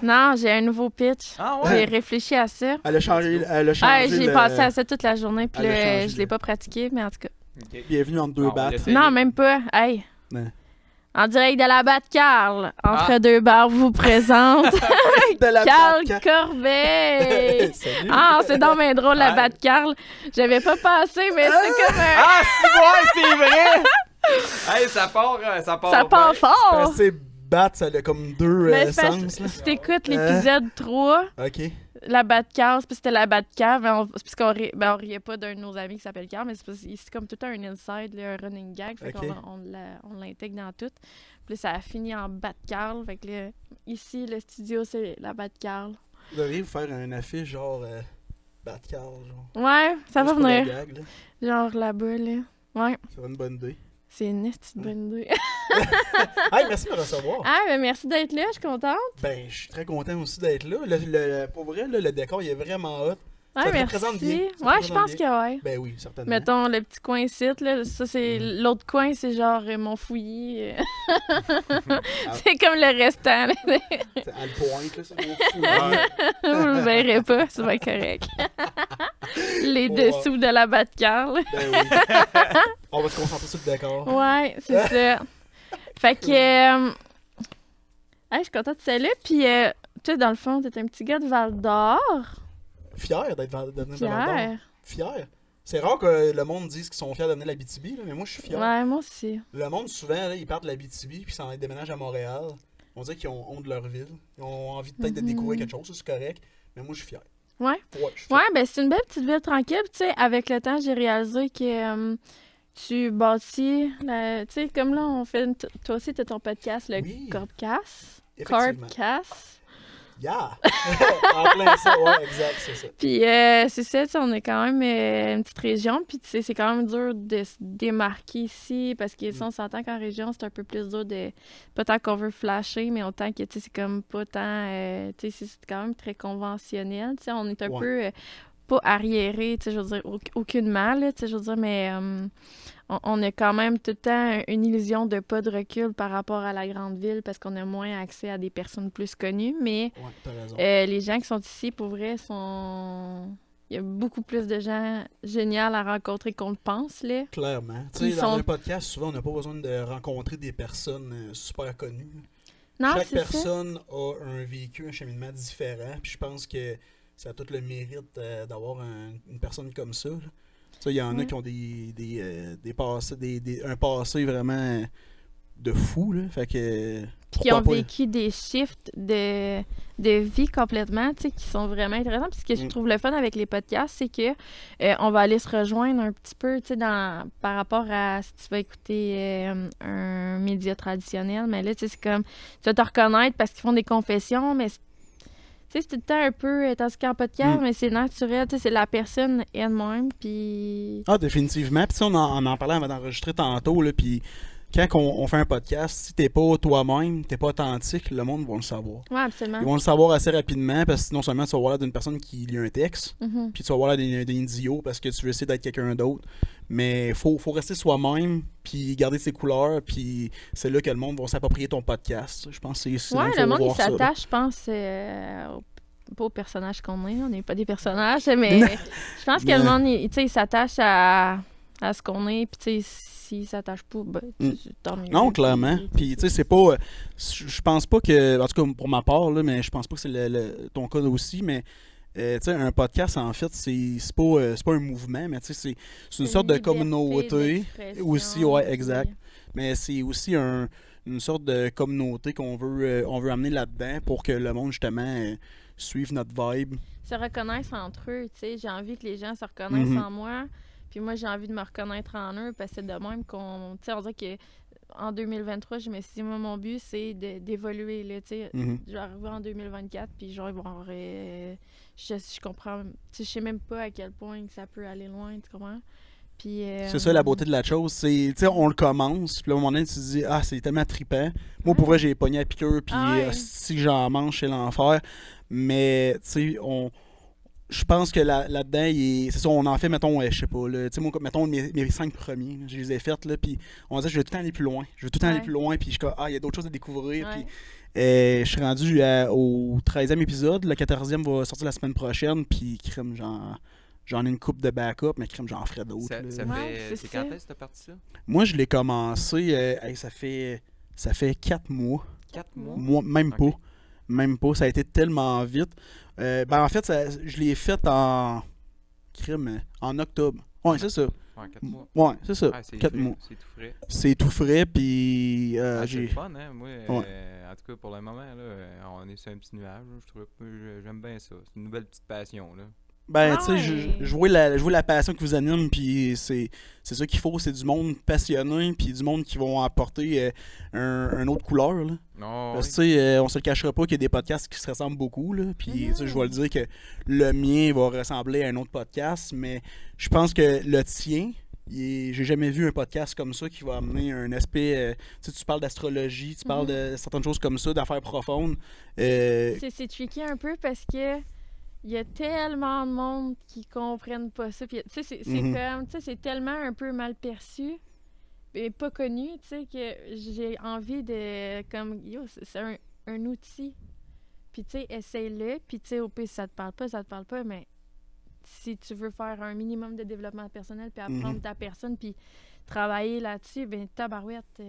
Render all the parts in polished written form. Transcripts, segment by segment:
Non, j'ai un nouveau pitch. Ah J'ai ouais? réfléchi à ça. Elle a changé J'ai pensé à ça toute la journée, puis Elle a là, changé je l'ai pas pratiqué, mais en tout cas. Ok. Bienvenue entre deux Bon, on va battes. l'essayer. Non, même pas. Hey! Non. En direct de la Batte-Carl, entre Ah. deux bars, vous présente De la Carl batte. Corbeil! Salut. Ah, c'est donc bien drôle, la Ouais. Batte-Carl. J'avais pas pensé, mais c'est comme un... Ah, c'est vrai! Hey, ça part Ça bien. part fort! C'est batte, ça a comme deux Mais c'est parce sens. que Là. si t'écoutes l'épisode 3, OK. la Batte-Carl, c'est parce que c'était la Batte-Carl, mais c'est parce qu'on riait pas d'un de nos amis qui s'appelle Carl, mais c'est parce que c'est comme tout le temps un inside, là, un running gag, fait Ok. on l'intègre dans tout. Puis là, ça a fini en Batte-Carl, fait que là, ici, le studio, c'est la Batte-Carl. Vous devriez vous faire un affiche genre Batcar. Genre. Ouais, ça va Juste pour la venir. gag, là. Genre là-bas, là. Ouais, Ça va une bonne idée. c'est une petite bonne idée. Hey, merci de me recevoir. Ah, ben merci d'être là, je suis contente. Ben, je suis très content aussi d'être là. Pour vrai, là, le décor, il est vraiment hot. Ouais, Ça te merci. représente bien. Ça te Ouais, je représente pense bien. que ouais. Ben oui, certainement. Mettons le petit coin site, là, ça c'est l'autre coin, c'est genre mon fouillis. C'est comme le restant. Là. C'est à le pointe, là, c'est mon fou. Vous le verrez pas, c'est bien correct. Les Oh, dessous de la Batte-Carl. Ben oui. On va se concentrer sur le décor. Ouais, c'est ça. Fait que. Hey, je suis contente de ça là. Puis, toi, dans le fond, t'es un petit gars de Val d'Or. Fier d'être devenu Valentin. Fier. Fier. C'est rare que le monde dise qu'ils sont fiers de venir de l'Abitibi, là, mais moi, je suis fier. Ouais, moi aussi. Le monde, souvent, là, ils partent de l'Abitibi puis s'en déménagent à Montréal. On dirait qu'ils ont honte de leur ville. Ils ont envie peut-être de découvrir quelque chose, ça, c'est correct. Mais moi, je suis fier. Ouais. Ouais, je suis fier. Ouais, ben c'est une belle petite ville tranquille. Puis, tu sais, avec le temps, j'ai réalisé que tu bâtis. Tu sais, comme là, on fait. Toi aussi, t'as ton podcast, le Oui. Corpcast. Effectivement. Corpcast. Yeah! En plein ça, ouais, exact, c'est ça. Puis c'est ça, tu sais, on est quand même une petite région, puis tu sais, c'est quand même dur de se démarquer ici, parce que si on s'entend qu'en région, c'est un peu plus dur de... Pas tant qu'on veut flasher, mais autant que, tu sais, c'est comme pas tant... tu sais, c'est quand même très conventionnel, tu sais, on est un Ouais. peu... pas arriéré, tu sais, je veux dire, aucunement, là, tu sais, je veux dire, mais on a quand même tout le temps une illusion de pas de recul par rapport à la grande ville parce qu'on a moins accès à des personnes plus connues, mais Ouais, t'as raison. les gens qui sont ici, pour vrai, il y a beaucoup plus de gens géniaux à rencontrer qu'on le pense, là. Clairement. Tu Ils sais, dans sont- un podcast, souvent, on n'a pas besoin de rencontrer des personnes super connues. Non, Chaque c'est ça. personne a un vécu, un cheminement différent. Puis je pense que ça a tout le mérite d'avoir une personne comme ça. Là. Tu sais, il y en a Ouais. qui ont un passé vraiment de fou. Là. Fait que. Puis qui ont pourquoi pas? vécu des shifts de vie complètement, tu sais, qui sont vraiment intéressants. Puis ce que je Mm. trouve le fun avec les podcasts, c'est que on va aller se rejoindre un petit peu, tu sais, par rapport à si tu vas écouter un média traditionnel. Mais là, tu sais, c'est comme, tu vas te reconnaître parce qu'ils font des confessions, mais tu sais, c'est tout le temps un peu, tandis qu'en podcast, mais c'est naturel, tu sais, c'est la personne elle-même, puis... Ah, définitivement. Puis tu sais, on en parlait avant d'enregistrer tantôt. Là, puis quand on fait un podcast, si t'es pas toi-même, t'es pas authentique, le monde va le savoir. Ouais, absolument. Ils vont le savoir assez rapidement parce que non seulement tu vas voir l'air d'une personne qui lit un texte, Mhm. puis tu vas voir l'air d'un idiot parce que tu veux essayer d'être quelqu'un d'autre. Mais faut rester soi-même, puis garder ses couleurs, puis c'est là que le monde va s'approprier ton podcast. Je pense que c'est là Ouais, qu'il le faut monde, il voir ça, là. s'attache, je pense, pas aux personnages qu'on est. On n'est pas des personnages, mais je pense que le monde, tu sais, il s'attache à ce qu'on est, puis tu sais, s'il s'attache pas, ben, tant mieux. Non, clairement. Puis, tu sais, c'est pas. Je pense pas que. En tout cas, pour ma part, là, mais je pense pas que c'est ton cas aussi, mais. Tu sais, un podcast, en fait, c'est pas un mouvement, mais tu sais, c'est une sorte de communauté. Aussi, ouais, exact. Mais c'est aussi une sorte de communauté qu'on veut, on veut amener là-dedans pour que le monde, justement, suive notre vibe. Se reconnaissent entre eux, tu sais. J'ai envie que les gens se reconnaissent Mhm. en moi, puis moi, j'ai envie de me reconnaître en eux, parce que c'est de même qu'on... Tu sais, on dirait que en 2023, je me suis dit, moi, mon but, c'est d'évoluer, là, tu sais. Mhm. Je vais arriver en 2024, puis genre, ils vont avoir, je comprends, tu sais, je sais même pas à quel point que ça peut aller loin, tu comprends? Puis, C'est ça la beauté de la chose. C'est, tu sais, on le commence, puis là, à un moment donné, tu te dis, ah, c'est tellement trippant. Moi, pour vrai, j'ai pogné à piqûre, puis Ah ouais. si j'en mange, c'est l'enfer. Mais, tu sais, je pense que là-dedans, c'est ça, on en fait, mettons, je sais pas, là, tu sais, moi, mettons mes 5 premiers, là, je les ai faites, là, puis on disait, je veux tout le temps aller plus loin. Je veux tout le temps aller Ouais. plus loin, puis je suis comme, il y a d'autres choses à découvrir, puis Ouais. je suis rendu au 13e épisode, le 14e va sortir la semaine prochaine, puis crème, j'en ai une coupe de backup, mais crème, j'en ferai d'autres. Ça, là. ça Ouais, fait. c'est C'est ça. quand est-ce que t'as parti ça? Moi, je l'ai commencé, ça fait 4 mois. 4 mois? Moi, même Ok. pas. Même pas. Ça a été tellement vite. En fait, je l'ai fait en octobre. Ouais, c'est ça. Ouais, 4 mois. Ouais, c'est ça. Ah, c'est 4 frais, mois. c'est tout frais. C'est tout frais, puis C'est j'ai. le fun, hein? Moi, Ouais. en tout cas, pour le moment, là, on est sur un petit nuage. Je trouve, j'aime bien ça. C'est une nouvelle petite passion, là. Ben, Ah tu sais, ouais. je vois la passion qui vous anime, puis c'est ça qu'il faut. C'est du monde passionné, puis du monde qui vont apporter une autre couleur, là. Non, Parce que, tu sais, on se le cachera pas qu'il y a des podcasts qui se ressemblent beaucoup, là. Puis, tu sais, je vais le dire que le mien va ressembler à un autre podcast, mais je pense que le tien, j'ai jamais vu un podcast comme ça qui va amener un aspect. Tu sais, tu parles d'astrologie, tu parles de certaines choses comme ça, d'affaires profondes. C'est tricky un peu parce que il y a tellement de monde qui comprennent pas ça. Puis, tu sais, c'est comme, tu sais, c'est tellement un peu mal perçu et pas connu, tu sais, que j'ai envie de, comme, yo, c'est un outil. Puis, tu sais, essaye-le. Puis, tu sais, au pire, si ça te parle pas, ça te parle pas, mais si tu veux faire un minimum de développement personnel puis apprendre ta personne puis travailler là-dessus, ben tabarouette, tu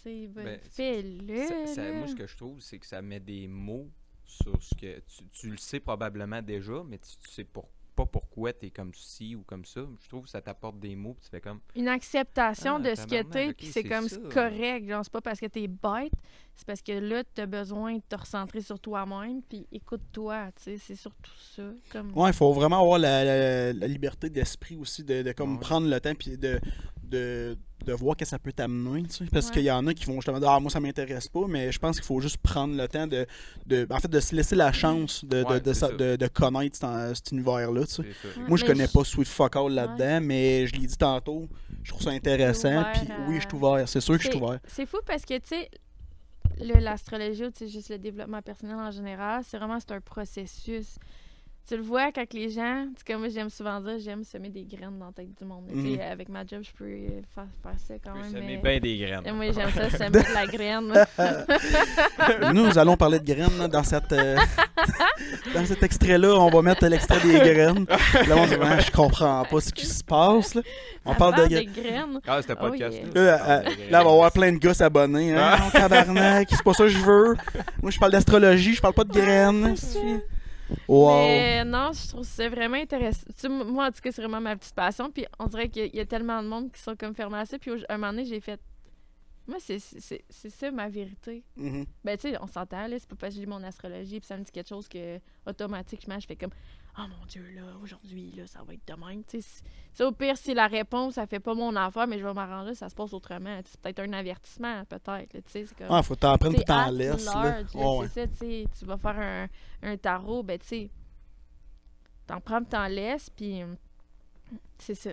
sais, Ben, fais-le. moi, ce que je trouve, c'est que ça met des mots sur ce que tu le sais probablement déjà, mais tu sais pas pourquoi t'es comme ci ou comme ça. Je trouve que ça t'apporte des mots, puis tu fais comme Une acceptation de ce que tabarnak, t'es, ok, puis c'est c'est comme ça. c'est correct. Genre, c'est pas parce que t'es bête, c'est parce que là, t'as besoin de te recentrer sur toi-même, puis écoute-toi, tu sais, c'est surtout ça. Comme... Ouais, il faut vraiment avoir la liberté d'esprit aussi, de comme Ouais. prendre le temps, puis de voir que ça peut t'amener, tu sais. Parce Ouais. qu'il y en a qui vont justement dire, moi ça m'intéresse pas, mais je pense qu'il faut juste prendre le temps en fait, de se laisser la chance Ouais, c'est ça. de connaître cet univers-là, tu sais. c'est ça. Ouais. Moi, je Mais connais je- pas Sweet Fuck All là-dedans, mais je l'ai dit tantôt, je trouve ça intéressant, ouvert puis à- oui, je suis ouvert, c'est sûr que je suis ouvert. C'est fou parce que, tu sais, l'astrologie, ou tu sais, juste le développement personnel en général, c'est un processus. Tu le vois quand les gens, tu sais, comme moi j'aime souvent dire, j'aime semer des graines dans la tête du monde. Tu sais, avec ma job, je peux faire ça quand même. Ça met mais- bien des graines. Et moi, j'aime ça, semer de la graine. Nous allons parler de graines là, dans dans cet extrait-là. On va mettre l'extrait des graines. Là, on dit, je comprends pas ce qui se passe. Là. On Ça parle de des graines. graines. Ah, c'était Oh, podcast. yeah. Là, il va y avoir plein de gars s'abonner. Hein? Non, tabarnak, c'est pas ça que je veux. Moi, je parle d'astrologie, je parle pas de graines. c'est ça. Wow. Mais non, je trouve ça vraiment intéressant. Tu sais, moi, en tout cas, c'est vraiment ma petite passion. Puis on dirait qu'il y a tellement de monde qui sont comme fermés à ça. Puis un moment donné, j'ai fait. Moi, c'est ça ma vérité. Mhm. Ben, tu sais, on s'entend, là. C'est pas parce que je lis mon astrologie. Puis ça me dit quelque chose que automatiquement, je fais comme. Oh mon Dieu, là, aujourd'hui, là, ça va être de même. Tu sais, au pire, si la réponse, ça fait pas mon affaire, mais je vais m'arranger, ça se passe autrement. C'est peut-être un avertissement, peut-être. là, Tu sais, c'est comme. Ah, faut t'en prendre T'sais, tout en at laisse. Là. large, là, Ouais, ouais. c'est ça, tu sais, tu vas faire un tarot, ben tu sais, t'en prends, t'en laisses, puis c'est ça,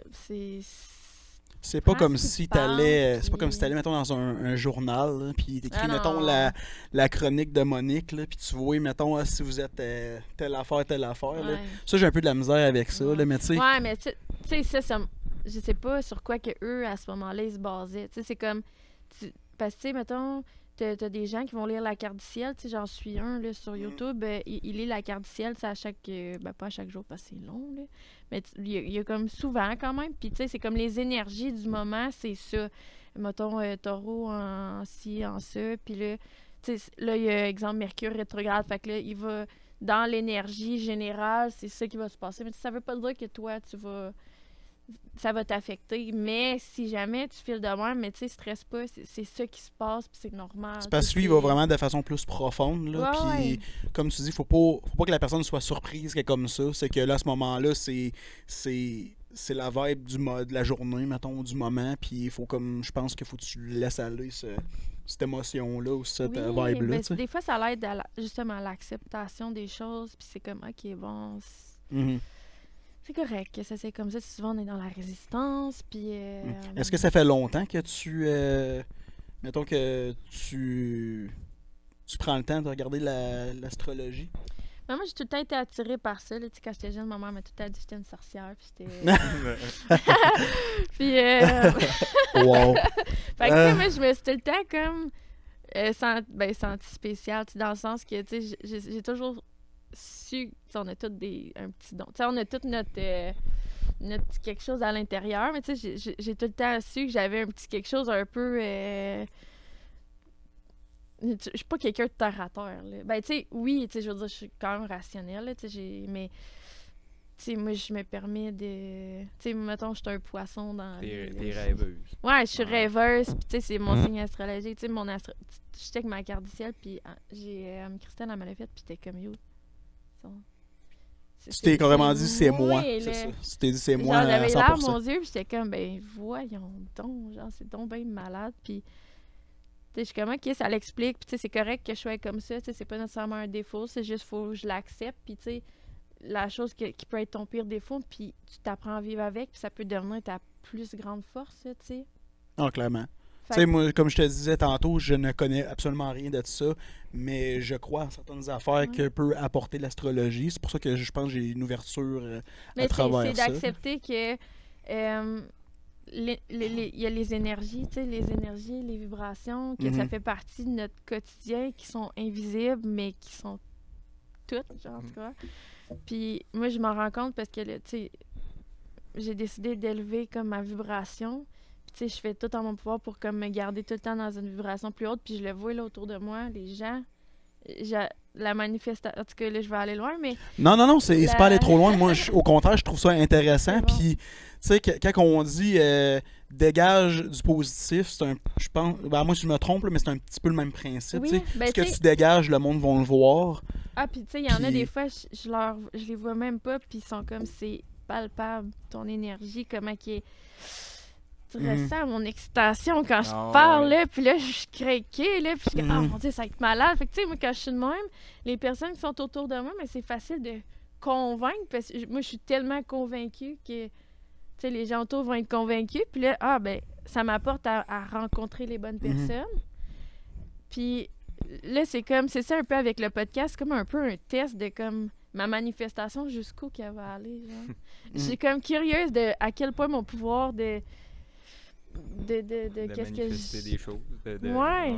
C'est pas Prends comme ce qui si te parle, t'allais. C'est pas puis- comme si t'allais, mettons, dans un journal, là, puis t'écris, Ah, mettons, non. la chronique de Monique, là, puis tu vois, mettons, si vous êtes telle affaire. Là. Ouais. Ça, j'ai un peu de la misère avec ça, là, mais tu sais. Ouais, mais tu sais, ça, je sais pas sur quoi que eux, à ce moment-là, ils se basaient. Tu sais, c'est comme, parce que, tu sais, mettons, t'as des gens qui vont lire la carte du ciel, tu sais, j'en suis un, là, sur YouTube, il lit la carte du ciel, c'est à chaque, ben pas à chaque jour, parce que c'est long, là, mais il y a comme souvent, quand même, puis tu sais, c'est comme les énergies du moment, c'est ça. Mettons, taureau en ci, en ça, puis là, tu sais, là, il y a, exemple, Mercure rétrograde, fait que là, il va dans l'énergie générale, c'est ça qui va se passer. Mais ça veut pas dire que toi, ça va t'affecter. Mais si jamais tu files de même, mais tu sais, stresse pas, c'est ça qui se passe, puis c'est normal. C'est parce que lui, il va vraiment de façon plus profonde, là, Ouais, puis ouais. comme tu dis, faut pas que la personne soit surprise qu'elle est comme ça. C'est que là, à ce moment-là, c'est la vibe de la journée, mettons, du moment, puis il faut comme, je pense qu'il faut que tu laisses aller cette émotion-là ou cette Oui, vibe-là, mais tu sais. des fois, ça l'aide justement à l'acceptation des choses, puis c'est comme, OK, bon, Mhm. c'est correct que ça c'est comme ça. Souvent, on est dans la résistance, puis... Est-ce que ça fait longtemps que mettons que tu prends le temps de regarder l'astrologie? Mais moi, j'ai tout le temps été attirée par ça. Là. Tu sais, quand j'étais jeune, ma mère m'a tout le temps dit que j'étais une sorcière. Puis j'étais. Puis. Wow. Fait que, tu sais, moi, je me suis tout le temps comme. Senti spéciale. Tu sais, dans le sens que, tu sais, j'ai toujours su. Tu sais, on a tous un petit don. Tu sais, on a tout notre petit quelque chose à l'intérieur. Mais, tu sais, j'ai tout le temps su que j'avais un petit quelque chose un peu. Je suis pas quelqu'un de terre à terre. Là. Ben, tu sais, oui, tu sais, je veux dire, je suis quand même rationnelle, là, tu sais, mais, tu sais, moi, je me permets de... Tu sais, mettons, je suis un poisson dans... T'es rêveuse. Ouais, je suis Ouais. rêveuse, puis tu sais, c'est mon signe astrologique, tu sais, je check ma carte du ciel, puis j'ai... Christelle, elle me l'a fait, puis j'étais comme, yo... Tu t'es carrément dit, c'est moi. là. C'est ça. Tu t'es dit, c'est moi Genre, à j'avais 100%. l'air mon yeux, puis j'étais comme, ben, voyons donc, genre, c'est donc bien malade, puis... Je suis comme, OK, ça l'explique. Puis, tu sais, c'est correct que je sois comme ça. Tu sais, c'est pas nécessairement un défaut. C'est juste, faut que je l'accepte. Puis, tu sais, la chose qui peut être ton pire défaut, puis tu t'apprends à vivre avec, puis ça peut devenir ta plus grande force, tu sais. Ah, clairement. Fait Tu sais, moi, comme je te disais tantôt, je ne connais absolument rien de ça, mais je crois en certaines affaires que peut apporter l'astrologie. C'est pour ça que je pense que j'ai une ouverture à travers c'est ça. d'accepter que il y a les énergies, tu sais, les énergies, les vibrations, que ça fait partie de notre quotidien, qui sont invisibles, mais qui sont toutes, genre, tu vois. Puis moi, je m'en rends compte parce que, tu sais, j'ai décidé d'élever comme ma vibration. Puis, tu sais, je fais tout en mon pouvoir pour comme me garder tout le temps dans une vibration plus haute. Puis je le vois là autour de moi, les gens, la manifestation. En tout cas, là, je vais aller loin, mais. Non, c'est pas aller trop loin. Moi, au contraire, je trouve ça intéressant. Bon. Puis, tu sais, quand on dit dégage du positif, c'est un. Je pense. Ben, moi, si je me trompe, là, mais c'est un petit peu le même principe. Oui, tu sais. ben, Ce que tu sais- tu dégages, le monde va le voir. Ah, puis tu sais, il y en a Puis- des fois, je les vois même pas, puis ils sont comme, c'est palpable, ton énergie, comment qui est. Tu ressens mon excitation quand je Ah, parle, ouais. là, puis là, je suis craquée, là, puis je suis comme, ah Mhm. mon Dieu, ça va être malade. Fait que, tu sais, moi, quand je suis de même, les personnes qui sont autour de moi, mais c'est facile de convaincre, parce que moi, je suis tellement convaincue que, tu sais, les gens autour vont être convaincus, puis là, ben, ça m'apporte à rencontrer les bonnes Mhm. personnes. Puis là, c'est ça un peu avec le podcast, c'est comme un peu un test de comme ma manifestation jusqu'où qu'elle va aller, genre. Je suis comme curieuse de à quel point mon pouvoir de qu'est-ce que manifester des choses. Ouais.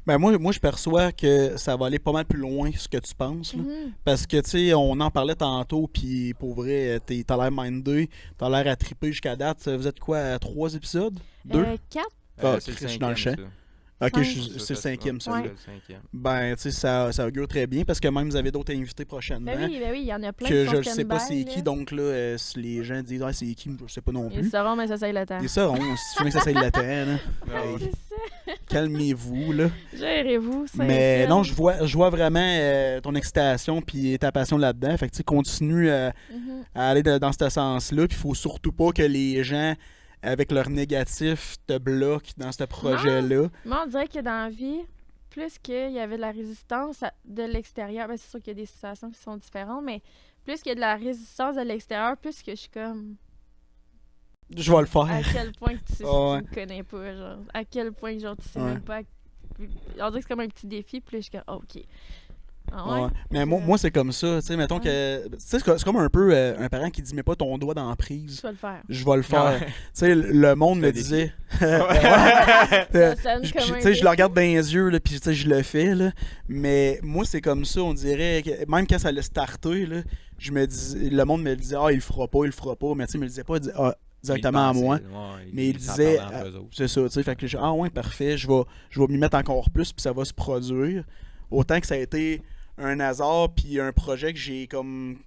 Ben moi, je perçois que ça va aller pas mal plus loin que ce que tu penses. Là. Mhm. Parce que, tu sais, on en parlait tantôt, puis pour vrai, t'as l'air mindé, t'as l'air à triper jusqu'à date. Vous êtes quoi, à 3 épisodes? 2? 4? Ah, C'est le je suis dans le champ. cinquième, ça. Ok, Cinq. c'est le cinquième, ça. Ouais. là. C'est le cinquième. Ben, tu sais, ça augure très bien, parce que même vous avez d'autres invités prochainement. Ben oui, il y en a plein Que qui sont je sais pas stand-by, c'est qui, là. donc là, si les gens disent ah, c'est qui, je sais pas non Ils plus. sauront, mais ça c'est le temps. Ils sauront, si tu veux que ça s'aille le temps, là. Ah, Hey, ouais. C'est ça. calmez-vous, là. Gérez-vous, c'est Mais ça. non, je vois vraiment ton excitation puis ta passion là-dedans. Fait que tu sais, continue à Mhm. aller dans ce sens-là. Puis il faut surtout pas que les gens, avec leur négatif, te bloquent dans ce projet-là. Moi, on dirait que dans la vie, plus qu'il y avait de la résistance de l'extérieur, ben c'est sûr qu'il y a des situations qui sont différentes, mais plus qu'il y a de la résistance de l'extérieur, plus que je suis comme Je vais le à faire. quel point que tu Ouais. me connais pas, genre. À quel point, genre, tu sais Ouais. même pas. On dirait que c'est comme un petit défi, puis là, je suis comme, oh, OK. Ah ouais? Ouais. Mais moi c'est comme ça. Tu sais, mettons que. Tu sais, c'est comme un peu un parent qui dit mets pas ton doigt dans la prise. Je vais le faire. Je vais le faire. Ouais. Tu sais, le monde C'est me un défi. disait. Ça sonne Tu comme un sais, je le défi. regarde dans les yeux, là, puis tu sais, je le fais, là. Mais moi, c'est comme ça, on dirait, que même quand ça l'a starté, là, le monde me le disait, ah, il le fera pas, mais tu sais, il me le disait pas directement à moi. Mais il disait, c'est ça, tu sais, fait que j'ai, ah ouais, parfait, je vais m'y mettre encore plus, puis ça va se produire. Autant que ça a été un hasard, puis un projet que j'ai comme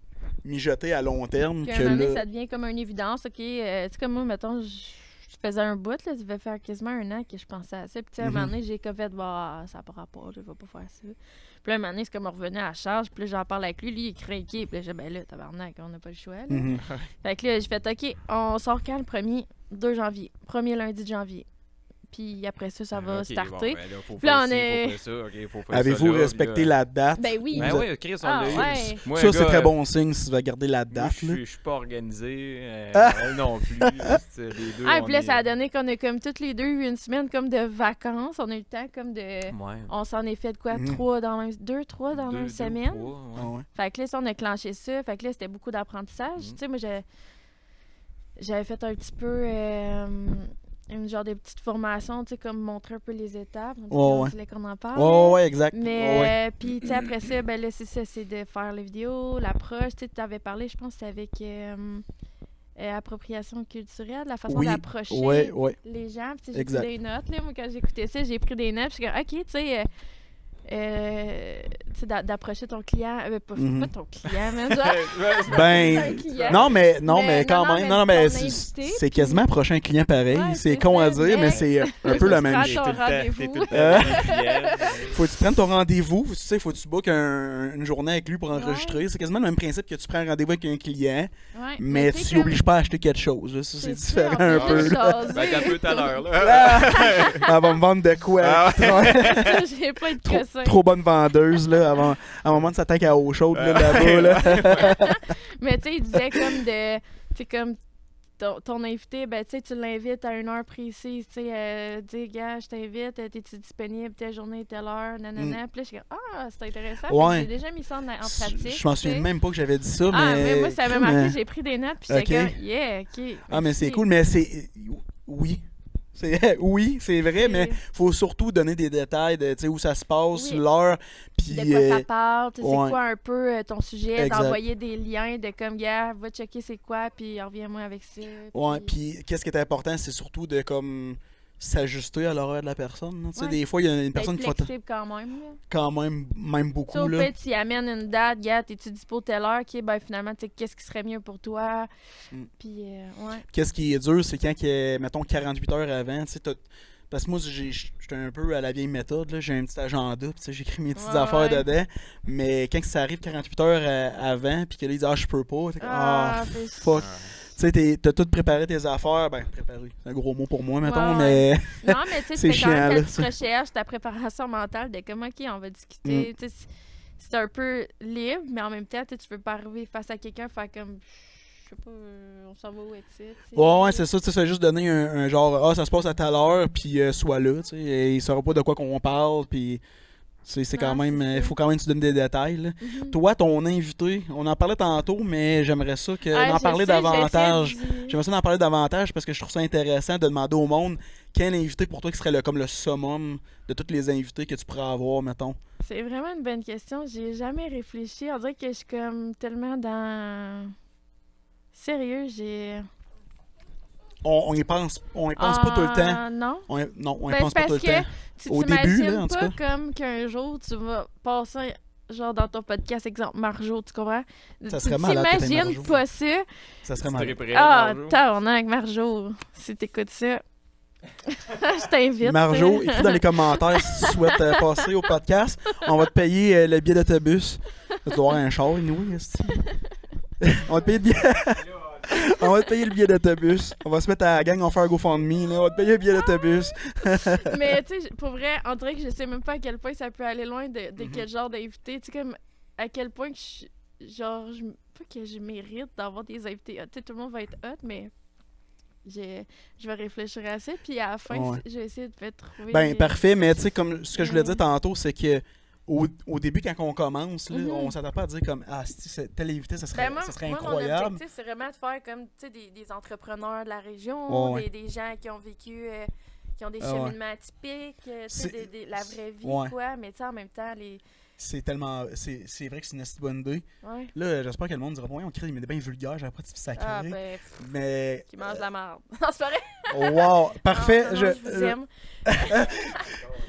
mijoté à long terme, Puis à que un moment donné, là... ça devient comme une évidence. OK, tu sais, comme moi, mettons, je faisais un bout, là, ça devait faire quasiment un an que je pensais à ça. Puis, tu sais, à un moment donné, j'ai comme fait, bah, ça n'a pas rapport, je vais pas faire ça. Puis là, un moment donné, c'est comme on revenait à la charge. Puis là, j'en parle avec lui, il est craqué. Puis là, j'ai dit, ben là, tabarnak, on n'a pas le choix, là. Mhm. Fait que là, j'ai fait, OK, on sort quand le 2 janvier? Premier lundi de janvier. puis après ça, ça Ah, va ok, starter. bon, ben là, faut Puis là, faire on ci, est- faut faire ça, ok, faut faire Avez-vous ça là, respecté puis là- la date? Ben oui. Ben Vous oui, Chris, on Ah, l'a eu. ouais. Moi, Ça, un c'est gars, très bon signe si tu vas garder la moi, date. là. je suis pas organisé. Ah! Elle non plus. C'est les deux, Ah, on puis là, est- ça a donné qu'on a comme toutes les deux eu une semaine comme de vacances. On a eu le temps comme de... Ouais. On s'en est fait de quoi? Mhm. 3 dans la même... 2-3 dans la Deux- même deux ou semaine. trois, ouais. Ah ouais. Fait que là, ça, on a clenché ça. Fait que là, c'était beaucoup d'apprentissage. Mhm. Tu sais, moi, j'avais fait un petit peu une genre de petite formation, tu sais, comme montrer un peu les étapes. On Ouais. voulait qu'on en parle. Ouais, ouais, exact. Mais, Ouais, ouais. puis, tu sais, après ça, ben là, c'est ça, c'est de faire les vidéos, l'approche. Tu sais, tu avais parlé, je pense, c'était avec appropriation culturelle, la façon Oui, d'approcher ouais. les gens. Puis, tu sais, j'ai Exact. pris des notes, là. Moi, quand j'écoutais ça, j'ai pris des notes. Puis, je suis comme, OK, tu sais... tu sais, d'approcher ton client, pas Mhm. ton client, mais genre un Ben, client. non, mais quand non, même, mais non, mais ton c'est invité, c'est quasiment prochain client pareil. Ouais, c'est c'est con à ça, dire, mais mais- c'est un peu tu la prends même ton chose. rendez-vous. Faut que tu prennes ton rendez-vous, tu sais, faut que tu bookes une journée avec lui pour enregistrer. C'est quasiment le même principe que tu prends un rendez-vous avec un client, Ouais, mais tu sais, tu comme- n'obliges pas à acheter quelque chose. Là. Ça, c'est ça, différent on un fait peu. juste là. jaser. Ben, t'as peu tout à l'heure, là. Elle va me vendre de quoi? Ah. Ça, j'ai pas de trop, cossin. trop bonne vendeuse, là, avant, à un moment de s'attaquer à eau chaude, là, là-bas, là. Mais tu sais, il disait comme de... Tu sais, comme ton invité, ben tu sais, tu l'invites à une heure précise, tu sais, dis, gars, je t'invite, t'es-tu disponible, telle journée, telle heure, nanana. Puis là, je suis comme, ah, c'est intéressant. Fait que Ouais. j'ai déjà mis ça en pratique. Je m'en souviens tu sais. même pas que j'avais dit ça, Ah, mais... mais moi, ça m'a crime, marqué, j'ai pris des notes, puis j'étais Ok. comme, yeah, OK. Ah, mais c'est merci. cool, mais c'est... Oui. Oui, c'est vrai, C'est- mais faut surtout donner des détails de tu sais, où ça se passe, Oui. l'heure, puis... De quoi ça parle, tu sais, ouais. c'est quoi un peu ton sujet, Exact. d'envoyer des liens de comme, gars, va checker c'est quoi, puis reviens-moi avec ça. Ouais, puis qu'est-ce qui est important, c'est surtout de comme s'ajuster à l'horaire de la personne. là. Tu sais, Ouais. des fois, il y a une d'être personne qui faut flexible quand même. Là. quand même beaucoup, Tu sais, au là. pire, tu y amènes une date, gars, t'es-tu dispo telle heure, ok, ben finalement, tu sais, qu'est-ce qui serait mieux pour toi, Mm. puis ouais. Qu'est-ce qui est dur, c'est quand, mettons, 48 heures avant, tu sais, parce que moi, j'étais un peu à la vieille méthode, là. J'ai un petit agenda, puis tu sais, j'écris mes petites Ouais, affaires ouais. dedans, mais quand ça arrive 48 heures avant, puis que là, ils disent « Ah, je peux pas », t'es comme « Ah, ben, fuck ». Tu sais, t'as tout préparé tes affaires, ben, préparé, c'est un gros mot pour moi, mettons, Ouais, mais... Non, mais tu sais, C'est tu fais quand chiant, même là, ta petite recherche, ta préparation mentale de comment, ok, on va discuter. Tu sais, c'est un peu libre, mais en même temps, tu veux pas arriver face à quelqu'un, faire comme, je sais pas, on s'en va où avec ça. tu sais. Ouais, c'est ça, tu sais, c'est juste donner un genre, ah, ça se passe à telle heure, puis sois là, tu sais, et il saura pas de quoi qu'on parle, puis c'est quand Non, même, c'est il ça. faut quand même que tu donnes des détails, là. Mhm. Toi, ton invité, on en parlait tantôt, mais j'aimerais ça Ah, d'en je parler sais, davantage. j'essaie de- J'aimerais ça d'en parler davantage parce que je trouve ça intéressant de demander au monde quel invité pour toi qui serait comme le summum de tous les invités que tu pourrais avoir, mettons. C'est vraiment une bonne question. J'y ai jamais réfléchi. On dirait que je suis comme tellement dans... Sérieux, j'ai... On y pense pas tout le temps. Non. Non, on y Ben, pense c'est pas tout le parce que temps. tu Au début, t'imagines là, en tout pas cas. comme qu'un jour, tu vas passer, genre dans ton podcast, exemple Marjo, tu comprends? Ça Tu serait malade que t'aies t'imagines Marjo. pas ça. Ça serait Tu mal. triperais, Ah, Marjo? tabarnak, Marjo, si t'écoutes ça, je t'invite. Marjo, écris dans les commentaires si tu souhaites passer au podcast. On va te payer le billet d'autobus. Tu dois avoir un char, anyway, esti. On va te payer le billet. On va te payer le billet d'autobus. On va se mettre à la gang, on va faire un GoFundMe. Là. On va te payer le billet d'autobus. Mais tu sais, pour vrai, on dirait que je sais même pas à quel point ça peut aller loin de Mm-hmm. quel genre d'invité. Tu sais, comme à quel point que pas que je mérite d'avoir des invités hot. Tu sais, tout le monde va être hot, mais je vais réfléchir à ça. Puis à la fin, Ouais. je vais essayer de trouver. Ben, parfait, mais tu sais, comme ce que je voulais Ouais. dire tantôt, c'est que au début, quand on commence, là, Mhm. on s'attend pas à dire comme ah, si tel invité, ça serait, Ben, moi, ça serait mon incroyable. objectif, c'est vraiment de faire comme tu sais, des entrepreneurs de la région, Ouais. des gens qui ont vécu, qui ont des Ah ouais. cheminements atypiques, tu sais, C'est- la vraie vie, ouais. quoi. Mais tu sais, en même temps, C'est tellement. C'est vrai que c'est une assez bonne idée. Ouais. Là, j'espère que le monde dira ouais, on crée des bien vulgaires, j'avais pas de sacré. Ah, ben, Mais. qui mange la merde. Non, c'est pas vrai. Wow, parfait. Non, non, je vous aime.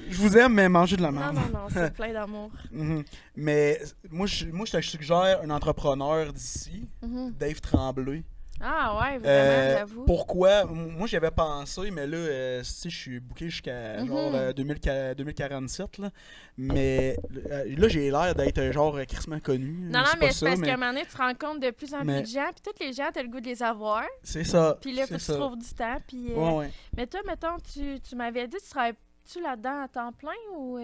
Je vous aime, mais mangez de la Non, merde. non, non, c'est plein d'amour. Mhm. Mais moi, je te suggère un entrepreneur d'ici, Mhm. Dave Tremblay. Ah ouais, vraiment, j'avoue. Pourquoi? Moi, j'avais pensé, mais là, si je suis booké jusqu'à genre 2047, là. Mais là, j'ai l'air d'être genre crissement connu. Non, c'est mais pas c'est ça, parce mais qu'à un moment donné, tu te rends compte de plus en plus de gens, puis tous les gens, t'as le goût de les avoir. c'est ça. Puis là, faut c'est que tu ça. trouves du temps. Puis, Ouais. Mais toi, mettons, tu m'avais dit, tu travailles-tu là-dedans à temps plein ou...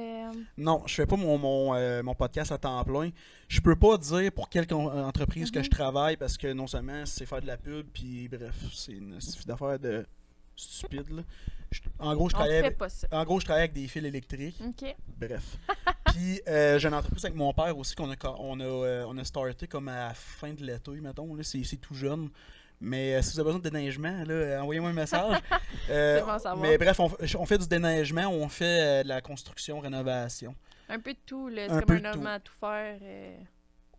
Non, je fais pas mon podcast à temps plein. Je peux pas dire pour quelle entreprise que je travaille parce que non seulement c'est faire de la pub, puis bref, c'est une d'affaires de stupide, là. En gros, je On travaille fait pas ça. En gros, je travaille avec des fils électriques. OK. Bref. Puis j'ai une entreprise avec mon père aussi on a starté comme à la fin de l'été, mettons. Là, c'est tout jeune. Mais si vous avez besoin de déneigement, là, envoyez-moi un message. C'est bon à savoir. Mais bref, on fait du déneigement, on fait de la construction, rénovation. Un peu de tout, là. Un C'est peu comme de un tout. homme à tout faire.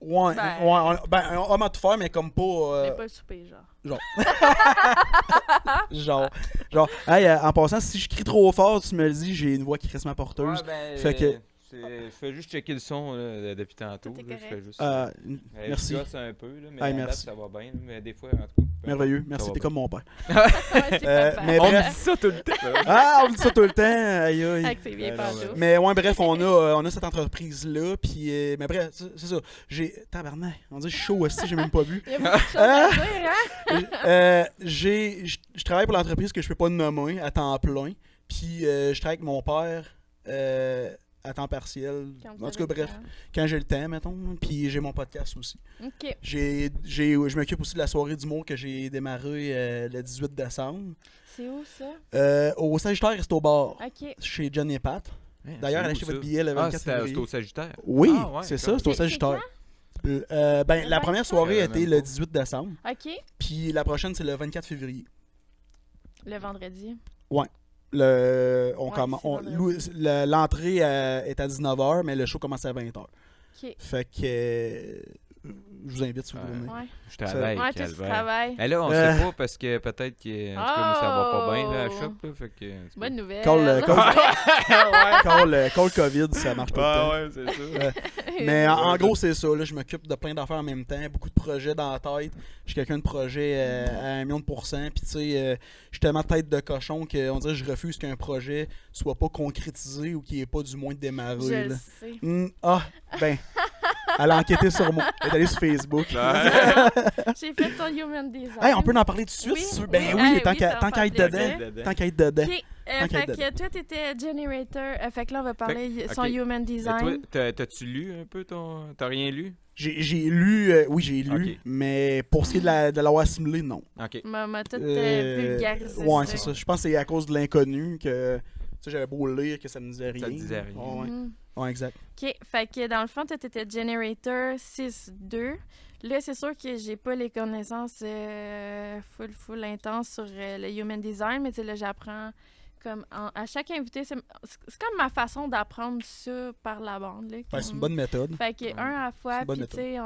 Ouais, un homme à tout faire, mais comme pas. Mais pas le souper, genre. Genre, hey, en passant, si je crie trop fort, tu me le dis, j'ai une voix qui reste ma porteuse. Ouais, ben, Fait que- je fais juste checker le son là, depuis tantôt. Tout est là, je fais correct. juste, Merci. Je gosse un peu, là, mais Hey, à date, merci. ça va bien. Mais des fois, en tout cas. Merveilleux, ça merci, va t'es bien. comme mon père. Ouais, c'est papa. mais On me bref. dit ça tout le temps. Ah, on dit ça tout le temps, aïe aïe. Avec ses vieilles Ben non, pantoufles. Mais ouais, bref, on a cette entreprise-là, puis mais bref, c'est ça. Tabarnak, on dit chaud aussi, j'ai même pas vu. Il y a beaucoup de choses à dire, hein? Je travaille pour l'entreprise que je peux pas nommer à temps plein, puis je travaille avec mon père à temps partiel. Quand vous En tout cas, avez le bref, temps. quand j'ai le temps, mettons, puis j'ai mon podcast aussi. OK. Je m'occupe aussi de la soirée d'humour que j'ai démarré le 18 décembre. C'est où, ça? Au Sagittaire Resto Bar, OK. chez Johnny et Pat. D'ailleurs, allez acheter votre billet le 24 c'était février. au Sagittaire. Oui, Ah, ouais, c'est ça, d'accord. c'est au C'est Sagittaire. Le La 24? première soirée a Je savais été même le pas. 18 décembre, OK. puis la prochaine, c'est le 24 février. Le vendredi. On Ouais, commence, c'est vendredi. l'entrée est à 19h, mais le show commence à 20h. OK. Fait que je vous invite si vous voulez. Ouais. Je travaille, Ouais, toi, tu Calvaire. travailles. Mais là, on Euh. sait pas parce que peut-être que. En tout cas, moi, ça va pas bien, là, à la Oh. shop, là. Fait que. Bonne nouvelle. Call COVID, ça marche pas le temps. ouais, c'est ça. Mais en gros, c'est ça. Là, je m'occupe de plein d'affaires en même temps. Beaucoup de projets dans la tête. Je suis quelqu'un de projet à 1 million %. Puis, tu sais, je suis tellement tête de cochon qu'on dirait que je refuse qu'un projet soit pas concrétisé ou qu'il n'y ait pas du moins démarré. Je là. le sais. Ben, elle a enquêté sur moi. Elle est allée sur Facebook. J'ai fait ton human design. Hey, on peut en parler tout de suite? Oui, si tu veux? oui. Ben oui, Hey, tant oui, qu'à ça tant va qu'à être faire dedans. plaisir. Tant qu'à être dedans. OK. Tant qu'à Fait être que toi, t'étais generator. Fait que là, on va parler Fait- son ok. human Mais design. toi, t'as-tu lu un peu ton. T'as rien lu? J'ai lu, oui, j'ai lu, Ok. mais pour ce qui est de l'avoir assimilé, non. Ok. M'a tout Euh, vulgarisé. Ouais, c'est ça. Je pense que c'est à cause de l'inconnu que tu sais, j'avais beau le lire que ça me disait rien. Ça te disait rien. Ouais, Mhm. ouais, exact. OK. Fait que dans le fond, toi, t'étais generator 6-2. Là, c'est sûr que j'ai pas les connaissances full intenses sur le human design, mais tu sais, là, j'apprends comme à chaque invité. C'est comme ma façon d'apprendre ça par la bande. Là, Ouais, c'est une bonne méthode. Fait que un à la C'est fois, une bonne puis tu sais,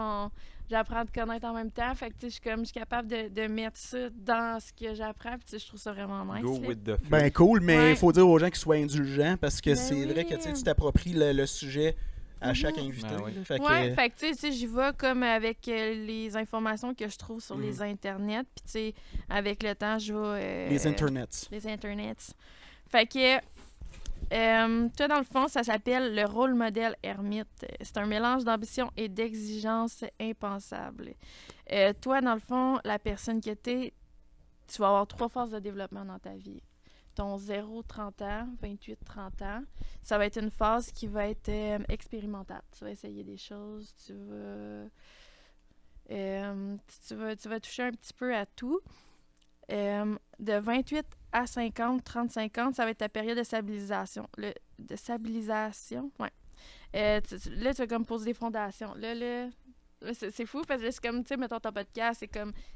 j'apprends à te connaître en même temps. Fait que tu sais, je suis capable de mettre ça dans ce que j'apprends. Puis tu sais, je trouve ça vraiment nice. Go là. with the flow. Ben cool, mais il Ouais. faut dire aux gens qu'ils soient indulgents parce que Ben c'est vrai oui. que tu sais, tu t'appropries le sujet à chaque Mhm. invité. Ben oui. là. Fait que, Ouais, fait que tu sais, j'y vais comme avec les informations que je trouve sur Mhm. les internets. Puis tu sais, avec le temps, je vais... les internets. Les internets. Fait que, toi, dans le fond, ça s'appelle le rôle modèle ermite. C'est un mélange d'ambition et d'exigence impensable. Toi, dans le fond, la personne que t'es, tu vas avoir 3 phases de développement dans ta vie. Ton 0-30 ans, 28-30 ans, ça va être une phase qui va être expérimentale. Tu vas essayer des choses, tu vas toucher un petit peu à tout. De 28 à 50, 30-50, ça va être ta période de stabilisation. De stabilisation, ouais. Là, tu vas comme poser des fondations. Là, c'est fou parce que c'est comme, tu sais, mettons ton podcast,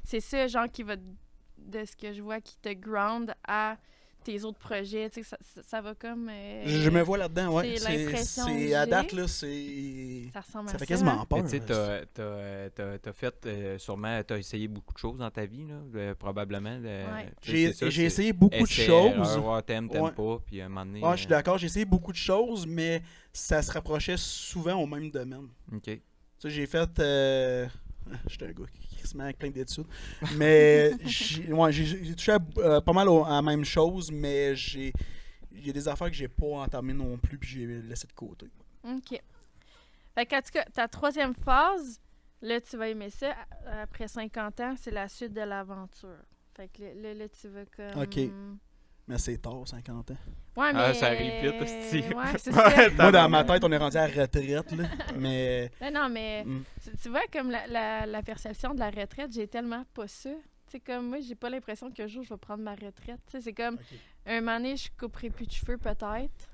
c'est ça, genre, qui va, de ce que je vois, qui te ground à tes autres projets. Tu sais, ça va comme... Je me vois là-dedans, ouais. c'est l'impression que C'est à j'ai. date, là, c'est. Ça ressemble à Ça ça. fait quasiment hein. peur. Mais tu sais, t'as fait sûrement, t'as essayé beaucoup de choses dans ta vie, là, probablement. Ouais. J'ai essayé beaucoup de choses. Ouais, t'aimes Ouais. pas, puis à un moment donné. Ouais, je suis d'accord, j'ai essayé beaucoup de choses, mais ça se rapprochait souvent au même domaine. Ok. Tu sais, j'ai fait. J'étais un gars qui crissement avec plein d'études. Mais j'ai touché à pas mal à la même chose, mais il y a des affaires que j'ai pas entamées non plus, puis j'ai laissé de côté. OK. Fait qu'en tout cas, ta troisième phase, là, tu vas aimer ça. Après 50 ans, c'est la suite de l'aventure. Fait que là, tu vas comme... OK. Mais c'est tard, 50 ans. Ouais, mais... Ah, ça arrive vite, hostie. Ouais, c'est Ouais, ça. Moi, dans ma tête, on est rendu à la retraite, là. Mais... Non, mais Mm. tu vois, comme la perception de la retraite, j'ai tellement pas ça. Tu sais, comme moi, j'ai pas l'impression qu'un jour, je vais prendre ma retraite. Tu sais, c'est comme, OK. un moment donné, je couperai plus de cheveux, peut-être.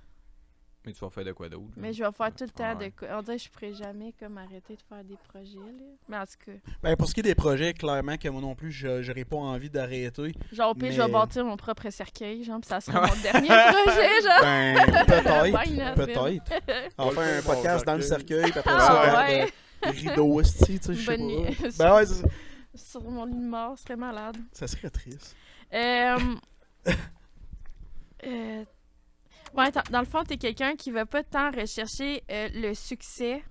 Mais tu vas faire de quoi d'autre? Mais je vais faire tout le temps Ouais. de quoi. On dirait que je pourrais jamais, comme, arrêter de faire des projets, là. Mais en tout cas, Ben, pour ce qui est des projets, clairement que moi non plus, j'aurais pas envie d'arrêter. genre, au pire, je Mais- vais bâtir mon propre cercueil, genre, pis ça sera mon dernier projet, genre. Ben, Bye, peut-être. On va faire un Bon, podcast dans le cercueil, puis après Ah, ça, regarde, ouais. les rideaux aussi, tu sais, je sais Bonne nuit. pas. Ben ouais, Sur mon lit de mort, ce serait malade. ça serait triste. Ouais, dans le fond, t'es quelqu'un qui va pas tant rechercher le succès,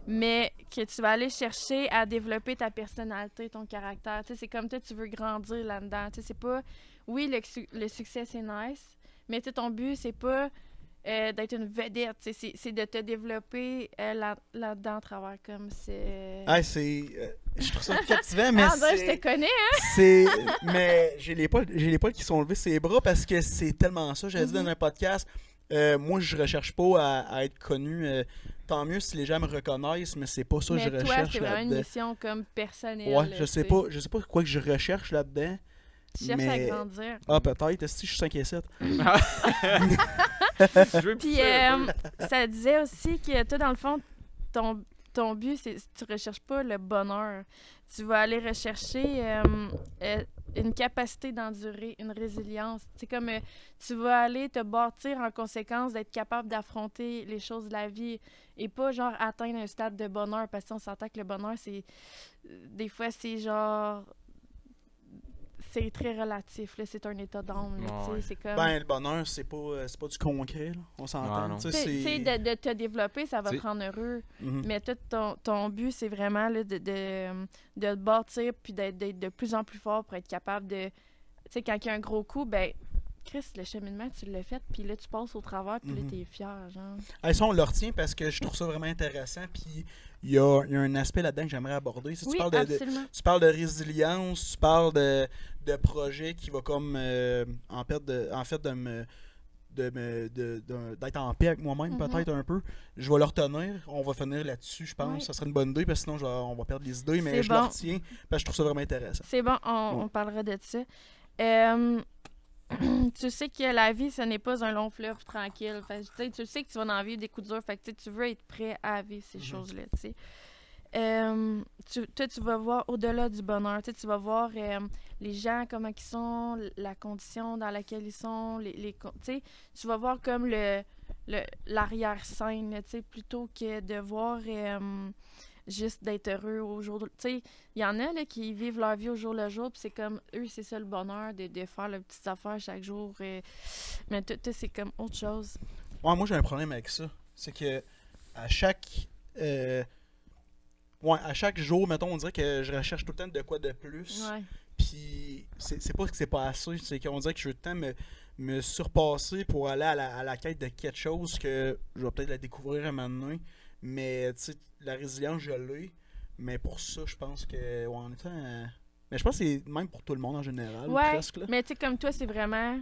mais que tu vas aller chercher à développer ta personnalité, ton caractère. Tu sais, c'est comme toi, tu veux grandir là-dedans. Tu sais, c'est pas... Oui, le succès, c'est nice, mais tu sais, ton but, c'est pas d'être une vedette. Tu sais, c'est de te développer là-dedans à travers comme c'est... Ah, je trouve ça captivant, mais Ah, ben, je te connais, hein? c'est... Mais j'ai les poils qui sont levés ses bras parce que c'est tellement ça. J'avais dit dans un podcast, moi, je recherche pas à être connu. Tant mieux si les gens me reconnaissent, mais c'est pas ça que Mais je toi, recherche c'est vraiment une là-dedans. mission comme personnelle. Ouais, là, je sais tu pas quoi que je recherche là-dedans. Tu cherches à mais- grandir. Ah, peut-être, si je suis 5 et 7. Je veux Puis, pousser un peu. ça disait aussi que toi, dans le fond, ton but, c'est tu recherches pas le bonheur. Tu vas aller rechercher une capacité d'endurer, une résilience. C'est comme tu vas aller te bâtir en conséquence d'être capable d'affronter les choses de la vie et pas genre atteindre un stade de bonheur parce qu'on s'entend que le bonheur, c'est des fois, c'est genre... C'est très relatif, là. C'est un état d'âme, là, tu sais. Ouais. C'est comme... Ben, le bonheur, c'est pas du concret, là. On Ouais, s'entend. non. Tu Tu sais, sais, c'est... de te développer, ça va te T'sais- rendre heureux. Mhm. Mais tout ton but, c'est vraiment là, de te bâtir puis d'être de plus en plus fort pour être capable de... Tu sais, quand il y a un gros coup, ben, Chris, le cheminement, tu l'as fait, puis là, tu passes au travers, puis là, Mhm. t'es fier, genre. Ah, ça, on le retient parce que je trouve ça vraiment intéressant. Puis il y a un aspect là-dedans que j'aimerais aborder. Si Oui, tu parles de, absolument. tu parles de résilience, tu parles de projets qui va comme en fait d'être en paix avec moi-même Mhm. peut-être un peu. Je vais le retenir. On va finir là-dessus, je pense. Oui. Ça serait une bonne idée parce que sinon on va perdre les idées. Mais C'est je bon. le retiens parce que je trouve ça vraiment intéressant. C'est bon, on parlera de ça. Tu sais que la vie, ce n'est pas un long fleuve tranquille. Fait que, tu sais, tu sais que tu vas en vivre des coups durs. Fait que, tu sais, tu veux être prêt à vivre ces choses-là, tu sais. Toi, tu vas voir au-delà du bonheur. Tu sais, tu vas voir les gens, comment ils sont, la condition dans laquelle ils sont. Tu sais, tu vas voir comme l'arrière-scène, là, tu sais, plutôt que de voir juste d'être heureux au jour... Tu sais, il y en a là, qui vivent leur vie au jour le jour, puis c'est comme, eux, c'est ça le bonheur, de faire leurs petites affaires chaque jour. Mais toi, c'est comme autre chose. Ouais, moi j'ai un problème avec ça. C'est que à chaque à chaque jour, mettons, on dirait que je recherche tout le temps de quoi de plus. Ouais. Puis c'est pas que c'est pas assez, c'est qu'on dirait que je veux tout le temps me surpasser pour aller à la quête de quelque chose que je vais peut-être la découvrir un moment donné. Mais tu sais, la résilience, je l'ai. Mais pour ça, je pense que en étant. Mais je pense que c'est même pour tout le monde en général, Ouais, presque. Là. mais tu sais, comme toi, c'est vraiment...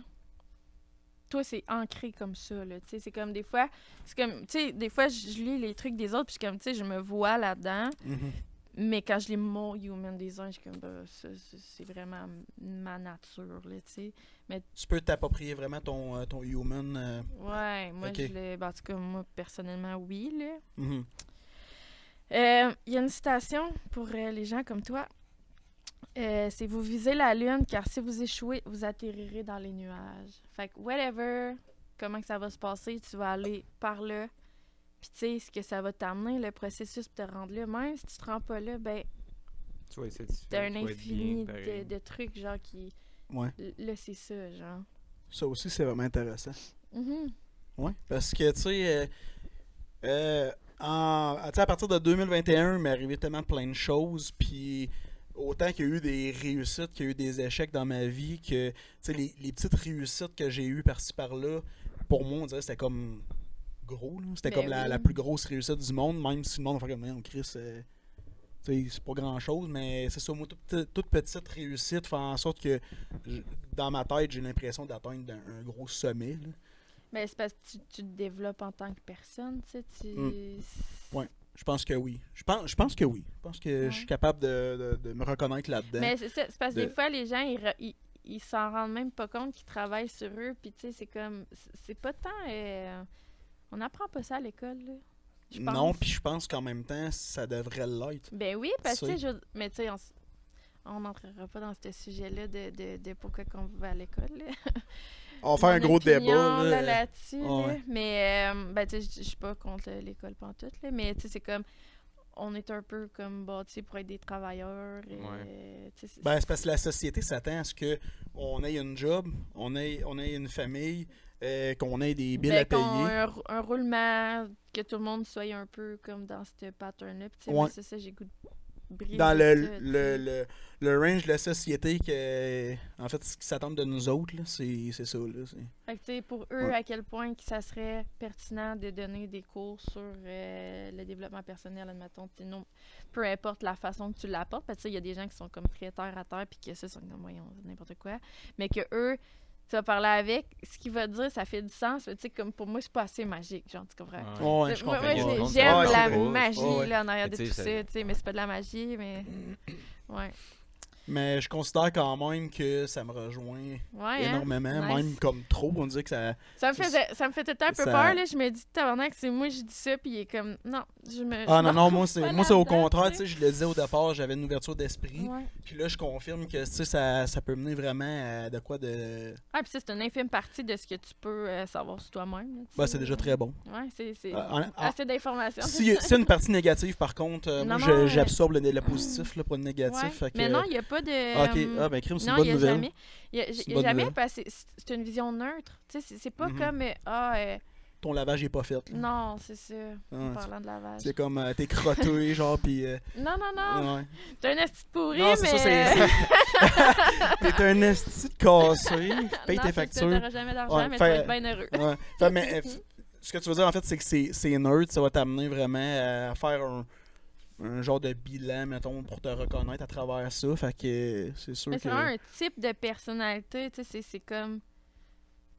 Toi, c'est ancré comme ça, là. Tu sais, c'est comme des fois... C'est comme... Tu sais, des fois, je lis les trucs des autres, puis comme, tu sais, je me vois là-dedans. Mhm. Mais quand je lis mon human design, je suis comme, bah, ça, c'est vraiment ma nature, là, tu sais. Tu peux t'approprier vraiment ton human. Ouais, moi, Ok. je l'ai... Ben, en tout cas, moi, personnellement, oui, là. Mhm. Il y a une citation pour les gens comme toi. C'est « Vous visez la lune, car si vous échouez, vous atterrirez dans les nuages. » Fait que whatever, comment que ça va se passer, tu vas aller par là. Puis tu sais, ce que ça va t'amener, le processus pour te rendre là. Même si tu te rends pas là, ben, Tu vas essayer de t'as un tu vas être infini bien, pareil. de trucs, genre, qui... Ouais. Là, c'est ça, genre. Ça aussi, c'est vraiment intéressant. Mhm. Ouais, parce que, tu sais, tu sais, à partir de 2021, il m'est arrivé tellement plein de choses, puis autant qu'il y a eu des réussites, qu'il y a eu des échecs dans ma vie, que tu sais, les petites réussites que j'ai eues par-ci par-là, pour moi, on dirait que c'était comme gros. Là. C'était Ben comme la oui. plus grosse réussite du monde, même si le monde va faire comme on Chris, tu sais, c'est pas grand-chose, mais c'est ça, moi, toute petite réussite fait en sorte que dans ma tête, j'ai l'impression d'atteindre un gros sommet. Là. Mais c'est parce que tu te développes en tant que personne, tu sais. Ouais. Je pense que oui. Je pense que oui. Je pense que je suis capable de me reconnaître là-dedans. Mais c'est ça, c'est parce que de- des fois, les gens, ils s'en rendent même pas compte qu'ils travaillent sur eux. Puis, tu sais, c'est comme. C'est pas tant. On n'apprend pas ça à l'école, là. Je pense. Non, puis je pense qu'en même temps, ça devrait l'être. Ben oui, parce que, Ça. tu sais, mais tu sais, on n'entrera pas dans ce sujet-là de pourquoi qu'on va à l'école, là. On va faire un Mon gros opinion, débat. Là. là-dessus, Ouais. là. Mais, ben, tu sais, je suis pas contre l'école pantoute, là. Mais, tu sais, c'est comme. On est un peu comme bâtis pour être des travailleurs. Et, tu sais, Ben, c'est parce que la société s'attend à ce qu'on ait une job, on ait une famille, qu'on ait des billes à qu'on payer. un roulement, que tout le monde soit un peu comme dans ce pattern-là. Puis, tu sais, Ouais. moi, c'est ça, j'ai goût de briser Dans ça, tu sais. le range de la société en fait, ce qui s'attend de nous autres, là, c'est ça. Là, Fait que, tu sais, pour eux, Ouais. à quel point que ça serait pertinent de donner des cours sur le développement personnel, admettons, tu sais, peu importe la façon que tu l'apportes, parce que tu sais, il y a des gens qui sont comme très terre à terre, puis que ça, sont comme, voyons, n'importe quoi, mais que eux, tu vas parler avec, ce qu'il va dire, ça fait du sens, mais tu sais, comme pour moi, c'est pas assez magique, genre, tu comprends? Ouais, je Moi, comprends. Il y a du monde, j'aime ouais, la c'est pas- magie ouais. là, en arrière de Mais tout tu sais, ça, tu sais, mais c'est pas de la magie, mais... Ouais. Mais je considère quand même que ça me rejoint Ouais, énormément, hein? même Nice. comme trop. On dirait que ça. Ça me fait tout le temps un peu ça- peur, là. Je me dis, tabarnak, c'est moi, je dis ça, puis il est comme, non, je me. Ah je me non, moi retrouve pas c'est au là-dedans, contraire, tu tu sais, je le disais au départ, j'avais une ouverture d'esprit. Ouais. Puis là, je confirme que tu sais, ça peut mener vraiment à de quoi de. Ah, puis ça, c'est une infime partie de ce que tu peux savoir sur toi-même. là, tu Bah, sais. c'est déjà très bon. Ouais, c'est En- assez d'informations. Si y a une partie négative, par contre, Non, moi, non, j'absorbe le positif là, pour le Ouais. négatif. Fait que, Mais non, il n'y a pas de. ok, ben, crime, c'est une non, bonne il n'y a nouvelle. jamais. Il y a, C'est une y a bonne jamais nouvelle. parce que c'est une vision neutre. Tu sais, c'est pas Mhm. comme. Ton lavage est pas fait. Là. Non, c'est ça. En Ouais, parlant de lavage. c'est comme t'es crotté, genre, pis. Non, non, non. Ouais. T'es un esti de pourri, Non, c'est mais. ça, T'es un esti de cassé, paye Non, tes c'est ça, factures. t'auras jamais d'argent, Ouais, mais fait- tu vas être bien heureux. Ouais. Fait, mais ce que tu veux dire, en fait, c'est que c'est nerd, ça va t'amener vraiment à faire un genre de bilan, mettons, pour te reconnaître à travers ça. Fait que c'est sûr Mais que. c'est vraiment un type de personnalité, tu sais, c'est comme...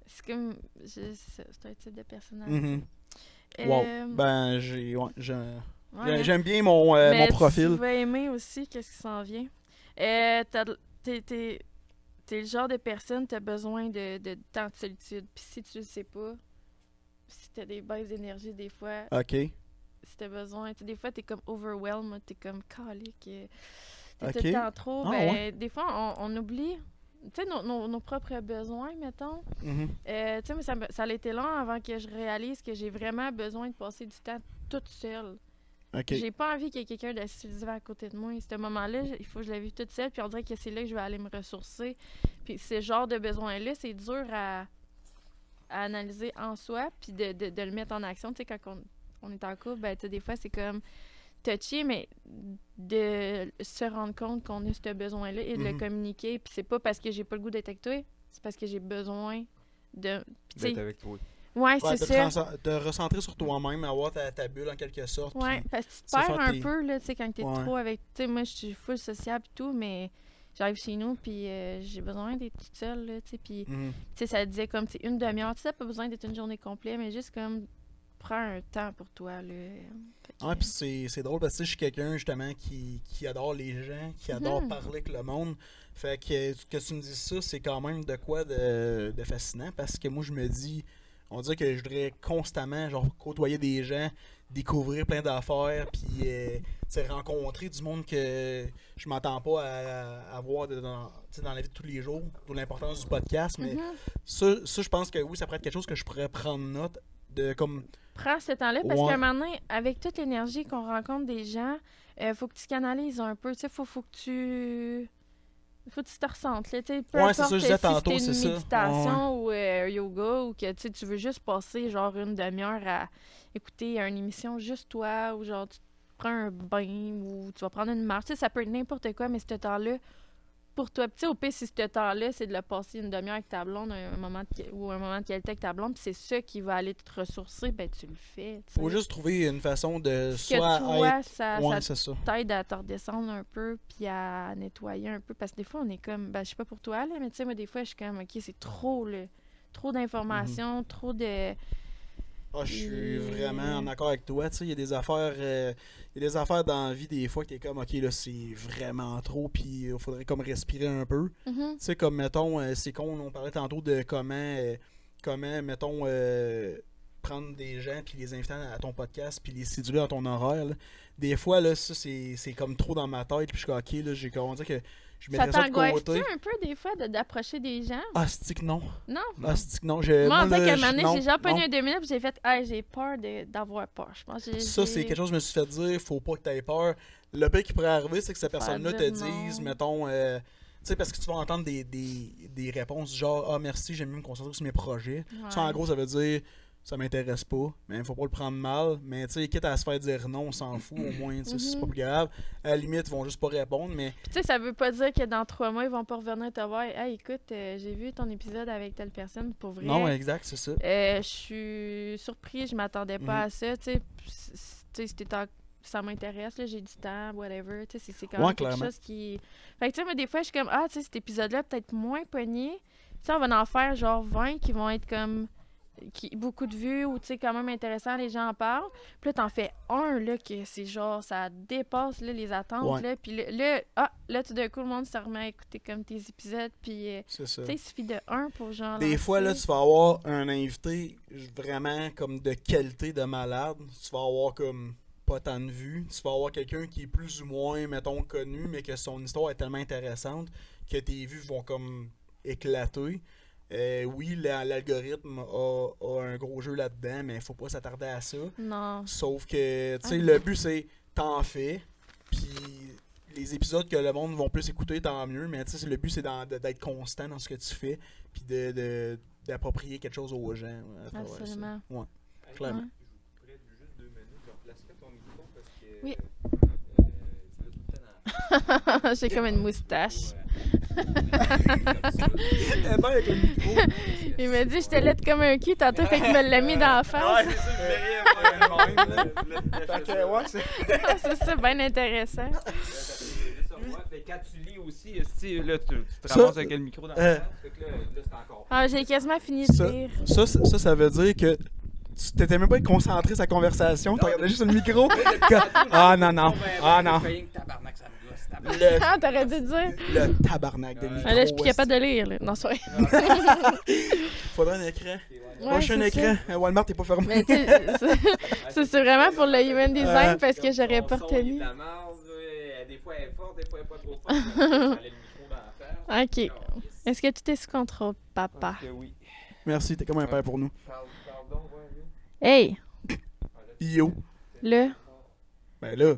C'est comme... C'est un type de personnalité. Mhm. Euh, Wow. Ben, ouais, j'aime bien mon mais profil. tu vas aimer aussi qu'est-ce qui s'en vient. T'es le genre de personne, t'as besoin de temps de solitude. Puis si tu le sais pas, si t'as des baisses d'énergie des fois, Ok. si t'as besoin, tu sais, des fois t'es comme overwhelmed, t'es comme calique, t'es Ok. tout le temps trop, Ah, ben ouais. des fois on oublie, tu sais, nos propres besoins, mettons. Mhm. Tu sais, mais ça a été long avant que je réalise que j'ai vraiment besoin de passer du temps toute seule. Ok. J'ai pas envie qu'il y ait quelqu'un d'assidusé à côté de moi. Et ce moment-là, il faut que je la vive toute seule, puis on dirait que c'est là que je vais aller me ressourcer. Puis ce genre de besoin-là, c'est dur à analyser en soi, puis de le mettre en action. Tu sais, quand on est en couple, ben, tu sais, des fois, c'est comme touché, mais de se rendre compte qu'on a ce besoin-là et de le Mhm. communiquer. Puis c'est pas parce que j'ai pas le goût d'être avec toi, c'est parce que j'ai besoin de... Puis tu sais, D'être avec toi. ouais, Ouais, c'est ça. te recentrer sur toi-même, avoir ta bulle en quelque sorte. Ouais, puis- parce que tu te c'est perds faire un tes- peu, là, tu sais, quand t'es Ouais. trop avec... Tu sais, moi, je suis full sociable et tout, mais j'arrive chez nous, puis j'ai besoin d'être toute seule, là, tu sais, puis... Mhm. Tu sais, ça disait comme, tu sais, une demi-heure, tu sais, pas besoin d'être une journée complète, mais juste comme, prends un temps pour toi, là. Fait que- Ouais, puis c'est drôle parce que tu sais, je suis quelqu'un justement qui adore les gens, qui adore Mhm. parler avec le monde. Fait que tu me dis ça, c'est quand même de quoi de fascinant parce que moi je me dis, on dirait que je voudrais constamment genre côtoyer des gens, découvrir plein d'affaires, puis tu sais, rencontrer du monde que je m'entends pas à voir tu sais, dans la vie de tous les jours, d'où l'importance du podcast. Mais Mhm. ça, je pense que oui, ça pourrait être quelque chose que je pourrais prendre note de comme. Prends ce temps-là, parce Ouais. qu'à un moment donné, avec toute l'énergie qu'on rencontre des gens, faut que tu canalises un peu, tu sais, faut que tu... Faut que tu te ressentes, là, tu sais, peu Ouais, c'est importe ça, je disais si tantôt, c'est c'est une ça. méditation ou un yoga, ou que, tu sais, tu veux juste passer, genre, une demi-heure à écouter une émission juste toi, ou genre, prends un bain ou tu vas prendre une marche. Tu sais, ça peut être n'importe quoi, mais ce temps-là, pour toi, tu sais, au pire, si ce temps-là, c'est de le passer une demi-heure avec ta blonde ou un moment de qualité avec ta blonde, puis c'est ça qui va aller te ressourcer, ben tu le fais. Tu sais. Faut juste trouver une façon de Que soit toi, être... ça Ouais, c'est ça. t'aide à te redescendre un peu, puis à nettoyer un peu. Parce que des fois, on est comme, ben je sais pas pour toi, là, mais tu sais, moi, des fois, je suis comme, OK, c'est trop, là. Trop d'informations, trop de... Ah, je suis vraiment en accord avec toi. Tu sais, il y a des affaires dans la vie des fois que t'es comme, ok, là, c'est vraiment trop, puis il faudrait comme respirer un peu. Mhm. Tu sais, comme, mettons, c'est con, on parlait tantôt de mettons, prendre des gens, puis les inviter à ton podcast, puis les céduler dans ton horaire. Là. Des fois, là, ça, c'est comme trop dans ma tête, puis je suis comme, ok, là, j'ai comment dire que je Ça mettrais ça de t'angoisse-tu côté. un peu, des fois, d'approcher des gens? Ah, c'est que non. Non? Ah, c'est que non. Moi, on dirait là, qu'à un moment donné, non, j'ai genre pogné non. un 2 minutes, puis j'ai fait, hey, j'ai peur d'avoir peur. Je pense que Ça, c'est quelque chose que je me suis fait dire, faut pas que tu aies peur. Le pire qui pourrait arriver, c'est que cette Faire personne-là dire te non. dise, mettons, tu sais, parce que tu vas entendre des réponses du genre, ah merci, j'aime mieux me concentrer sur mes projets. Ouais. Ça, en gros, ça veut dire, ça m'intéresse pas, mais il faut pas le prendre mal. Mais tu sais, quitte à se faire dire non, on s'en fout, au moins, tu sais, c'est pas plus grave. À la limite, ils vont juste pas répondre, mais Puis tu sais, ça veut pas dire que dans 3 mois, ils vont pas revenir te voir. Hey, écoute, j'ai vu ton épisode avec telle personne, pour vrai. non, exact, c'est ça. Je suis surpris, je m'attendais pas à ça. Tu sais, ça m'intéresse, là, j'ai du temps, whatever. Tu sais, c'est quand Ouais, même quelque clairement. chose qui. Fait que tu sais, moi, des fois, je suis comme, ah, tu sais, cet épisode-là, peut-être moins pogné. Tu sais, on va en faire genre 20 qui vont être comme. Beaucoup de vues ou tu sais, quand même intéressant, les gens en parlent. Puis là, t'en fais un, là, que c'est genre, ça dépasse là, les attentes, Ouais. là. Puis là, tout d'un coup, le monde se remet à écouter comme tes épisodes. Puis, C'est ça. tu sais, il suffit de un pour genre. Des fois, là, lancer. tu vas avoir un invité vraiment comme de qualité de malade. Tu vas avoir comme pas tant de vues. Tu vas avoir quelqu'un qui est plus ou moins, mettons, connu, mais que son histoire est tellement intéressante que tes vues vont comme éclater. Oui, l'algorithme a un gros jeu là-dedans, mais faut pas s'attarder à ça. Non. Sauf que, tu sais, Ah. le but, c'est t'en fais, puis les épisodes que le monde vont plus écouter, tant mieux, mais tu sais, le but, c'est d'être constant dans ce que tu fais, puis d'approprier quelque chose aux gens. À travers ça. Absolument. Ouais, clairement. Ouais. Je vous couperais juste 2 minutes. Je replacerai ton micro parce que. Oui. Tu l'as tout le temps dans J'ai comme une moustache. Eh ben, avec le micro. Il m'a dit, je te laisse comme un cul tantôt, fait qu'il me l'a mis dans la face. c'est ça, je verrais Fait que, ouais, c'est... C'est ça, bien intéressant. Quand tu lis aussi, là, tu te Ça, ramasses avec le micro dans la face. Fait que là, c'est encore. Ah, j'ai quasiment fini de Ça, lire. ça veut dire que tu t'étais même pas concentré sur sa conversation, tu regardais juste le micro. Ah non, non. Ah non. Tabarnak, ça me gosse. Tabarnak. Le, Ah, t'aurais dû dire. le tabarnak de micro. Ah, là, je suis plus capable de lire, là. Non, c'est vrai. Faudrait un écran. Ouais, Moi, je suis un c'est écran. ça. Walmart est pas fermé. Mais tu sais, c'est vraiment pour le human design parce que j'aurais pas retenu. Des fois, elle est forte, des fois, elle est pas trop forte. Ça allait le micro dans la face. OK. Est-ce que tout est sous contrôle, papa? Que oui. Merci, t'es comme un père pour nous. Parle donc, ouais, lui. Hey, Yo. là, Ben là,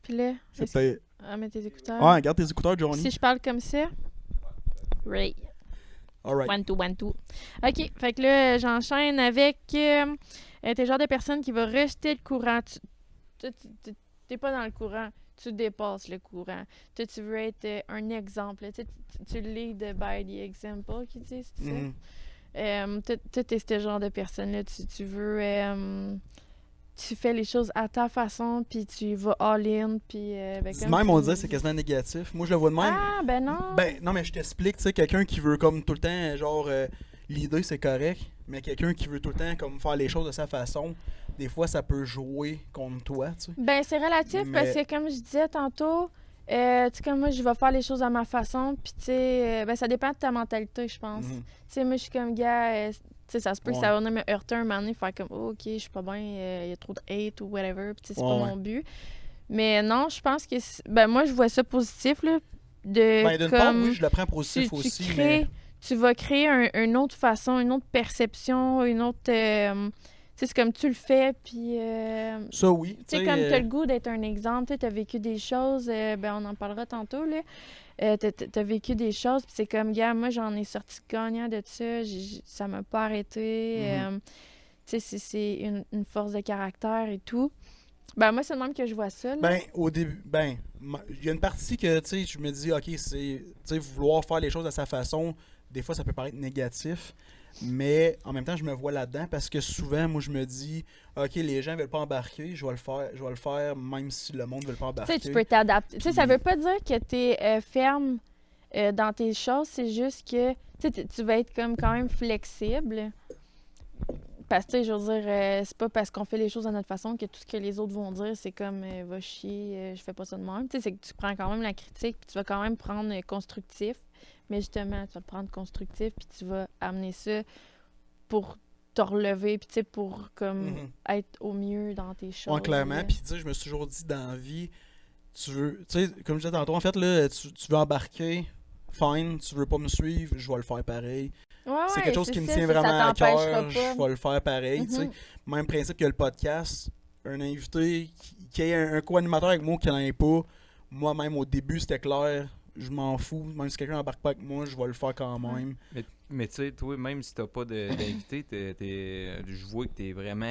puis là, c'est est-ce peut-être... ah, mets tes écouteurs. Ouais, garde tes écouteurs, Johnny. Si je parle comme ça, Ray. Alright. 1, 2, 1, 2. OK, fait que là, j'enchaîne avec t'es le genre de personne qui va rejeter le courant. T'es pas dans le courant, tu dépasses le courant. Toi, tu veux être un exemple. Tu lead by the example, qui dit, c'est ça? Mhm. Toi, t'es ce genre de personne-là. Tu veux... tu fais les choses à ta façon, puis tu vas all-in, puis... comme Même, tu on dis- dirait que c'est quasiment négatif. Moi, je le vois de même. Ah, ben non! Ben, non, mais je t'explique, tu sais, quelqu'un qui veut comme tout le temps, genre, l'idée, c'est correct, mais quelqu'un qui veut tout le temps comme faire les choses de sa façon, des fois, ça peut jouer contre toi, tu sais. Ben, c'est relatif, parce Mais- que comme je disais tantôt, tu sais, comme moi, je vais faire les choses à ma façon, puis tu sais, ben, ça dépend de ta mentalité, je pense. Mhm. Tu sais, moi, je suis comme, gars, tu sais, ça se peut que Ouais. ça va venir me heurter un moment donné, faire comme, oh, OK, je suis pas bien, il y a trop de hate ou whatever, puis tu sais, c'est Ouais, pas ouais. mon but. Mais non, je pense que, ben, moi, je vois ça positif, là, de Ben, d'une part, comme... oui, je le prends tu, positif tu aussi, crées, tu vas créer une autre façon, une autre perception, une autre... tu sais, c'est comme tu le fais, puis... ça, oui. tu sais, comme tu as le goût d'être un exemple, tu as vécu des choses, ben on en parlera tantôt, là. Tu as vécu des choses, puis c'est comme, gars, moi, j'en ai sorti gagnant de ça, ça m'a pas arrêté. Mhm. Tu sais, c'est une force de caractère et tout. Ben, moi, c'est le même que je vois ça. Là. Ben, au début, il y a une partie que, tu sais, je me dis, ok, c'est, tu sais, vouloir faire les choses à sa façon, des fois, ça peut paraître négatif, mais en même temps, je me vois là-dedans parce que souvent, moi, je me dis, ok, les gens veulent pas embarquer, je vais le faire, même si le monde veut pas Tu embarquer. sais, tu peux t'adapter. Tu sais, ça Puis- veut pas dire que tu es ferme dans tes choses, c'est juste que tu vas être comme quand même flexible. Parce que, tu sais, je veux dire, c'est pas parce qu'on fait les choses à notre façon que tout ce que les autres vont dire, c'est comme va chier, je fais pas ça de même. Tu sais, c'est que tu prends quand même la critique, puis tu vas quand même prendre constructif. Mais justement, tu vas le prendre constructif, puis tu vas amener ça pour te relever, puis tu sais, pour comme Mhm. être au mieux dans tes choses. Ouais, clairement. là. Puis, tu sais, je me suis toujours dit dans la vie, tu sais, comme je disais tantôt, en fait, là, tu veux embarquer, fine, tu veux pas me suivre, je vais le faire pareil. Ouais, C'est ouais, quelque chose qui me ça, tient ça vraiment à t'empêchera cœur, pas. je vais le faire pareil, tu sais. Mhm. Même principe que le podcast, un invité qui ait un co-animateur avec moi qui n'en ait pas, moi-même au début c'était clair, je m'en fous, même si quelqu'un n'embarque pas avec moi, je vais le faire quand même. Mais tu sais, toi, même si t'as pas d'invité, je vois que t'es vraiment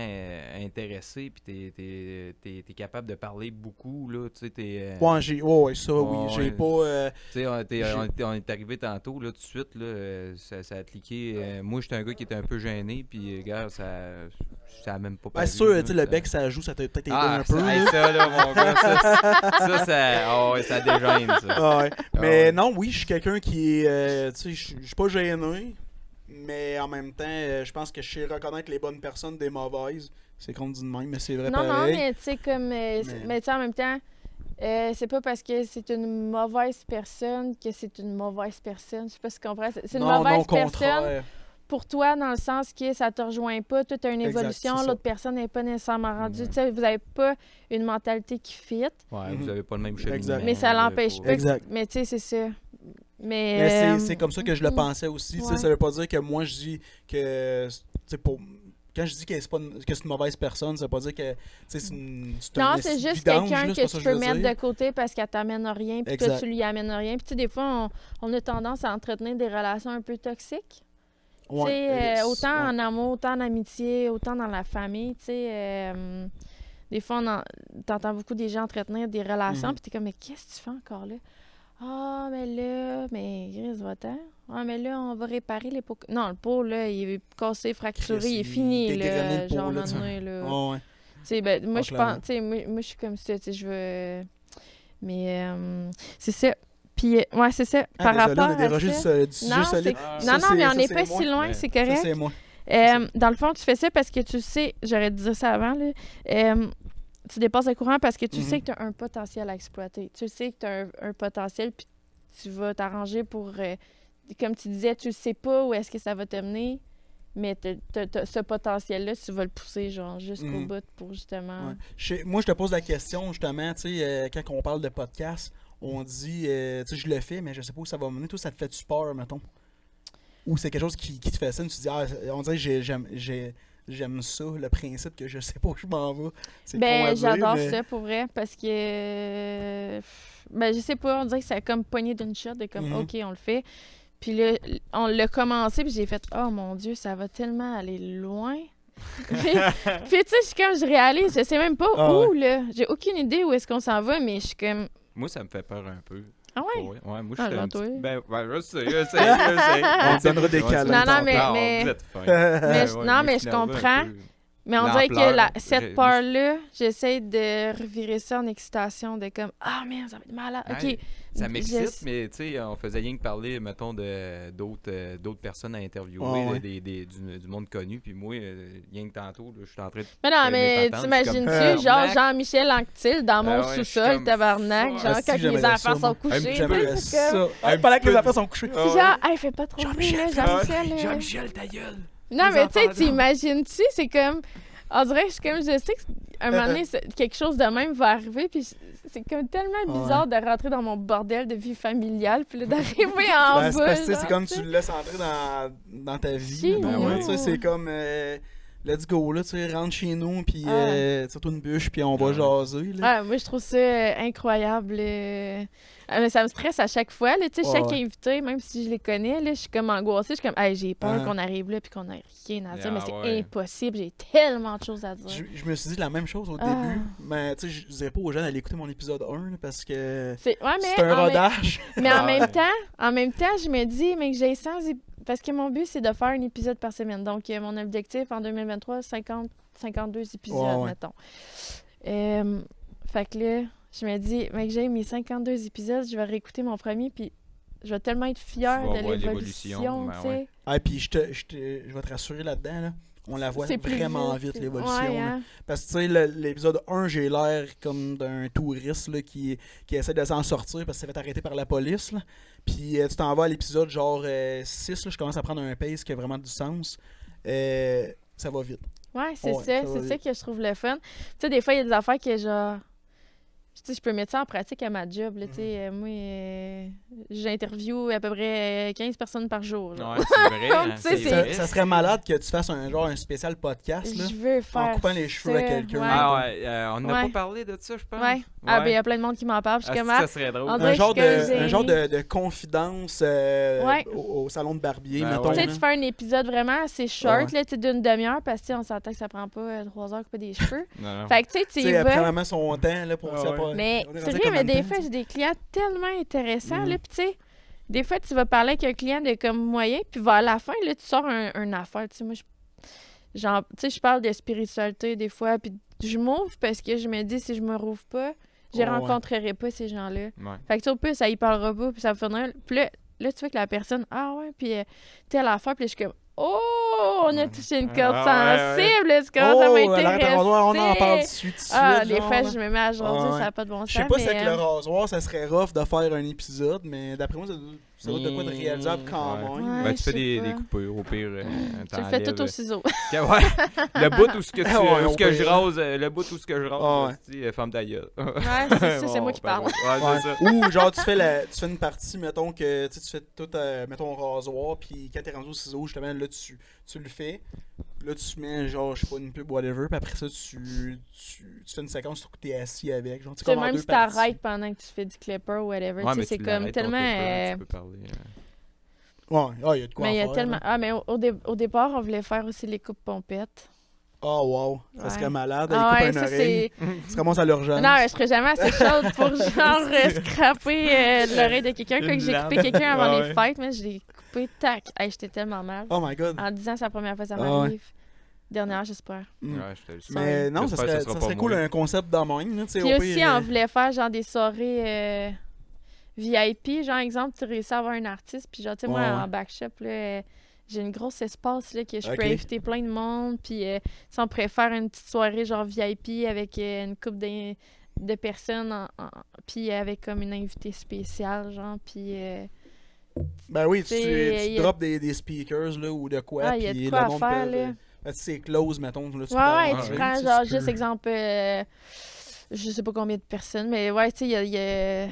intéressé, puis t'es capable de parler beaucoup, là, tu sais, Ouais, ça, oui, Ouais, j'ai ouais. pas... Tu sais, on est arrivé tantôt, là, tout de suite, là, ça a cliqué. Moi, j'étais un gars qui était un peu gêné, puis, gars, ça a même pas paru. c'est sûr, là, tu sais, le ça- bec, ça joue, ça t'a peut-être aidé Ah, un peu. ça, hey, là. ça, là, mon gars, ça dégêne, ça. Ah ouais. Ah Mais ouais. non, oui, je suis quelqu'un qui est... tu sais, je suis pas gêné, mais en même temps, je pense que je sais reconnaître les bonnes personnes des mauvaises. C'est qu'on dit de même, mais c'est vrai Non, pareil. mais tu sais, comme. Mais tu sais, en même temps, c'est pas parce que c'est une mauvaise personne que c'est une mauvaise personne. Je sais pas si tu comprends. C'est une Non, mauvaise au personne contraire. pour toi, dans le sens que ça te rejoint pas. Toi, tu as une Exact, évolution, c'est ça. l'autre personne n'est pas nécessairement rendue. Ouais. Tu sais, vous n'avez pas une mentalité qui fit, Ouais, Mhm. vous avez pas le même cheminement. Exact. mais ça l'empêche pas. Exact. Mais tu sais, c'est ça. Mais, Mais c'est comme ça que je le pensais aussi. Tu sais, ouais. ça veut pas dire que moi, je dis que... tu sais, quand je dis que c'est une mauvaise personne, ça veut pas dire que tu sais, c'est Non, un c'est esti juste vidange, quelqu'un là, c'est que pas ça tu que je peux veux mettre dire. de côté parce qu'elle t'amène rien, puis toi, Exact. tu lui amènes rien. Puis tu sais, des fois, on a tendance à entretenir des relations un peu toxiques. Tu sais, Ouais, autant ouais. en amour, autant en amitié, autant dans la famille, tu sais. Des fois, t'entends beaucoup des gens entretenir des relations, Mhm. puis t'es comme, mais qu'est-ce que tu fais encore là? Ah, mais là, mais Gris, va-t'en. Ah, mais là, on va réparer les pots. Non, le pot, là, il est cassé, fracturé, Chris, il est il fini, dégrené là. le pot, Genre, là, maintenant, là. Ouais, ouais. Tu sais, ben, moi, Ah, je clairement. pense, tu sais, moi, je suis comme ça, tu sais, je veux. Mais c'est ça. Puis, ouais, c'est ça. Ah, Par désolé, rapport on a dérogé à ça. du sujet Non, solide. c'est- Ça, non, mais on ça, n'est c'est pas moi. si loin, Ouais. c'est Ça, correct. c'est moi. Dans le fond, tu fais ça parce que tu sais, j'aurais dû dire ça avant, là. Tu dépasses le courant parce que tu Mhm. sais que tu as un potentiel à exploiter. Tu sais que tu as un potentiel, puis tu vas t'arranger pour. Comme tu disais, tu sais pas où est-ce que ça va te mener, mais t'as ce potentiel-là, tu vas le pousser, genre, jusqu'au Mhm. bout pour justement. Ouais. Moi, je te pose la question, justement, tu sais, quand on parle de podcast, on dit, tu sais, je le fais, mais je sais pas où ça va mener. Toi, ça te fait-tu peur, mettons? Ou c'est quelque chose qui te fascine, tu te dis, ah, on dirait que j'aime ça, le principe que je sais pas où je m'en vais. C'est con à Ben, dire, j'adore mais- ça pour vrai parce que. Ben, je sais pas, on dirait que c'est comme pogné d'une shot, de comme, Mhm. OK, on le fait. Puis là, on l'a commencé, puis j'ai fait, oh mon Dieu, ça va tellement aller loin. puis, tu sais, je suis comme, je réalise, je sais même pas Ah où, là. J'ai aucune idée où est-ce qu'on s'en va, mais je suis comme, Moi, ça me fait peur un peu. ah ouais? Ouais, moi, Ah, j'étais un toi. petit... Ben, je sais. On te donnera des câlins. Non, mais- Vous êtes fin. Mais Ouais, non, moi, mais suis je nerveux un comprends. peu. Mais on dirait que L'ampleur, cette peur-là, j'essaie de revirer ça en excitation, de comme, ah, merde, ça va être malade. OK. Ouais, Ça m'excite, Je- mais tu sais, on faisait rien que parler, mettons, d'autres personnes à interviewer, Ouais, ouais. du monde connu. Puis moi, rien que tantôt, là, je suis en train de. Mais non, mes mais patentes, je suis comme, t'imagines-tu, genre tabarnak. Jean-Michel Anctil dans mon Ah ouais, je suis sous-sol, comme, tabarnak, fuck. genre Ah, si, quand les j'aimerais enfants ça, sont moi. couchés. tu sais, J'aimerais c'est comme- ça. Un Pendant petit que les peu- enfants sont couchés. Ah ouais. Genre, hey, fais pas trop de bruit, là, Jean-Michel. Jean-Michel, ta gueule! Non, les mais tu sais, enfants t'imagines-tu, c'est comme. On dirait que je sais qu'à un moment donné, quelque chose de même va arriver, puis c'est comme tellement bizarre de rentrer dans mon bordel de vie familiale, puis là, d'arriver en Ben, c'est bas. parce que, tu sais, genre, c'est comme tu tu sais. le laisses entrer dans ta vie. Chez mettons, nous. ouais, tu sais, c'est comme... let's go, là, tu sais, rentre chez nous, puis tire-toi une bûche, puis on va Ouais. jaser, là. Ah, moi, je trouve ça incroyable. Mais ça me stresse à chaque fois. Là, tu sais, Ouais, chaque ouais. invité, même si je les connais, là, je suis comme angoissée. Je suis comme, hey, j'ai peur Ah. qu'on arrive là puis qu'on ait rien à dire. Mais Ah, c'est ouais. impossible. J'ai tellement de choses à dire. Je me suis dit la même chose au Ah. début, mais tu sais, je disais pas aux gens d'aller écouter mon épisode 1, là, parce que Ouais, mais c'est un en même- rodage. Mais en Ah, même ouais. temps, je me dis, mais que j'ai 100 parce que mon but, c'est de faire un épisode par semaine. Donc, mon objectif en 2023, 52 épisodes, Ouais, ouais. mettons. Fait que là, je me dis, mec, j'ai mes 52 épisodes, je vais réécouter mon premier, puis je vais tellement être fière Tu vas de voir l'évolution, l'évolution, ben tu sais. ouais. Ah, puis je vais te rassurer là-dedans, là. On la voit C'est plus vraiment vite, l'évolution. Ouais, là. hein? Parce que, tu sais, l'épisode 1, j'ai l'air comme d'un touriste là, qui essaie de s'en sortir parce qu'il s'est fait arrêter par la police. Là. Puis tu t'en vas à l'épisode genre 6, là, je commence à prendre un pace qui a vraiment du sens. Ça va vite. Ouais, c'est Ouais, ça. ça va C'est ça vite. que je trouve le fun. Tu sais, des fois, il y a des affaires que genre. Tu sais, je peux mettre ça en pratique à ma job. Là, tu sais, moi, j'interview à peu près 15 personnes par jour. genre. Ouais, c'est vrai. hein, Tu sais, c'est c'est- vrai. Ça serait malade que tu fasses un spécial podcast là, Je veux faire coupant les cheveux à ça, quelqu'un. ouais. Ah ouais, on n'a Ouais. pas parlé de ça, je pense. Ouais. Ah, ben, il y a plein de monde qui m'en parle. Je suis comme, ça serait drôle. on Un dirait genre, que je suis de, comme un genre gênée. de confidence Ouais. au salon de barbier, Ben mettons. Tu sais, là. tu fais un épisode vraiment assez short, Ouais. là, tu sais, d'une demi-heure, parce que tu sais, on s'entend que ça prend pas 3 heures couper des cheveux. Non, non. Fait que tu sais, tu Tu y sais, après vas. vraiment son temps là, pour Ah ça ouais. pas- Mais on est c'est rendu à vrai, mais combien de des temps, fois, tu j'ai des clients tellement intéressants, Mhm. là, puis tu sais, des fois, tu vas parler avec un client de comme moyen, puis vers la fin, là, tu sors un affaire, tu sais, moi, genre, tu sais, je parle de spiritualité des fois, puis je m'ouvre parce que je me dis, si je me rouvre pas, je Ouais, rencontrerai pas ces gens-là. Ouais. Fait que tu sais, au plus, ça y parlera pas, puis ça va finir. Puis là, tu vois que la personne, ah ouais, puis telle affaire, puis là, je suis comme, oh, on a touché une corde Ah, ouais, sensible, là, tu commences à Oh, m'intéresser. l'arrête à rasoir, on en parle dessus tout de suite. Ah, des genre, fois, là. je me mets à jaser, Ah, ouais. ça n'a pas de bon sens. Je sais pas si mais, avec le rasoir, ça serait rough de faire un épisode, mais d'après moi, ça doit être de quoi de réalisable quand Ouais. même. Ouais. Ben, tu je fais sais des pas. coupures, au pire. je le fais tout au ciseau. Ouais. Le bout où ce que, tu, Ouais, où au ce que je pire. rase, le bout où ce que je rase, Ah, ouais. tu sais, femme ta gueule. Ouais, c'est ça, c'est Bon, moi qui ben parle. bon. Ouais, Ouais. c'est ça. Ou genre, tu fais une partie, mettons que tu fais tout, mettons, rasoir, puis quand t'es rendu au ciseau, justement, là, tu le fais. Là, tu mets, genre, je sais pas, une pub, whatever, puis après ça, tu fais une séquence où t'es assis avec. Genre, tu Tu sais, comme en même deux si parties. t'arrêtes pendant que tu fais du clipper ou whatever, Ouais, tu sais, mais c'est tu comme l'arrêtes ton tellement. clipper, tu peux parler. Ouais, ah, il y a de quoi Mais il y a faire, tellement. là. Ah, mais au départ, on voulait faire aussi les coupes pompettes. Oh, wow. Ça Ouais. serait malade. Ah, Il ouais, coupe une ça, oreille. c'est. Tu commences à l'urgence. Non, je serais jamais assez chaude pour genre scraper l'oreille de quelqu'un. Quand Une j'ai coupé lame. quelqu'un avant Ah, les ouais. fêtes, mais je l'ai coupé, tac. Hey, j'étais tellement mal. Oh my god. En disant c'est la première fois que ça Ah, ouais. m'arrive. Dernière, j'espère. Mm. Ouais, je te le dis. Mais non, ça J'espère que serait, ça sera ça pas serait cool moi. un concept de même. Là, tu sais, Puis au aussi, pire, on voulait faire genre des soirées VIP. Genre, exemple, tu réussis à avoir un artiste. Puis genre, tu sais, moi, Ouais, en ouais. backshop, là, j'ai une grosse espace là, que je Ok. peux inviter plein de monde. Puis si on pourrait faire une petite soirée genre VIP avec une couple de personnes. Puis avec comme une invitée spéciale, genre. Puis Ben oui, tu C'est- y a- drops des speakers là, ou de quoi. Ah, il y a puis de quoi le à monde faire, peut. là. Ben, si c'est close, mettons. Là, tu Ouais, peux ouais, arranger, tu ouais. prends sais, genre tu juste peux- exemple, je sais pas combien de personnes, mais ouais, tu sais, il y a...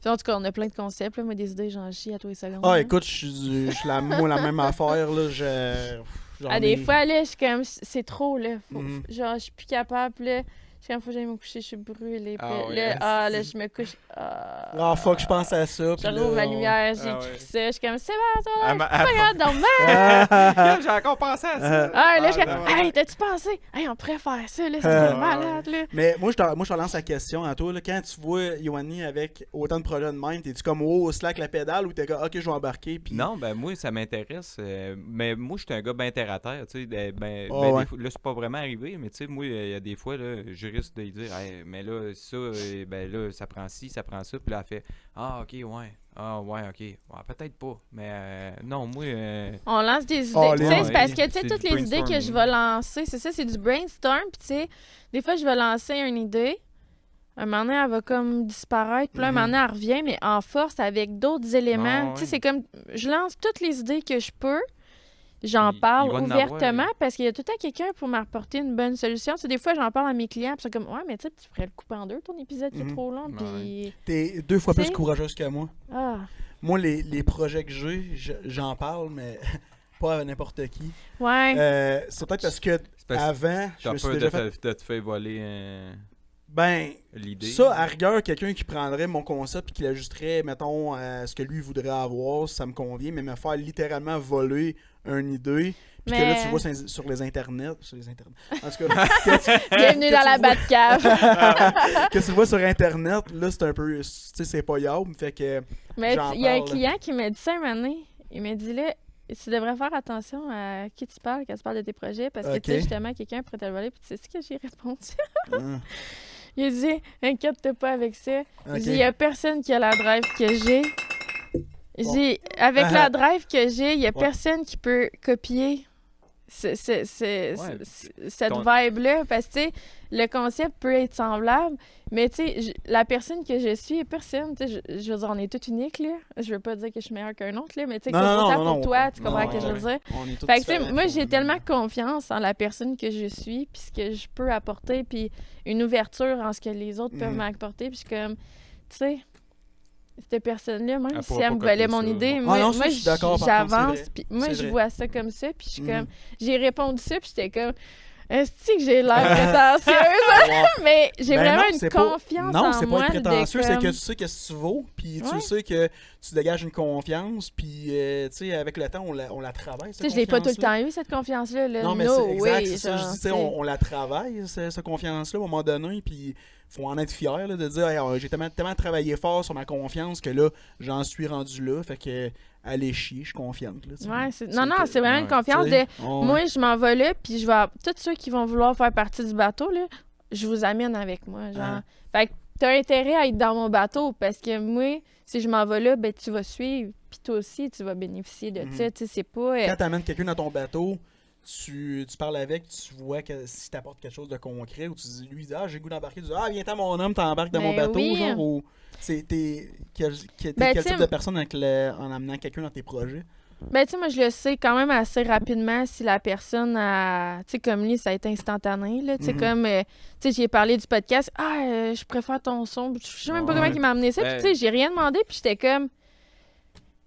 En tout cas, on a plein de concepts, là, moi, des idées, j'en chie à tous les secondes. Ah, là. écoute, je suis moi, la même affaire. Là, j'en Ah, des ai- fois, là, je suis comme, c'est trop, là. Mhm. Genre, je suis plus capable, là. Je suis comme, faut que j'aille me coucher, je suis brûlée. Puis Ah là, ouais, là, je me couche. Ah, fuck, je pense à ça. puis Je là, rouvre la on- lumière, Ah j'écris ouais. ça. Je suis comme, c'est bon, ça va, Ah, je ma- suis pas grave, donc, Ah, J'ai encore pensé à ça. Ah, là, je suis Ah, comme, ouais. hey, t'as-tu pensé? Hey, on pourrait faire ça, là, Ah, c'est ouais. malade, là. Mais moi, je te lance la question à toi. Là, quand tu vois Yoanni avec autant de projets de même, t'es-tu comme oh, slack la pédale ou t'es comme ok, je vais embarquer? Puis... Non, ben moi, ça m'intéresse. Mais moi, je suis un gars bien terre à terre. Tu sais, ouais. des fois, là, c'est pas vraiment arrivé, mais tu sais, moi, il y a des fois, là, je risque de lui dire, hey, mais là, ça, ben là, ça prend ci, ça prend ça. Puis là, elle fait, ah, ok, ouais. Ah, ouais, ok. Ouais, peut-être pas. Mais non, moi. On lance des idées. Oh, Tu les- sais, ouais, c'est parce que, tu sais, c'est toutes du les idées que je vais lancer, c'est ça, c'est du brainstorm. Puis, tu sais, des fois, je vais lancer une idée. Un moment donné, elle va comme disparaître. Puis là, un moment donné, elle revient, mais en force, avec d'autres éléments. Ah, Tu sais, ouais. c'est comme, je lance toutes les idées que je peux. J'en Il parle va en ouvertement avoir. parce qu'il y a tout le temps quelqu'un pour m'apporter une bonne solution. Tu sais, des fois, j'en parle à mes clients. Puis, c'est comme, ouais, mais tu sais, tu pourrais le couper en deux, ton épisode qui est Mhm. trop long. Ouais. Puis, T'es 2 fois plus C'est- courageuse que moi. ah, Moi, les projets que j'ai, j'en parle, mais pas à n'importe qui. Ouais. C'est peut-être parce que C'est parce que avant, je t'as me suis peur déjà de te faire voler Ben, l'idée. ça, à rigueur, quelqu'un qui prendrait mon concept et qui l'ajusterait, mettons, à ce que lui voudrait avoir, ça me convient, mais me faire littéralement voler une idée, puis que là, tu vois sur les internets, en tout cas, Bienvenue dans la Batcave. que tu le vois sur internet, là, c'est un peu, tu sais, c'est pas yable, fait que Mais j'en il y a un parle. client qui m'a dit ça un moment donné. Il m'a dit là, tu devrais faire attention à qui tu parles quand tu parles de tes projets, parce que, Ok. tu sais, justement, quelqu'un pourrait te le voler, puis tu sais ce que j'ai répondu? Hein, Il a dit, inquiète-toi pas avec ça. ok. Il dit, il y a personne qui a la drive que j'ai. J'ai, avec la drive que j'ai, il y a personne qui peut copier cette ton- vibe-là, parce que, tu sais, le concept peut être semblable, mais, tu sais, la personne que je suis, personne, tu sais, je veux dire, on est tous uniques, là. Je veux pas dire que je suis meilleure qu'un autre, là, mais, tu sais, Non, comme non, autant non, pour non, toi, tu non, comprends ce que je ouais, veux dire? On est tous Fait que, tu sais, différents, moi, puis j'ai on- tellement confiance en la personne que je suis, puis ce que je peux apporter, puis une ouverture en ce que les autres peuvent Mhm. m'apporter, puis je suis comme, tu sais, cette personne-là, même Elle si pourra elle me pas volait copier mon ça. idée, Ah moi, non, ça, moi, je suis d'accord, par contre, c'est j'avance, vrai. puis moi, C'est je vrai. vois ça comme ça, puis je suis Mhm. comme, j'ai répondu ça, puis j'étais comme, est-ce que j'ai l'air prétentieuse? Mais j'ai Ben vraiment non, une c'est pas- confiance Non, en c'est moi pas être prétentieux, de c'est que comme- tu sais qu'est-ce que tu vaux, puis tu Ouais. sais que tu dégages une confiance, puis tu sais, avec le temps, on la travaille, Tu cette sais, je l'ai pas tout le confiance-là. temps eu, cette confiance-là. Là. Non, mais No c'est exact, way, c'est ça, je genre, dis, tu sais, tu sais. on la travaille, cette confiance-là, à un moment donné, puis faut en être fier, là, de dire, hey, j'ai tellement travaillé fort sur ma confiance que là, j'en suis rendu là, fait que, allez chier, je suis confiante, là, tu sais. Ouais, non, c'est vraiment une ouais, confiance Tu de... sais, ouais. Moi, je m'en vais là, puis je vais... Tous ceux qui vont vouloir faire partie du bateau, là, je vous amène avec moi, genre. Ah. Fait que t'as intérêt à être dans mon bateau, parce que moi, si je m'en vais là, ben tu vas suivre, puis toi aussi, tu vas bénéficier de ça, tu sais, c'est pas... Quand t'amènes quelqu'un dans ton bateau, tu parles avec, tu vois que si t'apportes quelque chose de concret, ou tu dis, lui, il dit, ah, j'ai le goût d'embarquer, tu dis, ah, viens-t'en, mon homme, t'embarques dans mon Ben bateau, oui. genre, ou quel Ben, quel tu sais, type de personne en amenant quelqu'un dans tes projets? Ben, tu sais, moi, je le sais quand même assez rapidement si la personne a... Tu sais, comme lui, ça a été instantané, là. Tu sais, Mhm. comme... tu sais, j'ai parlé du podcast. Ah, je préfère ton son. Je sais même pas comment Ouais. il m'a amené ça. Puis, Ben- tu sais, j'ai rien demandé. Puis, j'étais comme...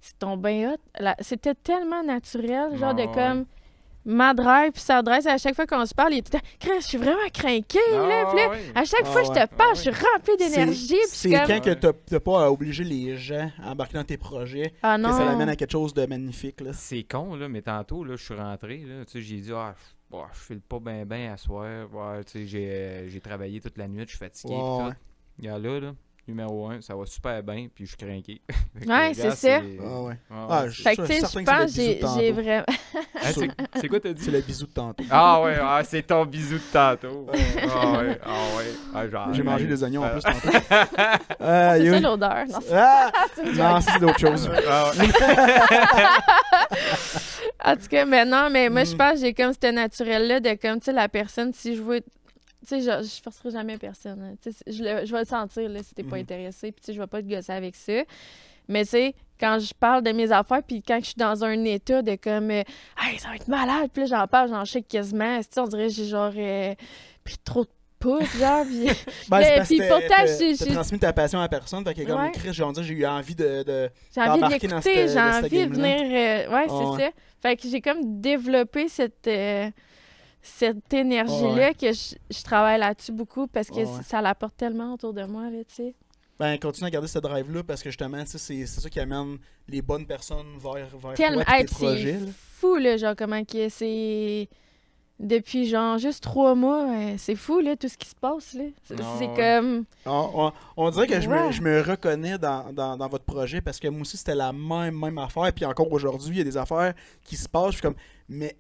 C'est ton bien hot. C'était tellement naturel, genre de Ouais. comme... Ma drive, puis sa drive, à chaque fois qu'on se parle, il était... Chris, je suis vraiment craqué, là. Puis là, à chaque Ah fois que je ouais. te parle, Ah je suis remplie d'énergie. Puis, je C'est suis comme... quand que t'as pas à obliger les gens à embarquer dans tes projets, Ah que non. ça l'amène à quelque chose de magnifique, là. C'est con, là, mais tantôt, là, je suis rentré, là, tu sais, j'ai dit, je file pas bien à soir, ouais, tu sais, j'ai travaillé toute la nuit, je suis fatigué, pis Ouais. tout. Regarde là, numéro 1, ça va super bien, puis je suis craqué. Fait que, Ouais, regarde, c'est ça. Ah ouais. Ah, Ah, ouais, je- c'est- Fait que, tu sais, certain je que c'est le pense que bisou de tantôt. j'ai vraiment... Ah, c'est quoi t'as dit? C'est le bisou de tantôt. Ah ouais, c'est ton bisou de tantôt. Genre, J'ai mangé des oignons en plus tantôt. C'est ça l'odeur. Non, Ah! c'est une Non, joke. ça, c'est d'autres choses. Ah ouais. En tout cas, mais non, mais moi, je Mm. pense que j'ai comme ce naturel-là de comme, tu sais, la personne, si je veux... Tu sais, je forcerai jamais personne. Hein. Tu sais, je vais le sentir, là, si t'es pas Mhm. intéressé, puis tu sais, je vais pas te gosser avec ça. Mais tu sais, quand je parle de mes affaires, puis quand je suis dans un état de comme, hey, ça va être malade, puis là, j'en parle, j'en shake quasiment. Tu sais, on dirait que j'ai genre pris trop de pouces, genre, puis... Ben, Mais c'est parce puis que pourtant, t'as j'ai transmis ta passion à la personne, fait que comme Ouais. Chris, j'ai envie de dire, j'ai eu envie de J'ai envie de d'embarquer dans l'écouter, cette- j'ai dans cette envie de game-là. venir... ouais, Ah c'est ça. Fait que j'ai comme développé cette énergie-là que je travaille là-dessus beaucoup parce que Ah ouais. ça l'apporte tellement autour de moi, là, tu sais. Ben, continue à garder cette drive-là parce que justement, tu sais, c'est ça qui amène les bonnes personnes vers Tellement... toi et Hey, tes puis projets. c'est là. fou, là, genre, comment que c'est... Depuis, genre, juste 3 mois, c'est fou, là, tout ce qui se passe, là. C'est Ah c'est ouais. comme... On dirait que Ouais. je me reconnais dans votre projet parce que moi aussi, c'était la même affaire. Puis encore aujourd'hui, il y a des affaires qui se passent. Je suis comme, mais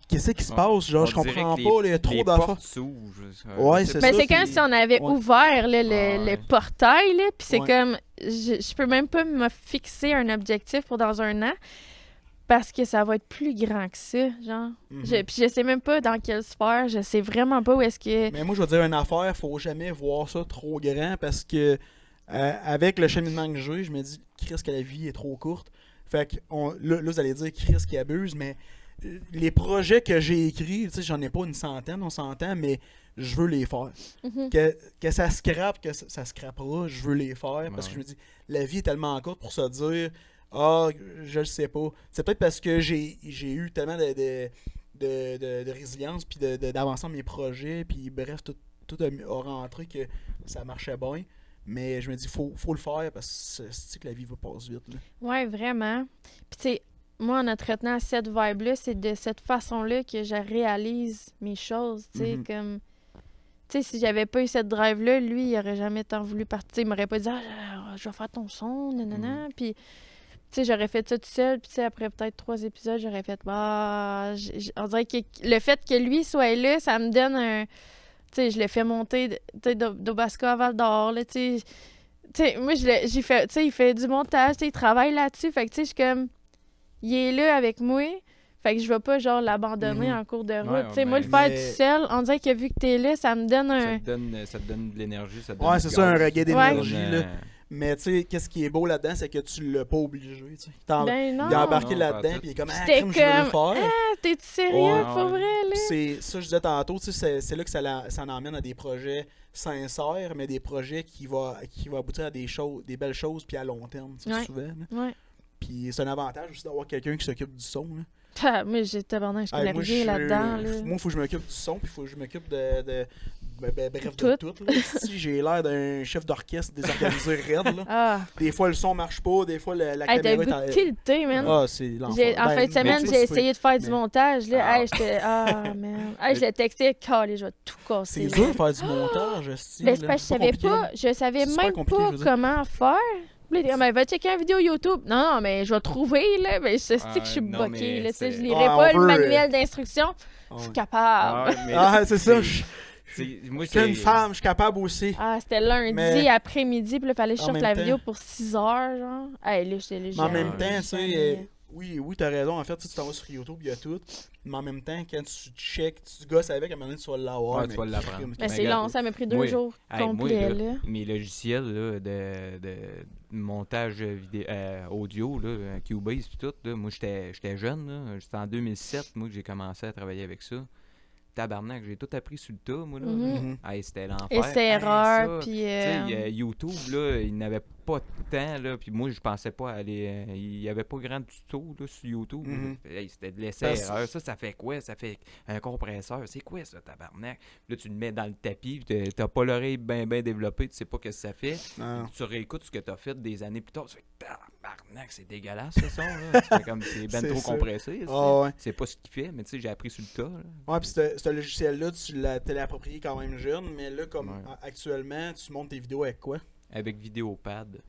qu'est-ce qui se Ouais. passe? Genre, On je dirait comprends que pas, il y a trop les d'affaires. portes s'ouvrent. Ouais, je sais c'est pas. Mais ça, c'est comme puis- si on avait ouais. ouvert là, Ouais. le portail, là, puis c'est Ouais. comme... Je peux même pas me fixer un objectif pour dans un an parce que ça va être plus grand que ça, genre. Mhm. Puis je sais même pas dans quelle sphère, je sais vraiment pas où est-ce que... Mais moi, je veux dire une affaire, faut jamais voir ça trop grand parce que avec le cheminement que j'ai, je me dis, Chris, que la vie est trop courte. Fait que là, vous allez dire Chris qui abuse, mais les projets que j'ai écrits, tu sais, j'en ai pas une centaine, on s'entend, mais je veux les faire. Mhm. Que ça scrape, que ça scrapera, je veux les faire parce que Ouais. je me dis, la vie est tellement courte pour se dire, Ah, je le sais pas. C'est peut-être parce que j'ai eu tellement de résilience puis d'avancement de mes projets, puis bref, tout a rentré que ça marchait bien. Mais je me dis, faut le faire parce que c'est que la vie va passer vite. Là. Ouais, vraiment. Puis tu sais, moi, en entretenant cette vibe-là, c'est de cette façon-là que je réalise mes choses, tu sais, comme... Tu sais, si j'avais pas eu cette drive-là, lui, il aurait jamais tant voulu partir. Il m'aurait pas dit « Ah, je vais faire ton son, nanana. Puis, tu sais, j'aurais fait ça tout seul. Puis, tu sais, après peut-être 3 épisodes, j'aurais fait « Bah... » On dirait que le fait que lui soit là, ça me donne un... Tu sais, je l'ai fait monter d'Obasco à Val-d'Or, là, tu sais. Moi, j'ai fait... Tu sais, il fait du montage, tu sais, il travaille là-dessus. Fait que, tu sais, je suis comme... Il est là avec moi. Fait que je vais pas, genre, l'abandonner en cours de route. Ouais, tu sais, moi, le faire tout seul, on dirait que vu que t'es là, ça me donne un... Ça te donne de l'énergie, ça te donne Ouais, du c'est ça, un gaz. reggae d'énergie. Ouais. Là. Mais tu sais, qu'est-ce qui est beau là-dedans, c'est que tu l'as pas obligé. Tu sais. Ben non. Il a embarqué Non, là-dedans, pas puis il est comme, J'étais crème, je veux le comme, faire. T'es-tu sérieux, Ouais, pour ouais. vrai, là? Puis c'est ça, je disais tantôt, tu sais, c'est là que ça en emmène à des projets sincères, mais des projets qui vont aboutir à des belles choses, puis à long terme, tu sais, Ouais. souvent. Là. Ouais. Puis c'est un avantage aussi d'avoir quelqu'un qui s'occupe du son. Là. Moi, j'ai tabarnak, je connais Hey, moi, rien là-dedans, là. Moi, il faut que je m'occupe du son, puis il faut que je m'occupe bref, Tout. de tout. Là. Si j'ai l'air d'un chef d'orchestre désorganisé raide, là. Ah! Des fois, le son marche pas, des fois, la Hey, t'as caméra le goût de tilter, man. Ah, c'est l'enfer. En fin de semaine, mais j'ai essayé de faire du mais- montage, là. Ah. Hey, j'étais... Ah, man. Hey, je l'ai texté, calé, je vais tout casser. C'est là. dur de faire du montage, esti, Ben, c'est là. parce que je savais C'est super même compliqué, pas je veux dire. comment faire. Puis là, il dit, ben, va checker une vidéo YouTube. Non, mais je vais trouver, là. Mais je sais que je suis non, bloquée, mais là. Tu sais, c'est- je lirai Ah, pas on le veut, manuel d'instruction. Ah, Je suis ouais. capable. mais Ah, c'est ça. moi, Je suis une femme, je suis capable aussi. Ah, c'était lundi Mais- après-midi, puis là, il fallait que je En sorte même la temps- vidéo pour 6 heures, genre. Hey, là, j'étais là, Mais en j'ai- même Ouais. temps, tu sais, jamais. oui, t'as raison. En fait, tu t'en vas sur YouTube, il y a tout. Mais en même temps, quand tu check, tu gosses avec, à un moment donné, tu vas l'avoir. Ouais, tu vas l'apprendre. crime, Mais Ben, c'est regarde, long, ça m'a pris 2 moi- jours Hey, moi, complets, là, là. mes logiciels là, de montage vidéo, audio, là, Cubase et tout, là, moi j'étais jeune, là, c'était en 2007 moi que j'ai commencé à travailler avec ça. Tabarnak, j'ai tout appris sur le tas, moi là. Mhm. Hey, c'était l'enfer. Essai-erreur, Ça, puis... tu sais, YouTube, là, il n'avait pas de temps, là, puis moi, je pensais pas aller... il y avait pas grand tuto, là, sur YouTube. là. Mhm. Hey, c'était de l'essai-erreur. Ça fait quoi? Ça fait un compresseur. C'est quoi, ça, tabarnak? Puis là, tu le mets dans le tapis, puis t'as pas l'oreille bien développée, tu sais pas ce que ça fait. Non. Tu réécoutes ce que t'as fait des années plus tard, tu fais tabarnak, c'est dégueulasse, ce son, là. Tu fais comme c'est ben C'est trop ça. compressé. tu sais. Ah, ouais. C'est pas ce qu'il fait, mais tu sais, j'ai appris sur le tas, là. Ouais, puis ce logiciel-là, tu l'as approprié quand même jeune, mais là, comme Ouais. actuellement, tu montes tes vidéos avec quoi? Avec Vidéopad.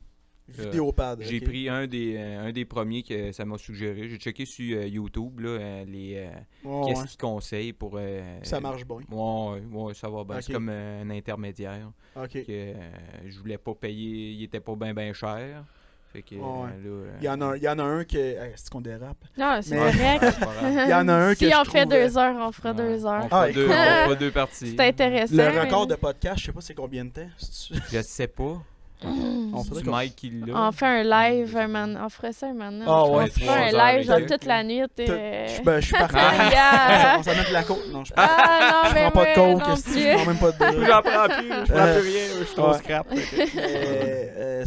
Vidéopad. J'ai ok. pris un des premiers que ça m'a suggéré. J'ai checké sur YouTube là, Ouais, qu'est-ce ouais. qu'ils conseillent pour. Ça marche bien. Ouais, ça va bien. C'est Ok. comme un intermédiaire. Ok. Que, je voulais pas payer. Il était pas bien cher. Fait que Ouais. là. Il y en a un que. C'est qu'on dérape. Non, c'est Mais- correct. Il y en a un que Si je on fait trouve, 2 heures, on fera 2 heures. On fera, Ah, deux, écoute. on fera deux parties. C'est intéressant. Le record mais- de podcast, je sais pas c'est combien de temps. C'est-tu- Je sais pas. On C'est faudrait du qu'on- Mike qui l'a. On fait un live, on ferait ça un moment. Ah ouais, on fera 3 un heures live genre avec toute la nuit. Je suis parti. Yeah. On s'en met de la côte. Non, je Ah non, je mais prends pas de moi coke. non esti, plus. Je prends même pas de drogue. J'en prends plus, je prends plus rien, je suis trop Ouais. scrap.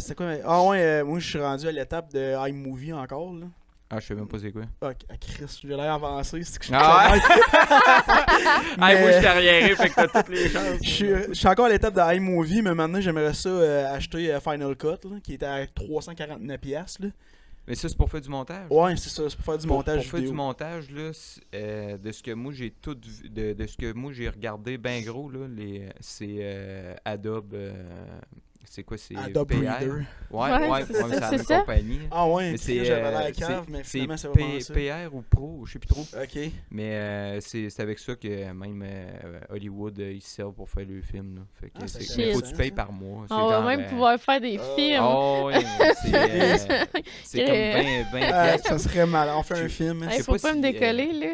C'est quoi? Ah ouais, moi je suis rendu à l'étape de iMovie encore. Là. Ah, je sais même pas c'est quoi. Ah, Chris, j'ai l'air avancé. C'est que je suis Ah ouais? Mais- Moi, je suis arriéré, fait que t'as toutes les chances. je suis encore à l'étape de iMovie, mais maintenant j'aimerais ça acheter Final Cut, là, qui était à 349$. piastres, là. Mais ça, c'est pour faire du montage. Ouais, c'est ça, c'est pour faire du montage Pour faire vidéo. du montage, là, de ce que moi j'ai tout vu- de ce que moi j'ai regardé ben gros, là, c'est Adobe. C'est quoi, c'est Adobe PR? Reader. Ouais, Ouais, ouais, c'est ouais, ça, c'est la c'est même ça. compagnie. Ah ouais, Mais c'est j'avais l'air cave, mais finalement c'est vraiment ça. PR ou Pro, je sais plus trop. Ok. Mais c'est avec ça que même Hollywood, ils se servent pour faire le film. Là. Fait que Ah, c'est mais faut que intéressant, tu payes ça. par mois. C'est On va genre, même pouvoir faire des films. Oh, ouais, c'est comme 20 Ah, piastres. ça serait mal. On fait un Je- film. Hey, sais faut pas pas si, me décoller, là.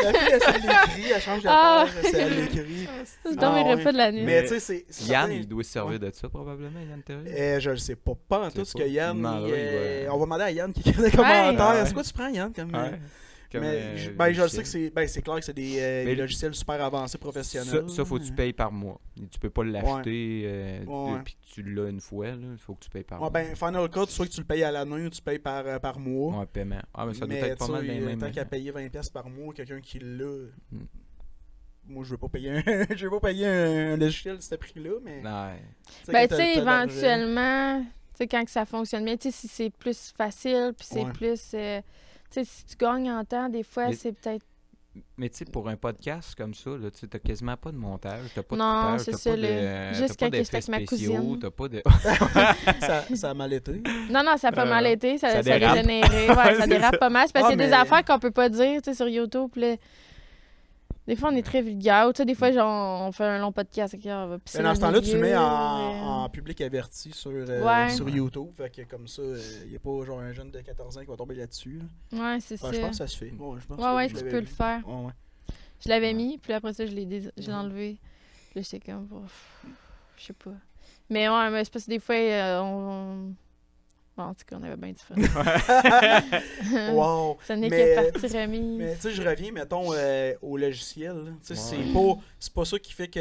La fille, elle l'écrit, elle change de Ah. page, elle l'écrit. Je dormirai ouais. pas de la nuit. Mais tu sais, c'est. Yann, certain- il doit se servir Ouais. de ça probablement, Yann Terrier. Je le sais pas en Tu tout sais ce pas. que Yann. Tu demanderas, il va- On va demander à Yann qui écrit des commentaires. Ouais. C'est quoi tu prends, Yann comme... Ouais. Comme, Mais je le sais logiciel. que c'est clair que c'est des logiciels super avancés professionnels. Ça, faut que tu payes par mois. Tu peux pas l'acheter Ouais. puis tu l'as une fois. Il faut que tu payes par Ouais, mois. ben, Final Cut, soit que tu le payes à l'année ou tu payes par mois. Ouais, paiement. Ah, mais ça doit Mais être pas mal dans les mêmes. tant qu'à payer 20$ par mois, quelqu'un qui l'a. Mm. Moi, je veux pas payer je veux pas payer un logiciel de ce prix-là, mais. Ouais. Ben, quand tu sais, t'as de l'argent- éventuellement, tu sais, quand que ça fonctionne bien, tu sais, si c'est plus facile, puis c'est Ouais. plus. Tu sais, si tu gagnes en temps, des fois, Mais- c'est peut-être. Mais tu sais, pour un podcast comme ça, tu n'as quasiment pas de montage, t'as pas de Non, coupage, c'est t'as ça, pas là. de, Juste t'as pas quand j'étais d'effets avec ma spéciaux, cousine. t'as pas de... ça a mal été. Non, non, ça a pas mal Non. été. Ça Ça a dérape. dégénéré. Ouais, ça C'est dérape ça. pas mal. C'est parce Ah, qu'il y a des mais- affaires qu'on peut pas dire, tu sais, sur YouTube. Là. Des fois, on est très vulgaire. Tu sais, des fois, genre, on fait un long podcast. OK, on va pisser Mais dans ce dans le temps-là, tu le mets milieu, en public averti sur Ouais. YouTube. Fait que comme ça, il n'y a pas genre un jeune de 14 ans qui va tomber là-dessus. Là. Ouais, c'est Ouais, ça. je pense que ça se fait. Ouais, je pense Ouais, que tu je peux l'avais le vu. faire. Ouais, ouais. Je l'avais Ouais. mis, puis après ça, je l'ai Mhm. enlevé. Puis là, j'étais comme, je sais pas. Mais ouais, mais c'est parce que des fois, bon, en tout cas, on avait bien du fun. Wow! Ce n'est Mais- que partie remise. Mais tu sais, je reviens, mettons, au logiciel. Là. Tu sais, Ouais. c'est pas ça qui fait que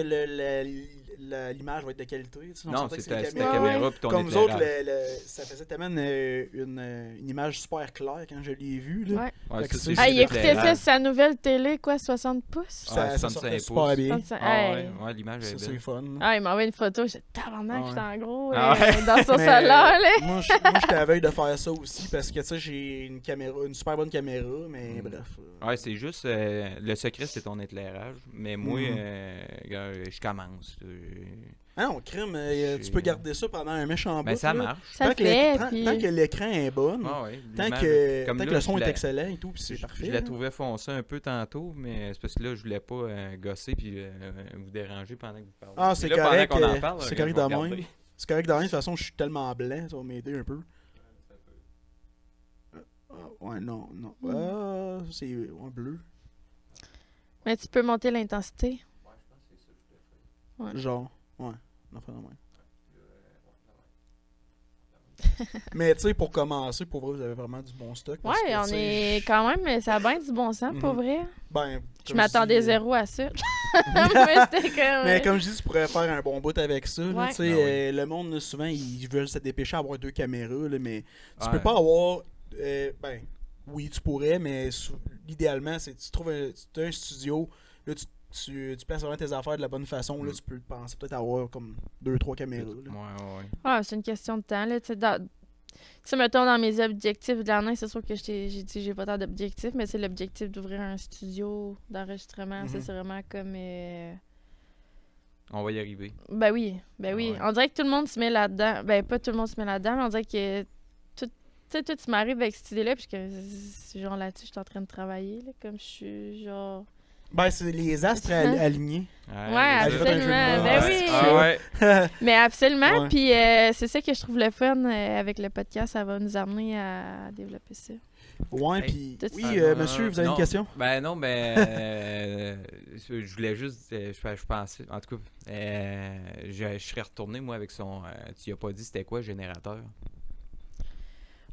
l'image va être de qualité. Tu sais. On Non, s'entend que c'est ta les Ouais, caméra puis ton Comme vous autres, éclairage. ça faisait tellement une image super claire quand je l'ai vue. Là. Ouais. Ouais, Fait que ça, c'est- c'est Ah, il juste écoutait ça l'éclairage. sur sa nouvelle télé, quoi, 60 pouces? Ça, Ouais, ça 65 sortait super pouces. bien. 65. Ah Hey. ouais, l'image Ça, est c'est belle. fun. Ah, il m'a envoyé une photo, j'étais tabarnak, Ah j'étais en gros Ah ouais. dans son Mais- salon, là. Moi, j'étais à veille de faire ça aussi parce que tu sais, j'ai une super bonne caméra, mais Mm. bref. Ouais, c'est juste... le secret, c'est ton éclairage. Mais moi, je commence. Ah non, crime, tu J'ai- peux garder ça pendant un méchant Ben, bout. ça là. marche. Ça Tant le que fait, tant puis... que l'écran est bon, Ah ouais, tant l'image- que, comme tant que là, le son je est la- excellent et tout, puis c'est parfait. Je la là. trouvais foncée un peu tantôt, mais c'est parce que là, je voulais pas gosser puis vous déranger pendant que vous parlez. Ah, Puis c'est là, correct, pendant qu'on en parle, c'est regarde, correct je vais de même. regarder. C'est correct de rien, de toute façon, je suis tellement blanc, ça va m'aider un peu. Ah, ouais, non. Ah, c'est un bleu. Mais tu peux monter l'intensité. Ouais. Genre, ouais. Enfin, non, ouais. Mais tu sais, pour commencer, pour vrai, vous avez vraiment du bon stock. parce Ouais, que, on tu sais, est quand même... Ça a bien du bon sens, pour Mhm. vrai. Ben, Je comme m'attendais dis, zéro à ça. Moi, j'étais comme... Mais comme je dis, tu pourrais faire un bon bout avec ça. là, Ouais. tu sais, Ben oui. le monde, là, souvent, ils veulent se dépêcher à avoir 2 caméras, là, mais tu Ouais. peux pas avoir. Ben, oui, tu pourrais, mais idéalement, c'est tu trouves tu as un studio, là, tu places vraiment tes affaires de la bonne façon, là, Mm. tu peux penser peut-être avoir comme 2-3 caméras. là. Ouais. Ah, c'est une question de temps, là. Tu sais, mettons, dans mes objectifs de l'année, c'est sûr que j'ai dit j'ai pas tant d'objectifs, mais c'est l'objectif d'ouvrir un studio d'enregistrement. Ça, Mhm. c'est vraiment comme... On va y arriver. Ben oui. Ouais. On dirait que tout le monde se met là-dedans. Ben, pas tout le monde se met là-dedans, mais on dirait que... Tu sais, toi, tu m'arrives avec cette idée-là, puis que c'est genre là-dessus, je suis en train de travailler, là, comme je suis, genre... Ben, c'est les astres alignés. Ouais, c'est ça. absolument. Ben oui. Ah ouais. Mais absolument, Ouais. puis c'est ça que je trouve le fun avec le podcast, ça va nous amener à développer ça. Ouais, Hey. puis. Tout- Oui, Ah, non, monsieur, non, vous avez non. une question? Ben non, mais je voulais juste, je pensais, en tout cas, je serais retourné moi avec son, tu y as pas dit c'était quoi générateur?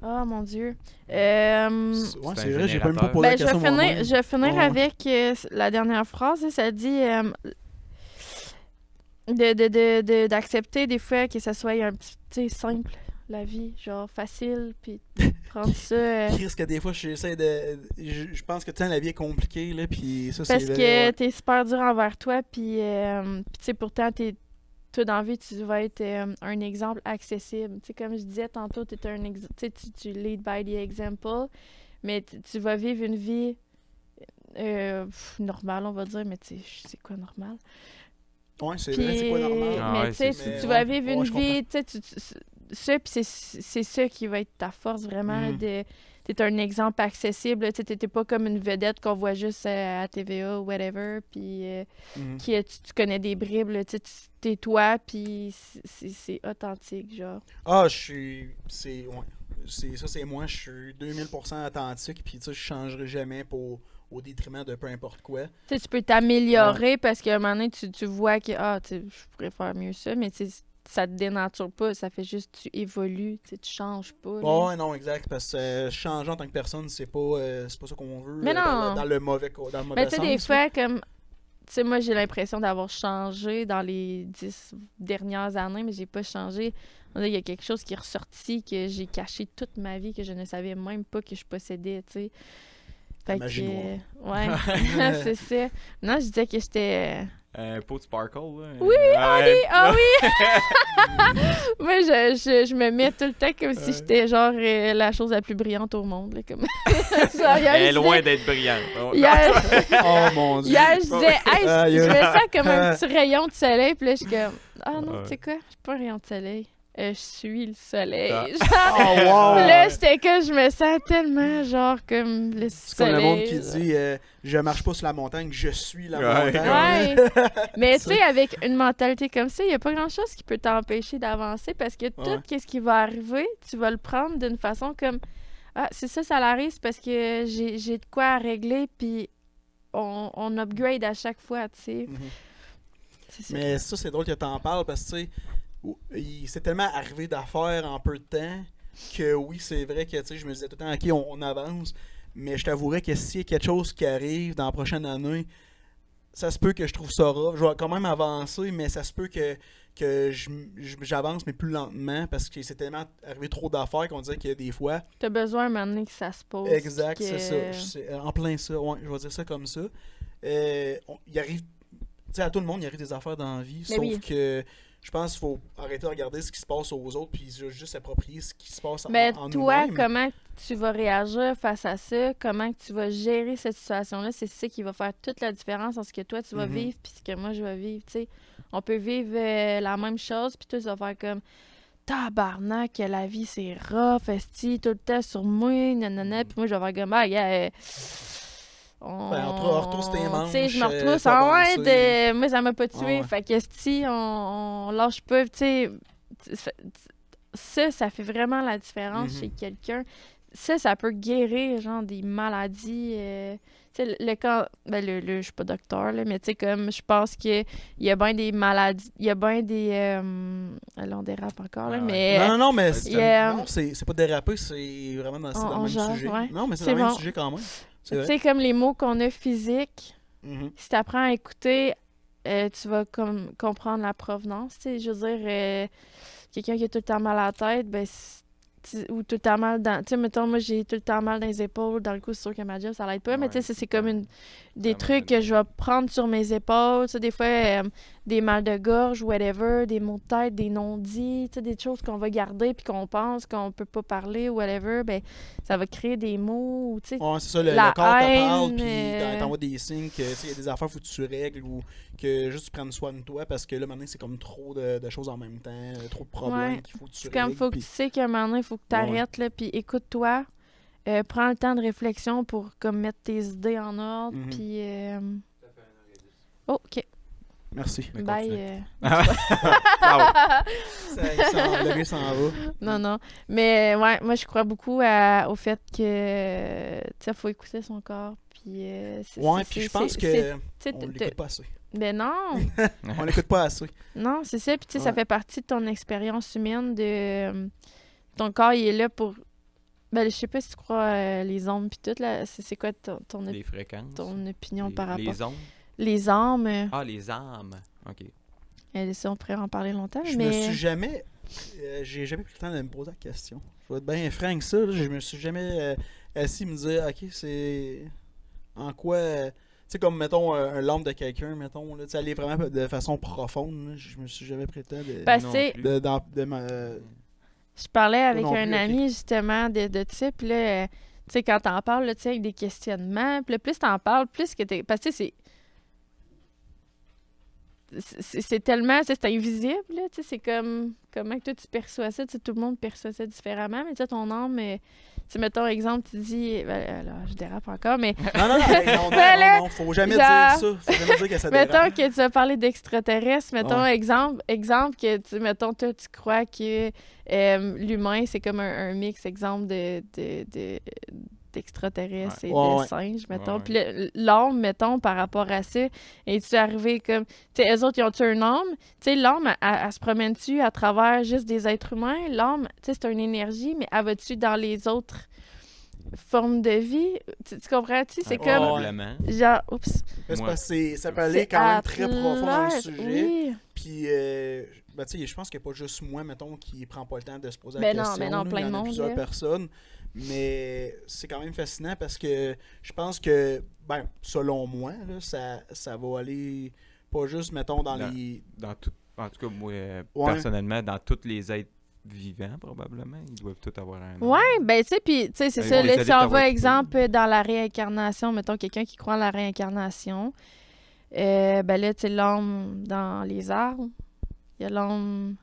Oh mon Dieu. Ouais, un c'est vrai, j'ai pas même pas générateur. posé la Ben, je question. vais finir, moi-même. je vais finir Ouais. avec la dernière phrase. Là, ça dit d'accepter des fois que ça soit un petit simple, la vie, genre facile, puis prendre ça. Chris, que des fois, j'essaie de. Je pense que, tu sais, la vie est compliquée, là, puis ça, c'est. Parce que vrai, ouais. t'es super dur envers toi, puis tu sais, pourtant, toi, dans la vie, tu vas être un exemple accessible. Tu sais, comme je disais tantôt, t'es un tu lead by the example, mais tu vas vivre une vie normale, on va dire, mais tu sais, c'est quoi normal? Ouais, c'est vrai, c'est pas normal. Ah Mais ouais, tu sais, c'est tu ça. vas Ouais, vivre ouais, une je comprends. vie, tu sais, ça, puis c'est ça qui va être ta force, vraiment, Mhm. t'es un exemple accessible, tu sais, t'es pas comme une vedette qu'on voit juste à TVA ou whatever, puis Mhm. tu connais des bribes, là, tu sais, t'es toi, puis c'est authentique, genre. Ah, je suis. C'est. Ouais. Ça, c'est moi, je suis 2000% authentique, puis tu sais, je changerai jamais au détriment de peu importe quoi. Tu sais, tu peux t'améliorer parce qu'à un moment donné, tu vois que, tu sais, je pourrais faire mieux ça, mais tu sais, ça te dénature pas, ça fait juste tu évolues, tu sais, tu changes pas. là. Ouais, non, exact. Parce que changer en tant que personne, c'est pas ça qu'on veut. Mais Dans, non. dans le mauvais, dans le mauvais Mais tu sais, des sens, là. fois, comme. Tu sais, moi, j'ai l'impression d'avoir changé dans les 10 dernières années, mais j'ai pas changé. On dirait qu'il y a quelque chose qui est ressorti que j'ai caché toute ma vie, que je ne savais même pas que je possédais, tu sais. Fait que. Magie noire. Ouais, c'est ça. Non, je disais que j'étais. Un pot de sparkle, là. Oui, Ouais. Ah oui! Moi, je me mets tout le temps comme si Ouais. j'étais genre la chose la plus brillante au monde. Là, comme... Genre, Elle est hier, loin d'être brillante. Oh, Hier, Oh mon dieu. hier, je disais, hey, Aïe, je aïe. me sens comme un petit rayon de soleil. Puis là, je suis comme, ah non, Ouais. tu sais quoi, je suis pas un rayon de soleil. Je suis le soleil. Ah. Genre, Oh wow. là, j'étais que je me sens tellement genre comme le C'est comme soleil. le monde qui genre. dit je marche pas sur la montagne, je suis la Ouais. montagne. Ouais. Mais tu Ça. sais, avec une mentalité comme ça, il n'y a pas grand-chose qui peut t'empêcher d'avancer parce que tout Ouais. ce qui va arriver, tu vas le prendre d'une façon comme ah, c'est ça l'arrive, c'est parce que j'ai de quoi à régler, puis on upgrade à chaque fois, tu sais. Mhm. C'est ça. Mais ça, c'est drôle que t'en parles parce que, tu sais, c'est tellement arrivé d'affaires en peu de temps que oui, c'est vrai que, tu sais, je me disais tout le temps, OK, on avance. Mais je t'avouerais que s'il y a quelque chose qui arrive dans la prochaine année, ça se peut que je trouve ça rough. Je vais quand même avancer, mais ça se peut que j'avance, mais plus lentement parce que c'est tellement arrivé trop d'affaires qu'on dirait qu'il y a des fois. T'as besoin à un moment donné que ça se pose. Exact, puis que- c'est ça. C'est en plein ça. Ouais, je vais dire ça comme ça. Il arrive, tu sais, à tout le monde, il arrive des affaires dans la vie, Mais sauf oui. que je pense qu'il faut arrêter de regarder ce qui se passe aux autres puis juste s'approprier ce qui se passe Mais en toi, nous-mêmes. comment tu vas réagir face à ça? Comment que tu vas gérer cette situation-là? C'est ça qui va faire toute la différence entre ce que toi, tu vas Mhm. vivre puis ce que moi, je vais vivre. Tu sais, on peut vivre la même chose, puis toi, tu vas faire comme tabarnak, que la vie, c'est rough, esti, tout le temps sur moi, nanana. Puis moi, je vais faire comme, ah, yeah, on retrousse tes manches, Tu sais, je me retrousse faut en avancer. ouais, moi, ça m'a pas tué. Ouais. Fait que, esti, on lâche pas, tu sais. Ça fait vraiment la différence Mhm. chez quelqu'un. Ça peut guérir, genre, des maladies. Tu sais, je suis pas docteur, là, mais tu sais, comme, je pense qu'il y a bien des maladies, il y a bien des... là, on dérape encore, là, Ouais, ouais. mais... Non, mais Yeah. non, c'est pas déraper, c'est vraiment dans On le même jase, sujet. ouais. Non, mais c'est C'est dans le même bon. sujet quand même. C'est Tu vrai. sais, comme les mots qu'on a physiques, Mhm. si tu apprends à écouter, tu vas comprendre la provenance. Tu sais, je veux dire, quelqu'un qui a tout le temps mal à la tête, ben, ou tout le temps mal dans... Tu sais, mettons, moi, j'ai tout le temps mal dans les épaules. Dans le coup, c'est sûr que ma job, ça l'aide pas. Mais tu sais, Ouais, c'est comme des Ça trucs que je vais prendre sur mes épaules. Tu sais, des fois, des mal de gorge, whatever, des maux de tête, des non-dits, tu sais, des choses qu'on va garder puis qu'on pense qu'on peut pas parler, whatever, ben, ça va créer des mots, ou, tu sais, Ouais, c'est ça, le La corps te haine, parle, puis t'envoies des signes que il y a des affaires, faut que tu règles ou que juste tu prennes soin de toi parce que là, maintenant, c'est comme trop de choses en même temps, trop de problèmes Ouais. qu'il faut que tu c'est comme, règles. faut que puis- tu sais qu'à un moment donné, il faut que tu arrêtes, là, puis écoute-toi, prends le temps de réflexion pour, comme, mettre tes idées en ordre, Mhm. puis... Oh, OK. Merci. Mais Bye. continue. Ah, Le gars s'en va. Non, non. Mais ouais, moi, je crois beaucoup au fait que, tu sais, faut écouter son corps. Puis, Ouais, puis je pense que on que. l'écoute pas assez. Mais non! On l'écoute pas assez. Non, c'est ça. Puis, tu sais, ça Ouais. fait partie de ton expérience humaine. Ton corps, il est là pour. Ben, je sais pas si tu crois les ondes, puis tout, là. C'est quoi Les fréquences. ton opinion les, par rapport. Les ondes. Les âmes. Ah, les âmes. OK. Ça, on pourrait en parler longtemps, Je mais. me suis jamais. J'ai jamais pris le temps de me poser la question. Je vais être bien franc avec ça. Là, je me suis jamais assis et me dire, ok, c'est. En quoi. Tu sais, comme mettons un lampe de quelqu'un, mettons, là, tu sais, aller vraiment de façon profonde. Là, je me suis jamais pris le temps de. Parce que, Non tu sais, plus. de ma. je parlais avec non un plus, ok. ami, justement, de ça, puis là, tu sais, quand t'en parles, là, tu sais, avec des questionnements, puis là, plus t'en parles, plus que t'es... Parce que, tu sais, c'est tellement... tu sais, c'est invisible, là, tu sais, c'est comme... Comment que toi, tu perçois ça, tu sais, tout le monde perçoit ça différemment, mais tu sais, ton âme... tu sais, mettons, exemple, tu dis... Ben, là, je dérape encore, mais... Non, non, non, Mais là, non, faut jamais genre- dire ça. Faut jamais dire que ça Mettons dérape. que tu as parlé d'extraterrestres, mettons, Ouais. exemple que, mettons, toi, tu crois que l'humain, c'est comme un mix, exemple, d'extraterrestres et Ouais, de ouais. singes, mettons. Ouais. Puis l'âme, mettons, par rapport à ça, es-tu arrivé comme... Tu sais, eux autres, ils ont-tu une âme? Tu sais, l'âme, elle se promène-tu à travers juste des êtres humains? L'âme, tu sais, c'est une énergie, mais elle va-tu dans les autres formes de vie? Tu comprends-tu? C'est comme... Probablement. Genre, oups. Mais c'est Moi- parce que ça peut aller C'est quand même à très profond dans le pleurer, sujet. Oui. Puis, ben, tu sais, je pense qu'il n'y a pas juste moi, mettons, qui prend pas le temps de se poser Ben la non, question. ben non, là. plein Il y de en a monde, plusieurs là. personnes. Mais c'est quand même fascinant parce que je pense que, ben, selon moi, là, ça va aller pas juste, mettons, dans Dans- les... Dans tout, en tout cas, moi, Ouais. personnellement, dans tous les êtres vivants, probablement, ils doivent tous avoir un âme. Ouais, ben tu sais, puis tu sais, c'est Ben, ça. désolé Là, de si on t'avoir va, coupé. exemple, dans la réincarnation, mettons quelqu'un qui croit en la réincarnation, ben là, tu sais, l'âme dans les arbres, il y a l'âme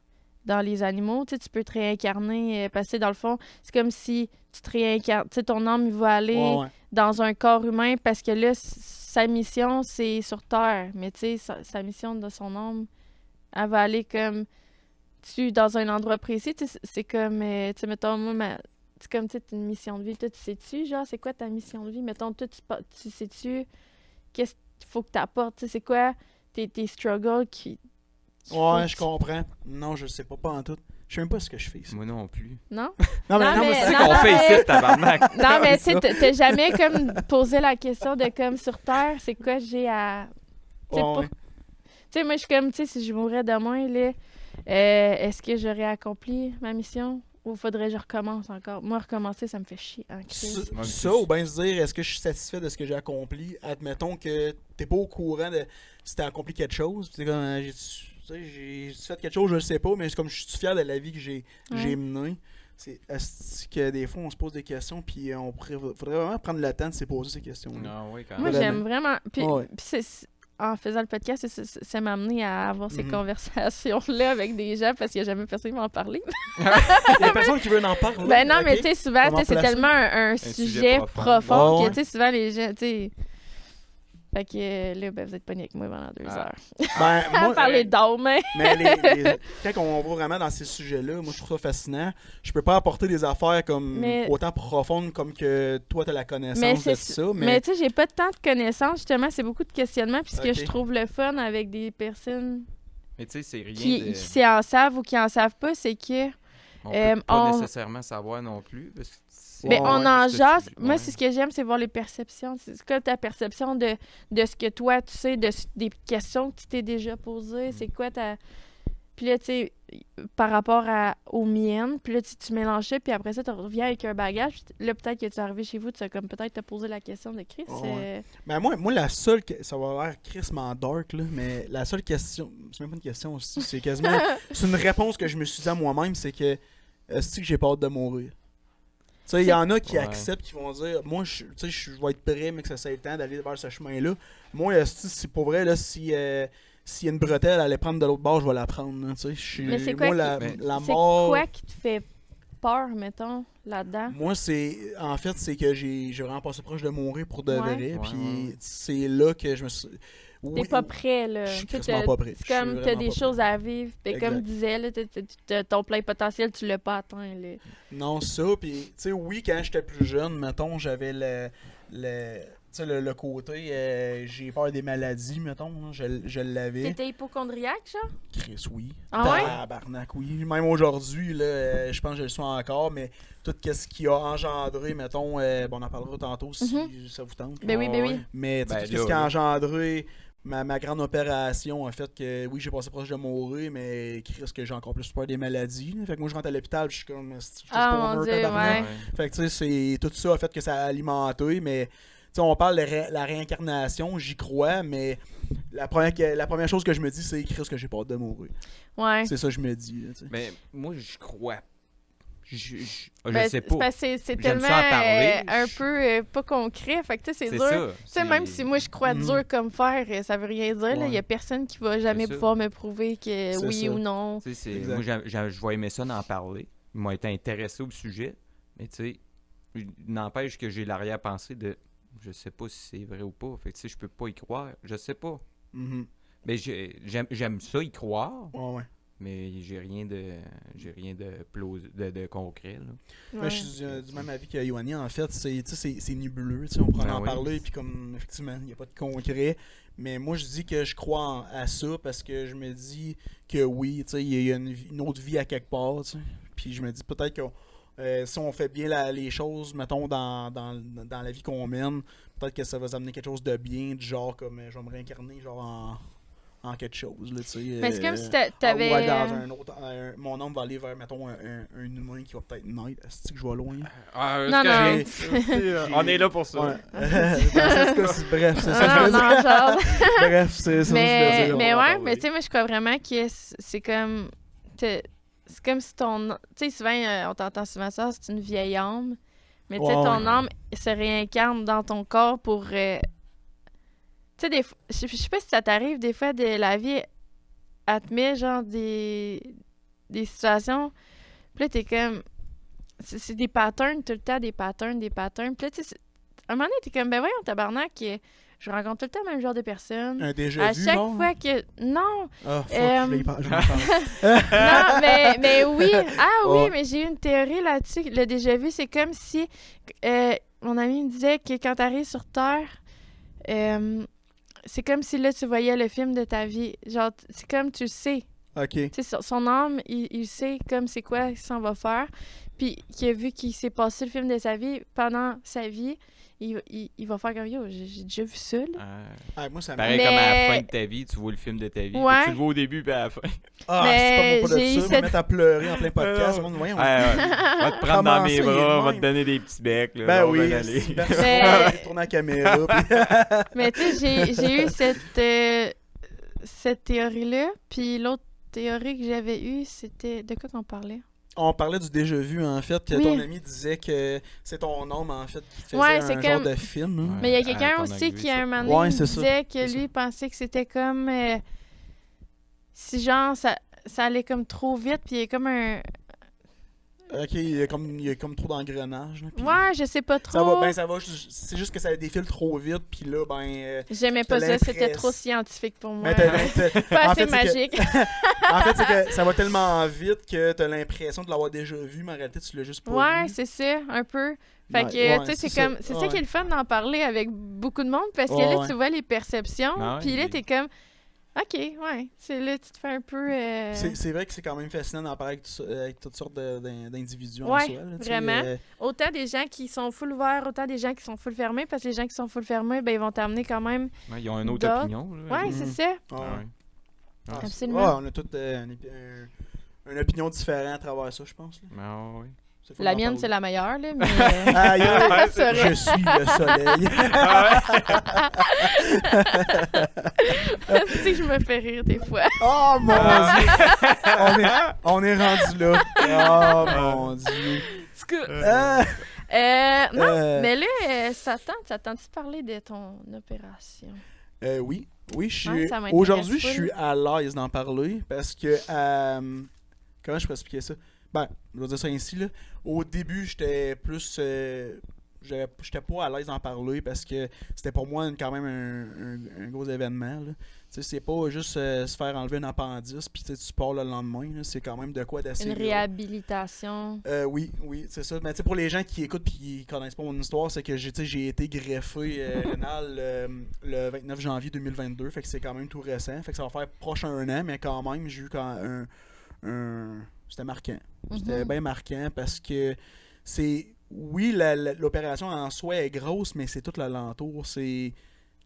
dans les animaux, tu sais, tu peux te réincarner, parce que dans le fond, c'est comme si tu te réincarnes, tu sais, ton âme, il va aller Ouais, ouais. dans un corps humain parce que là, sa mission, c'est sur Terre, mais tu sais, sa mission de son âme, elle va aller comme dans un endroit précis, tu sais, c'est comme, tu sais, mettons, moi, c'est comme, tu sais, une mission de vie. Toi, tu sais-tu, genre, c'est quoi ta mission de vie? Mettons, toi, tu sais-tu qu'est-ce qu'il faut que tu apportes? Tu sais, c'est quoi tes struggles qu'il faut Ouais, que je tu- comprends. Non, je sais pas en tout. Je sais même pas ce que je fais ici. Moi non plus. Non? Non, Non, mais- c'est C'est non, qu'on non, fait mais- ici, tabarnak. Non, mais tu C'est sais, t'as jamais comme posé la question de comme sur Terre, c'est quoi j'ai à. Tu sais, Ouais, pour- ouais. tu sais, moi, je suis comme, tu sais, si je mourrais demain, là, est-ce que j'aurais accompli ma mission? Ou faudrait que je recommence encore? Moi, recommencer, ça me fait chier en crise. Ouais, Ça, ou bien se dire, est-ce que je suis satisfait de ce que j'ai accompli? Admettons que t'es pas au courant de si t'as accompli quelque chose. T'es comme, j'ai fait quelque chose, je le sais pas, mais c'est comme je suis fier de la vie que j'ai menée. C'est asti que des fois, on se pose des questions, puis faudrait vraiment prendre le temps de se poser ces questions-là. Ah oui, quand Moi, même. j'aime vraiment. Puis, Ouais. en faisant le podcast, ça m'a amené à avoir ces Mhm. conversations-là avec des gens parce qu'il n'y a jamais personne qui m'en parler. Il y a personne qui veut en parler. Ben non, ok? mais tu sais, souvent, Comment tu sais, c'est placer? tellement un sujet sujet profond. profond Ouais, que, tu sais, souvent, les gens, tu sais. Fait que là, ben, vous êtes pogné avec moi pendant 2 Ah. heures. Ben, moi, Parler d'âme, hein. mais quand on va vraiment dans ces sujets-là, moi je trouve ça fascinant. Je peux pas apporter des affaires comme Mais- autant profondes comme que toi t'as la connaissance Mais de c'est ça. Mais tu sais, j'ai pas tant de connaissances, justement, c'est beaucoup de questionnements. Puis ce que Ok. je trouve le fun avec des personnes Mais tu sais, c'est rien qui de... s'y en savent ou qui en savent pas, c'est que. On peut pas on- nécessairement savoir non plus. Parce que c'est- Mais Ouais, on ouais, en ce jase. sujet- Moi, ouais. c'est ce que j'aime, c'est voir les perceptions. C'est quoi ta perception de ce que toi, tu sais, des questions que tu t'es déjà posées. C'est quoi ta. Puis là, tu sais, par rapport aux miennes, puis là, tu mélanges ça, puis après ça, tu reviens avec un bagage. Puis là, peut-être que tu es arrivé chez vous, tu as comme peut-être te posé la question de Chris. Ouais. Ben moi la seule ça va avoir crissement dark là, mais la seule question, c'est même pas une question aussi, c'est quasiment c'est une réponse que je me suis dit à moi-même, c'est que est-ce que j'ai pas hâte de mourir. Tu sais, il y en a qui Ouais. acceptent, qui vont dire moi tu sais je vais être prêt mais que ça soit le temps d'aller vers ce chemin-là. Moi esti, c'est pour vrai là s'il y a une bretelle à aller prendre de l'autre bord, je vais la prendre. Là, tu sais. Mais c'est quoi moi, qui- la c'est mort. quoi qui te fait peur, mettons, là-dedans? Moi, en fait, c'est que j'ai vraiment passé proche de mourir pour de Ouais. vrai. Ouais, Puis ouais. c'est là que je me suis. T'es pas prêt, là. Je suis Tu sais, quasiment pas prêt. C'est Je suis comme, t'as vraiment des pas choses à vivre. Puis comme Exact. disait, là, ton plein potentiel, tu l'as pas atteint, là. Non, ça. Puis, tu sais, oui, quand j'étais plus jeune, mettons, j'avais tu sais, le côté, j'ai peur des maladies, mettons. Là, je l'avais. T'étais hypochondriaque, genre? Chris, oui. Ah ouais? Tabarnak, oui. Même aujourd'hui, là, je pense que je le suis encore, mais tout ce qui a engendré, mettons, bon, on en parlera tantôt si ça vous tente. Ben oui, ben oui. Mais tu sais, Ben tout là, ce qui a là. engendré ma grande opération a fait que, oui, j'ai passé proche de mourir, mais Chris, que j'ai encore plus peur des maladies. Là. Fait que moi, je rentre à l'hôpital, puis je suis comme, je suis Ah, mon Dieu, tabarnak. ouais. Fait que tu sais, c'est tout ça a fait que ça a alimenté, mais tu sais, on parle de la réincarnation, j'y crois, mais la première chose que je me dis, c'est Chris que j'ai peur de mourir. Ouais. C'est ça que je me dis. Là, tu sais. Mais moi, je crois. Je Ben, sais c'est pas. parce que c'est J'aime tellement ça en parler. un peu pas concret. Fait que, tu sais, c'est C'est dur. ça. Tu sais, même si moi je crois Mhm. dur comme fer, ça veut rien dire. Il y Ouais. a personne qui va jamais C'est ça. pouvoir me prouver que C'est oui ça. ou non. Tu sais, Exact. moi, je vais aimer ça d'en parler. Il m'a été intéressé au sujet. Mais tu sais, n'empêche que j'ai l'arrière-pensée de je sais pas si c'est vrai ou pas. Fait que tu sais, je peux pas y croire. Je sais pas. Mhm. Mais j'aime ça y croire. Ouais, ouais. mais j'ai rien de concret, là. Je suis du même avis que Yoanni, en fait, c'est nébuleux, on pourrait en parler, puis comme, effectivement, il n'y a pas de concret, mais moi, je dis que je crois à ça, parce que je me dis que oui, il y a une autre vie à quelque part, puis je me dis peut-être que si on fait bien les choses, mettons, dans la vie qu'on mène, peut-être que ça va amener quelque chose de bien, du genre, comme, je vais me réincarner, genre, en quelque chose, là, tu sais. Mais c'est comme si t'avais... Ouais, dans un autre... mon homme va aller vers, mettons, un humain qui va peut-être naître. Est-ce que je vais loin? Non. On est là pour ça. Ouais. Dans ce cas, bref, c'est ça que je veux dire. Genre... Bref, c'est ça que je veux dire. Mais ouais, mais tu sais, moi, je crois vraiment que c'est comme... C'est comme si ton... Tu sais, souvent, on t'entend souvent ça, c'est une vieille âme. Mais tu sais, ton âme se réincarne dans ton corps pour... Tu sais, je sais pas si ça t'arrive, des fois, de la vie, elle te met, genre, des situations, puis là, t'es comme... C'est des patterns, tout le temps, des patterns. Puis là, tu sais, à un moment donné, t'es comme, ben voyons, tabarnak, je rencontre tout le temps le même genre de personnes. Un déjà vu, à chaque fois que... Non! Ah, fuck, je vais y parler. Non, mais oui! Ah oui, Ouais. mais j'ai eu une théorie là-dessus. Le déjà vu, c'est comme si... mon ami me disait que quand t'arrives sur Terre... c'est comme si là, tu voyais le film de ta vie. Genre, c'est comme tu le sais. OK. Tu sais, son âme, il sait comme c'est quoi qu'il s'en va faire. Puis, qu'il a vu qu'il s'est passé le film de sa vie pendant sa vie, il va faire comme yo, j'ai déjà vu ça, là. Moi, ça Pareil Mais- comme à la fin de ta vie, tu vois le film de ta vie. Ouais. Tu le vois au début puis à la fin. Mais c'est pas j'ai eu de ça. Me mettre à pleurer en plein podcast. Non. Voyons. On va te prendre dans mes Comment ça, il est bras, on va même? te donner des petits becs. Là, Ben on va oui. en aller. Tourner la caméra. Puis... Mais tu sais, j'ai eu cette théorie-là. Puis l'autre théorie que j'avais eue, c'était... De quoi qu'on parlait? On parlait du déjà vu, en fait, que Oui. ton ami disait que c'est ton homme, en fait, qui faisait Ouais, un c'est genre comme- de film. Hein. Mais il y a Ouais, quelqu'un qu'on a aussi vu qui, ça. à un moment donné, Ouais, me c'est ça. disait que C'est lui, ça. il pensait que c'était comme... si, genre, ça allait comme trop vite, puis il y a comme un... OK, il y a comme trop d'engrenages. là, puis Ouais, je sais pas trop. ça va, c'est juste que ça défile trop vite, puis là, J'aimais pas t'as ça, c'était l'impression- trop scientifique pour moi. ben, Pas en assez fait, c'est que- magique. En fait, c'est que ça va tellement vite que t'as l'impression de l'avoir déjà vu, mais en réalité, tu l'as juste pas Ouais, vu. c'est ça, un peu. Fait Ouais, que, ouais, tu sais, c'est ça. comme... C'est ça Ouais. qui est le fun d'en parler avec beaucoup de monde, parce que Ouais, là, ouais. tu vois les perceptions, Ah ouais, puis là, mais- t'es comme... OK, ouais. C'est là, tu te fais un peu... C'est vrai que c'est quand même fascinant d'en parler avec toutes sortes d'individus en Ouais, soi. Là, tu sais, vraiment. Autant des gens qui sont full ouverts, autant des gens qui sont full fermés, parce que les gens qui sont full fermés, ben ils vont t'amener quand même... Ouais, ils ont une autre D'autres. opinion. Là. Ouais, Mhm. c'est ça. ouais. Ah ouais. Ah, Absolument. ouais, on a toutes une opinion différente à travers ça, je pense. Là. Ah ouais. C'est fun La d'en mienne, parler. c'est la meilleure, là, mais... Aïe, aïe, Ça serait- je suis le soleil. tu sais que je me fais rire des fois. Oh mon Ah. Dieu! On est rendu là. Oh mon Dieu. Ah, Non, mais là, ça tente-tu parler de ton opération? oui, je suis. Ouais, ça m'intéresse Aujourd'hui, je full. suis à l'aise d'en parler parce que. Comment je peux expliquer ça? Ben, je vais dire ça ainsi, là. Au début, j'étais plus. J'étais pas à l'aise d'en parler parce que c'était pour moi quand même un gros événement. Là. Tu sais, c'est pas juste se faire enlever un appendice puis tu pars le lendemain. Là. C'est quand même de quoi d'assez Une gros. réhabilitation. Oui, c'est ça. Mais tu sais, pour les gens qui écoutent et qui connaissent pas mon histoire, c'est que j'ai été greffé rénal le 29 janvier 2022. Fait que c'est quand même tout récent. Fait que ça va faire proche un an, mais quand même, j'ai eu c'était marquant. C'était Mhm. bien marquant parce que c'est. Oui, l'opération en soi est grosse, mais c'est tout l'alentour. C'est.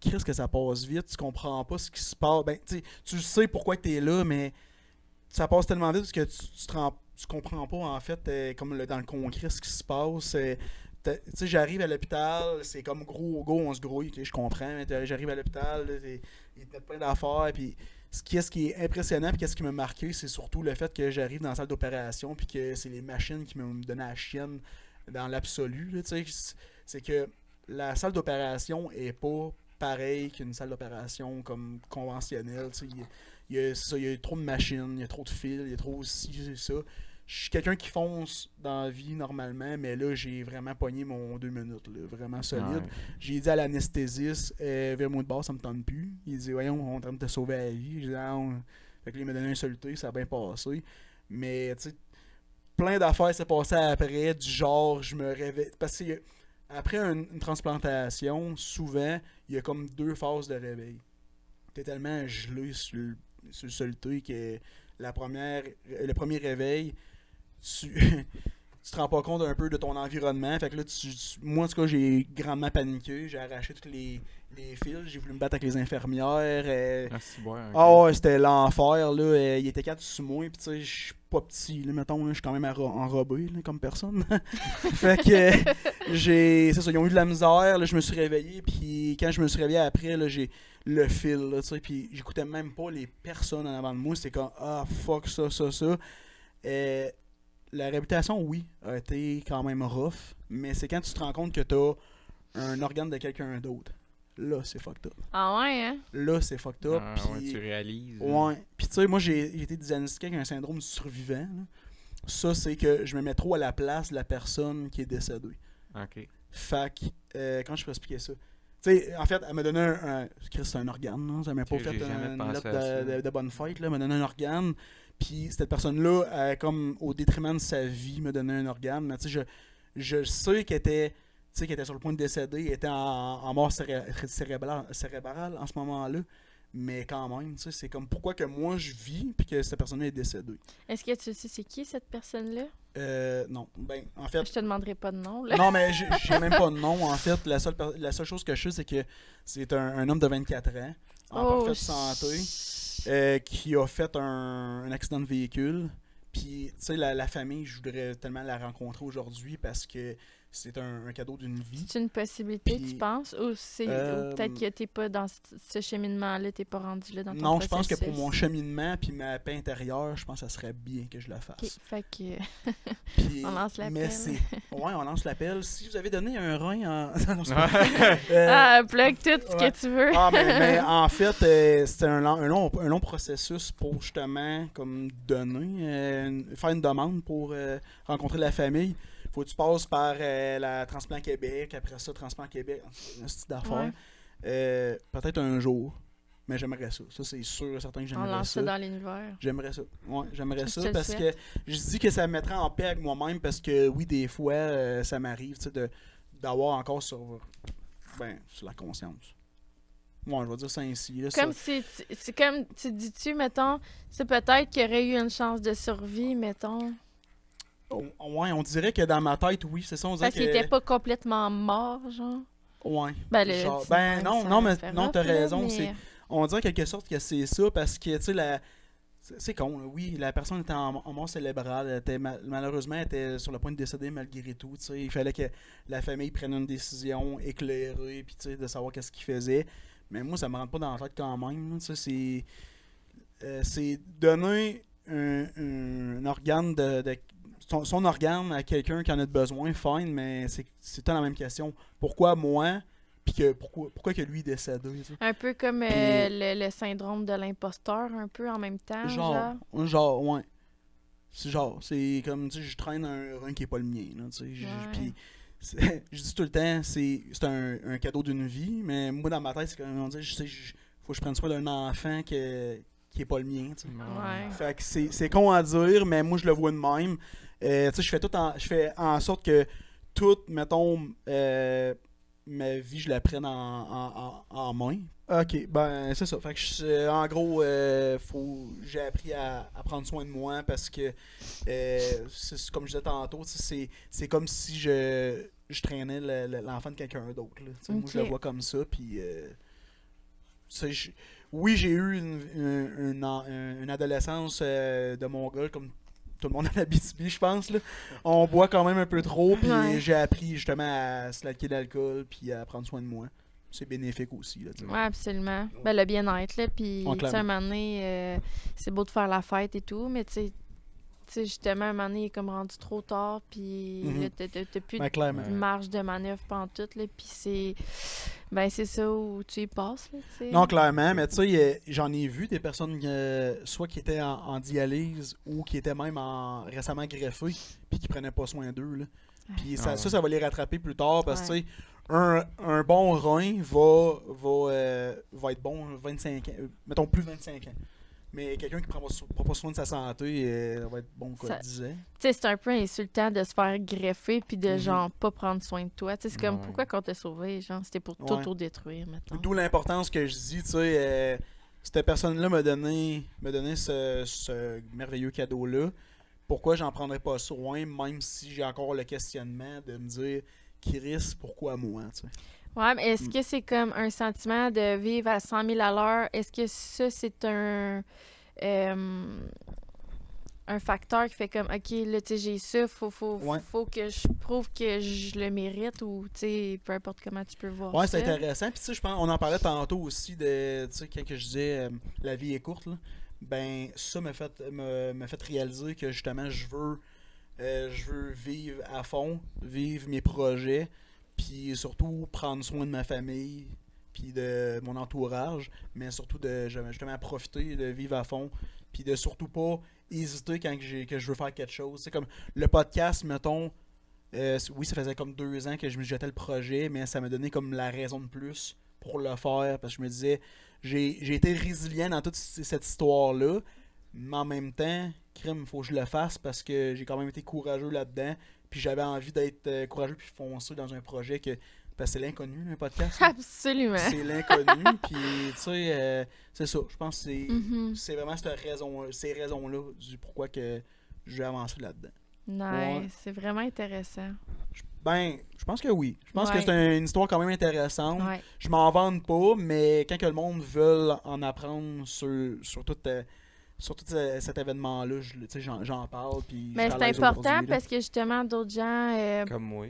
Qu'est-ce que ça passe vite, tu comprends pas ce qui se passe. Ben, tu sais pourquoi tu es là, mais ça passe tellement vite que tu comprends pas, en fait, comme dans le concret, ce qui se passe. Tu sais, j'arrive à l'hôpital, c'est comme gros go, on se grouille, ok, je comprends. Mais j'arrive à l'hôpital, là, ils te mettent plein d'affaires, puis ce qui est impressionnant, puis qu'est-ce qui m'a marqué, c'est surtout le fait que j'arrive dans la salle d'opération, puis que c'est les machines qui me donnaient la chienne dans l'absolu. Là, tu sais, c'est que la salle d'opération est pas pareille qu'une salle d'opération comme conventionnelle. Tu sais, il y a trop de machines, il y a trop de fils, il y a trop ci, ça. Je suis quelqu'un qui fonce dans la vie normalement, mais là, j'ai vraiment pogné mon 2 minutes, là, vraiment solide. Ouais. J'ai dit à l'anesthésiste, vers moi de bord, ça me tente plus. Il dit, voyons, on est en train de te sauver la vie. J'ai dit, ah, Fait que là, il m'a donné un soluté, ça a bien passé. Mais, tu sais, plein d'affaires s'est passé après, du genre, je me réveille. Parce que après une transplantation, souvent, il y a comme 2 phases de réveil. T'es tellement gelé sur le soluté que le premier réveil, tu, tu te rends pas compte un peu de ton environnement. Fait que là, moi, en tout cas, j'ai grandement paniqué. J'ai arraché tous les fils. J'ai voulu me battre avec les infirmières. Merci, ouais, ok. Ah ouais, c'était l'enfer, là. Il était 4 sous moi, pis tu sais, je suis pas petit, là, mettons, là, je suis quand même enrobé, là, comme personne. Fait que c'est ça, ils ont eu de la misère, là, je me suis réveillé, puis quand je me suis réveillé après, là, j'ai le fil, là, tu sais, puis j'écoutais même pas les personnes en avant de moi, c'était comme, ah, fuck, ça. La réputation, oui, a été quand même rough, mais c'est quand tu te rends compte que t'as un organe de quelqu'un d'autre. Là, c'est fucked up. Ah ouais, hein? Là, c'est fucked up. Ah, Puis, ouais, tu réalises. ouais. Puis tu sais, moi, j'ai été diagnostiqué avec un syndrome du survivant. Là. Ça, c'est que je me mets trop à la place de la personne qui est décédée. Ok. Fait que, comment je peux expliquer ça? Tu sais, en fait, elle m'a donné Christ, c'est un organe, là. Ça m'a pas Ok, fait j'ai jamais une pensé lettre à ça. de bonne fête, là. Elle m'a donné un organe. Puis cette personne-là, comme au détriment de sa vie, m'a donné un organe. Mais tu sais, je sais qu'elle était sur le point de décéder, elle était en mort cérébrale en ce moment-là. Mais quand même, tu sais, c'est comme pourquoi que moi je vis puis que cette personne-là est décédée. Est-ce que tu sais c'est qui cette personne-là? Non. Ben, en fait. Je te demanderai pas de nom, là. Non, mais j'ai même pas de nom, en fait. La seule chose que je sais, c'est que c'est un homme de 24 ans, en parfaite santé, qui a fait un accident de véhicule. Puis, tu sais, la famille, je voudrais tellement la rencontrer aujourd'hui parce que c'est un cadeau d'une vie. C'est une possibilité, Puis, tu penses? Ou peut-être que t'es pas dans ce cheminement-là, t'es pas rendu là dans ton non, processus? je pense que pour mon cheminement puis ma paix intérieure, je pense que ça serait bien que je le fasse. Ok, fait que... Puis, On lance l'appel. mais ouais, on lance l'appel. Si vous avez donné un rein en... Non, c'est Ouais. pas- plug tout ce ouais. que tu veux. mais en fait, c'était un long processus pour justement comme donner, faire une demande pour rencontrer la famille. Faut que tu passes par la Transplant Québec, après ça, Transplant Québec, un style d'affaires. Peut-être un jour, mais j'aimerais ça. Ça, c'est sûr et certain que On j'aimerais lance ça. ça dans l'univers. J'aimerais ça. Ouais, j'aimerais Je ça te le parce que souhaite. je dis que ça me mettrait en paix avec moi-même parce que oui, des fois, ça m'arrive d'avoir encore sur la conscience. Moi, je vais dire ça ainsi. Là, Comme ça. si... C'est comme... Tu dis-tu, mettons... C'est peut-être qu'il y aurait eu une chance de survie, mettons. Ouais, on dirait que dans ma tête, oui, c'est ça. On dirait Parce qu'il était pas complètement mort, genre. Ouais. Ben, Genre, ouais, non, ça non, mais fait non, rough, t'as là, raison. mais- On dirait en quelque sorte que c'est ça parce que, tu sais, c'est con, là. Oui, la personne était en mort cérébrale. Elle était malheureusement, elle était sur le point de décéder malgré tout. Tu sais, il fallait que la famille prenne une décision éclairée, puis tu sais, de savoir qu'est-ce qu'il faisait. Mais moi, ça me rentre pas dans la tête quand même. Là, tu sais, c'est donner un organe son organe à quelqu'un qui en a besoin, fine, mais c'est tout la même question. Pourquoi moi, puis pourquoi que lui est décédé, tu sais? Un peu comme Puis- le syndrome de l'imposteur, un peu en même temps, genre. Ouais. C'est comme, tu sais, je traîne un rein qui est pas le mien, là, tu sais. Ouais. Puis, je dis tout le temps, c'est un cadeau d'une vie, mais moi, dans ma tête, c'est comme, on dit, faut que je prenne soin d'un enfant qui est pas le mien, tu sais. Ouais. Fait que c'est con à dire, mais moi, je le vois de même. Tu sais, je fais en sorte que toute, mettons, ma vie, je la prenne en main. Ok, ben c'est ça. Fait que en gros, j'ai appris à prendre soin de moi parce que, comme je disais tantôt, tu sais, c'est comme si je traînais l'enfant de quelqu'un d'autre. Là. Tu sais, moi, je le Ok. vois comme ça. Puis, tu sais, oui, j'ai eu une adolescence de mongol comme tout le monde en Abitibi, je pense. Là. On boit quand même un peu trop, puis Ouais. j'ai appris justement à slacker l'alcool, puis à prendre soin de moi. C'est bénéfique aussi. Là, tu sais. Ouais, absolument. Ben, le bien-être, là. Puis, Ouais, tu sais, un clairement. moment donné, c'est beau de faire la fête et tout, mais tu sais, justement, un moment donné, il est comme rendu trop tard, puis Mhm. là, t'as plus Ben, clairement. de marge de manœuvre pantoute, là. Puis c'est... Ben, c'est ça où tu y passes, là, tu sais. Non, clairement, mais tu sais, j'en ai vu des personnes soit qui étaient en dialyse ou qui étaient même récemment greffées, puis qui prenaient pas soin d'eux. Là. Puis Ah ouais. ça va les rattraper plus tard parce que Ouais. tu sais, un bon rein va être bon 25 ans, mettons plus 25 ans. Mais quelqu'un qui prend pas soin de sa santé, ça va être bon, quoi, Ça- 10 ans. Tu sais, c'est un peu insultant de se faire greffer puis de, Mhm. genre, pas prendre soin de toi. Tu sais, c'est comme, Ouais. pourquoi qu'on t'a sauvé? Genre, c'était pour Ouais. t'auto-détruire, maintenant. D'où l'importance que je dis, tu sais, cette personne-là m'a donné ce merveilleux cadeau-là. Pourquoi j'en prendrais pas soin, même si j'ai encore le questionnement de me dire, Chris, pourquoi moi, tu sais. Ouais, mais est-ce que c'est comme un sentiment de vivre à 100 000 à l'heure? Est-ce que ça, c'est un facteur qui fait comme, OK, là, tu sais, j'ai ça, Ouais. faut que je prouve que je le mérite ou, tu sais, peu importe comment tu peux voir Ouais, ça. c'est intéressant. Puis tu sais, je pense, on en parlait tantôt aussi de, tu sais, quand que je disais la vie est courte, là, ben ça m'a fait réaliser que justement je veux vivre à fond, vivre mes projets, puis surtout prendre soin de ma famille, puis de mon entourage, mais surtout de justement profiter, de vivre à fond, puis de surtout pas hésiter quand que je veux faire quelque chose. C'est comme le podcast, mettons. Oui, ça faisait comme 2 ans que je me jetais le projet, mais ça m'a donné comme la raison de plus pour le faire. Parce que je me disais, j'ai été résilient dans toute cette histoire-là, mais en même temps, crime, faut que je le fasse parce que j'ai quand même été courageux là-dedans. Puis j'avais envie d'être courageux puis foncer dans un projet que. Parce que c'est l'inconnu, un podcast. là. Absolument. C'est l'inconnu, puis tu sais, c'est ça. Je pense que Mhm. c'est vraiment ces raisons-là du pourquoi que je vais avancer là-dedans. Nice. Ouais. C'est vraiment intéressant. Je pense que oui. Je pense Ouais. que c'est une histoire quand même intéressante. Ouais. Je m'en vante pas, mais quand que le monde veut en apprendre sur tout cet événement-là, tu sais, j'en parle. Puis Mais je suis c'est à l'aise important aujourd'hui, là. parce que justement, d'autres gens. Comme moi.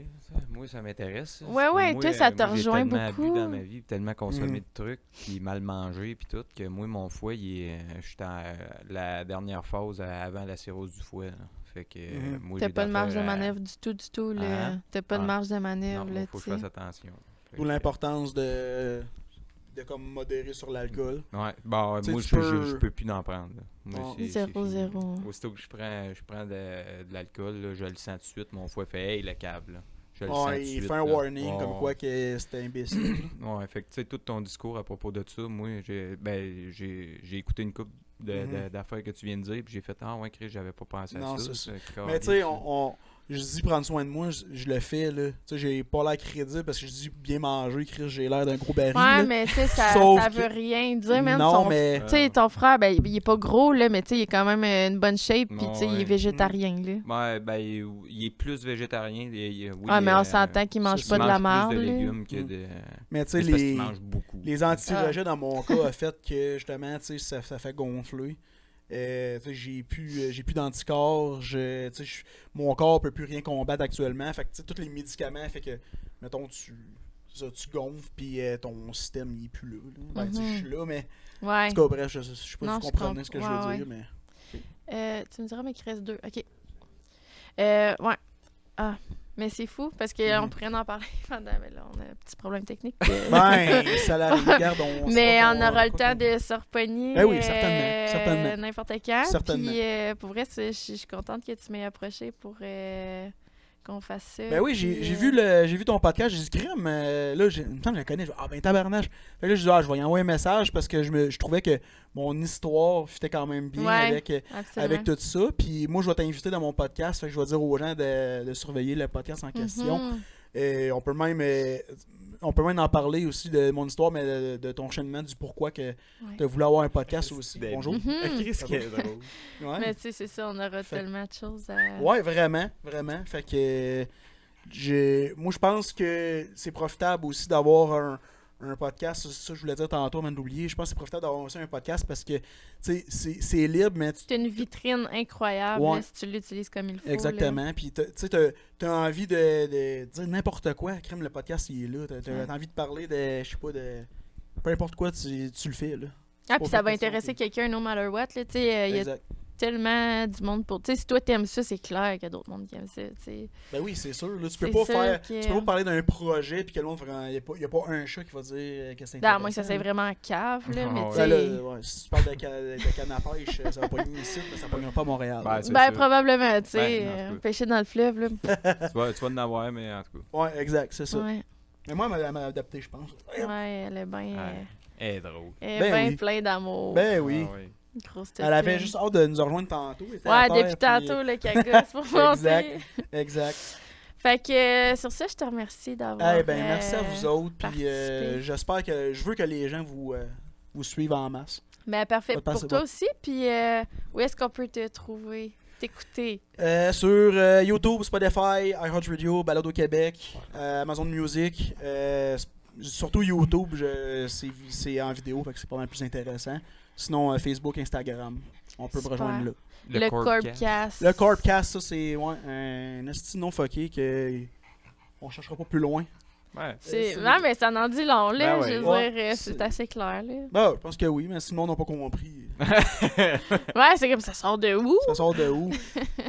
Moi, ça m'intéresse. Ouais, Parce que ouais, moi, toi, ça te moi, rejoint J'ai tellement beaucoup. bu dans ma vie, puis tellement consommé Mhm. de trucs, puis mal mangé, puis tout, que moi, mon foie, je suis dans la dernière phase avant la cirrhose du foie. Là. Fait que Mhm. moi, T'as j'ai pas de marge de d'affaires à- manœuvre du tout, là. Hein? T'as pas de Ah. marge de Non, manœuvre, moi, là, faut que tu je sais. fasse attention. Fait D'où que- l'importance de comme modérer sur l'alcool. Ouais, bon, Tu sais, moi, tu je peux- peux plus en prendre. Là. Moi, Non. c'est Zéro, fini. zéro. Aussitôt que je prends de l'alcool, là, je le sens tout de suite. Mon foie fait « Hey, le câble! » là. Je le sens tout de Il suite. fait un là. warning Ouais, comme ouais. quoi que c'était imbécile. Ouais, fait que tu sais, tout ton discours à propos de ça, moi, j'ai écouté une couple Mhm. d'affaires que tu viens de dire, puis j'ai fait Ah ouais, Chris, j'avais pas pensé à Non, ça. c'est ça. C'est Mais tu sais, je dis prendre soin de moi, je le fais, là. Tu sais, j'ai pas l'air crédible parce que je dis bien manger, Chris, j'ai l'air d'un gros baril, Ouais, là. mais tu sais, ça Sauf veut que- rien dire, même Non, son... mais... Tu sais, ton frère, ben, il est pas gros, là, mais tu sais, il est quand même une bonne shape, puis tu sais, il est Ouais. végétarien, là. Ouais, ben, il est plus végétarien. Oui, Ah, mais on s'entend qu'il mange c'est pas ça. de la il marde, mange plus de là. légumes que Mm. de... Mais tu sais, Mais c'est parce qu'il les... mange beaucoup. Les anti-rejets, dans mon cas, a fait que, justement, tu sais, ça fait gonfler. Tu sais, j'ai plus d'anticorps. Tu sais, mon corps peut plus rien combattre actuellement. Fait que, tu sais, tous les médicaments fait que, mettons, tu gonfles, puis ton système, il est plus là. Ben, tu sais, je suis là, mais... Ouais. En tout cas, bref, je sais pas Non, si vous je comprenez ce que je veux comprends, dire, mais... Tu me diras, mais qu'il reste 2. OK. Ouais. Ah, mais c'est fou, parce qu'on Mhm. pourrait en parler pendant... Mais là, on a un petit problème technique. Ben, ça l'arrive, regarde, on... Mais sait on pas aura le quoi temps qu'on- de se repogner. Ben oui, certainement. N'importe quand. Certainement. Puis, pour vrai, je suis contente que tu m'aies approché pour qu'on fasse ça. Ben oui, puis, j'ai vu ton podcast, j'ai dit crème, là, il me semble que je la connais. Je dis, ah ben tabarnache. Fait que là, je dis, je vais y envoyer un message parce que je trouvais que mon histoire fitait quand même bien Ouais, avec absolument. tout ça. Puis moi, je vais t'inviter dans mon podcast, fait que je vais dire aux gens de surveiller le podcast en question. Mhm. Et on peut même en parler aussi de mon histoire, mais de ton cheminement, du pourquoi que tu as voulu avoir un podcast aussi. Ben, Bonjour. Mhm. Qu'est-ce qui est drôle? Ouais. Mais tu sais, c'est ça, on aura Fait- tellement de choses à... Ouais, vraiment. Fait que moi je pense que c'est profitable aussi d'avoir un podcast. Ça, je voulais dire tantôt, avant de l'oublier. Je pense que c'est profitable d'avoir aussi un podcast parce que tu sais, c'est libre, mais C'est une vitrine incroyable Ouais. là, si tu l'utilises comme il faut. exactement. Puis tu sais, t'as envie de dire n'importe quoi. Crème, le podcast, il est là. T'as Ouais. envie de parler de, je sais pas, de peu importe quoi, tu le fais là. Ah, pas puis ça fait va question, intéresser puis- quelqu'un, no matter what. Là, tu sais, il y a Exact. tellement du monde pour... Tu sais, si toi, t'aimes ça, c'est clair qu'il y a d'autres mondes qui aiment ça, tu sais. Ben oui, c'est sûr. Là, tu peux C'est pas sûr faire. que- Tu peux pas parler d'un projet puis que le monde il y a pas un chat qui va dire que c'est À moins que ça intéressant, soit là. vraiment cave, là, Ah mais ouais. tu Ben sais... là, ouais, si tu parles de canne à pêche, ça va pogner ici, mais ça pognera pas à Montréal. Ben, c'est Ben, ça. probablement, tu sais, Ben, en tout cas. pêcher dans le fleuve, là. Tu vas en avoir, mais en tout cas, Ouais, exact, c'est ça. Ouais, Mais moi, elle m'a adapté, je pense. ouais, elle est bien... elle est drôle. elle est Ben bien oui. pleine d'amour. Ben oui. Ah ouais. Grosse Elle avait totine. juste hâte de nous rejoindre tantôt. Elle était à Ouais, terre, depuis puis- tantôt, le cagosse pour monter. Exact. Fait que sur ça, je te remercie d'avoir. Eh ben, merci à vous autres. Puis participer. j'espère que je veux que les gens vous suivent en masse. Ben, parfait Votre passe, pour toi aussi. Puis où est-ce qu'on peut te trouver, t'écouter? Sur YouTube, Spotify, iHeartRadio, Balado Québec, Amazon Music. Surtout YouTube, c'est en vidéo, fait que c'est pas mal plus intéressant. Sinon, Facebook, Instagram, on peut me Super. rejoindre là. Le Corpcast. Le Corpcast, ça c'est un esti non fucké que on cherchera pas plus loin. Ouais. Non, mais ça en dit long, là. Ben ouais. Je veux Ouais, dire, c'est- c'est assez clair, là. Bah, je pense que oui, mais si le monde n'a pas compris, Ouais, c'est comme ça sort de où? ça sort de où?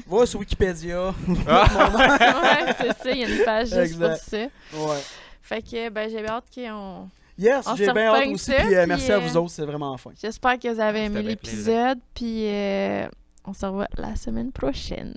Va sur Wikipédia. Ouais, c'est ça, il y a une page juste pour Exact. ça. Ouais. Fait que, ben, j'ai hâte qu'on... Yes, On j'ai se bien hâte repogne aussi. ça, Puis puis, merci à vous autres, c'est vraiment fin. J'espère que vous avez aimé C'était bien l'épisode, puis on se revoit la semaine prochaine.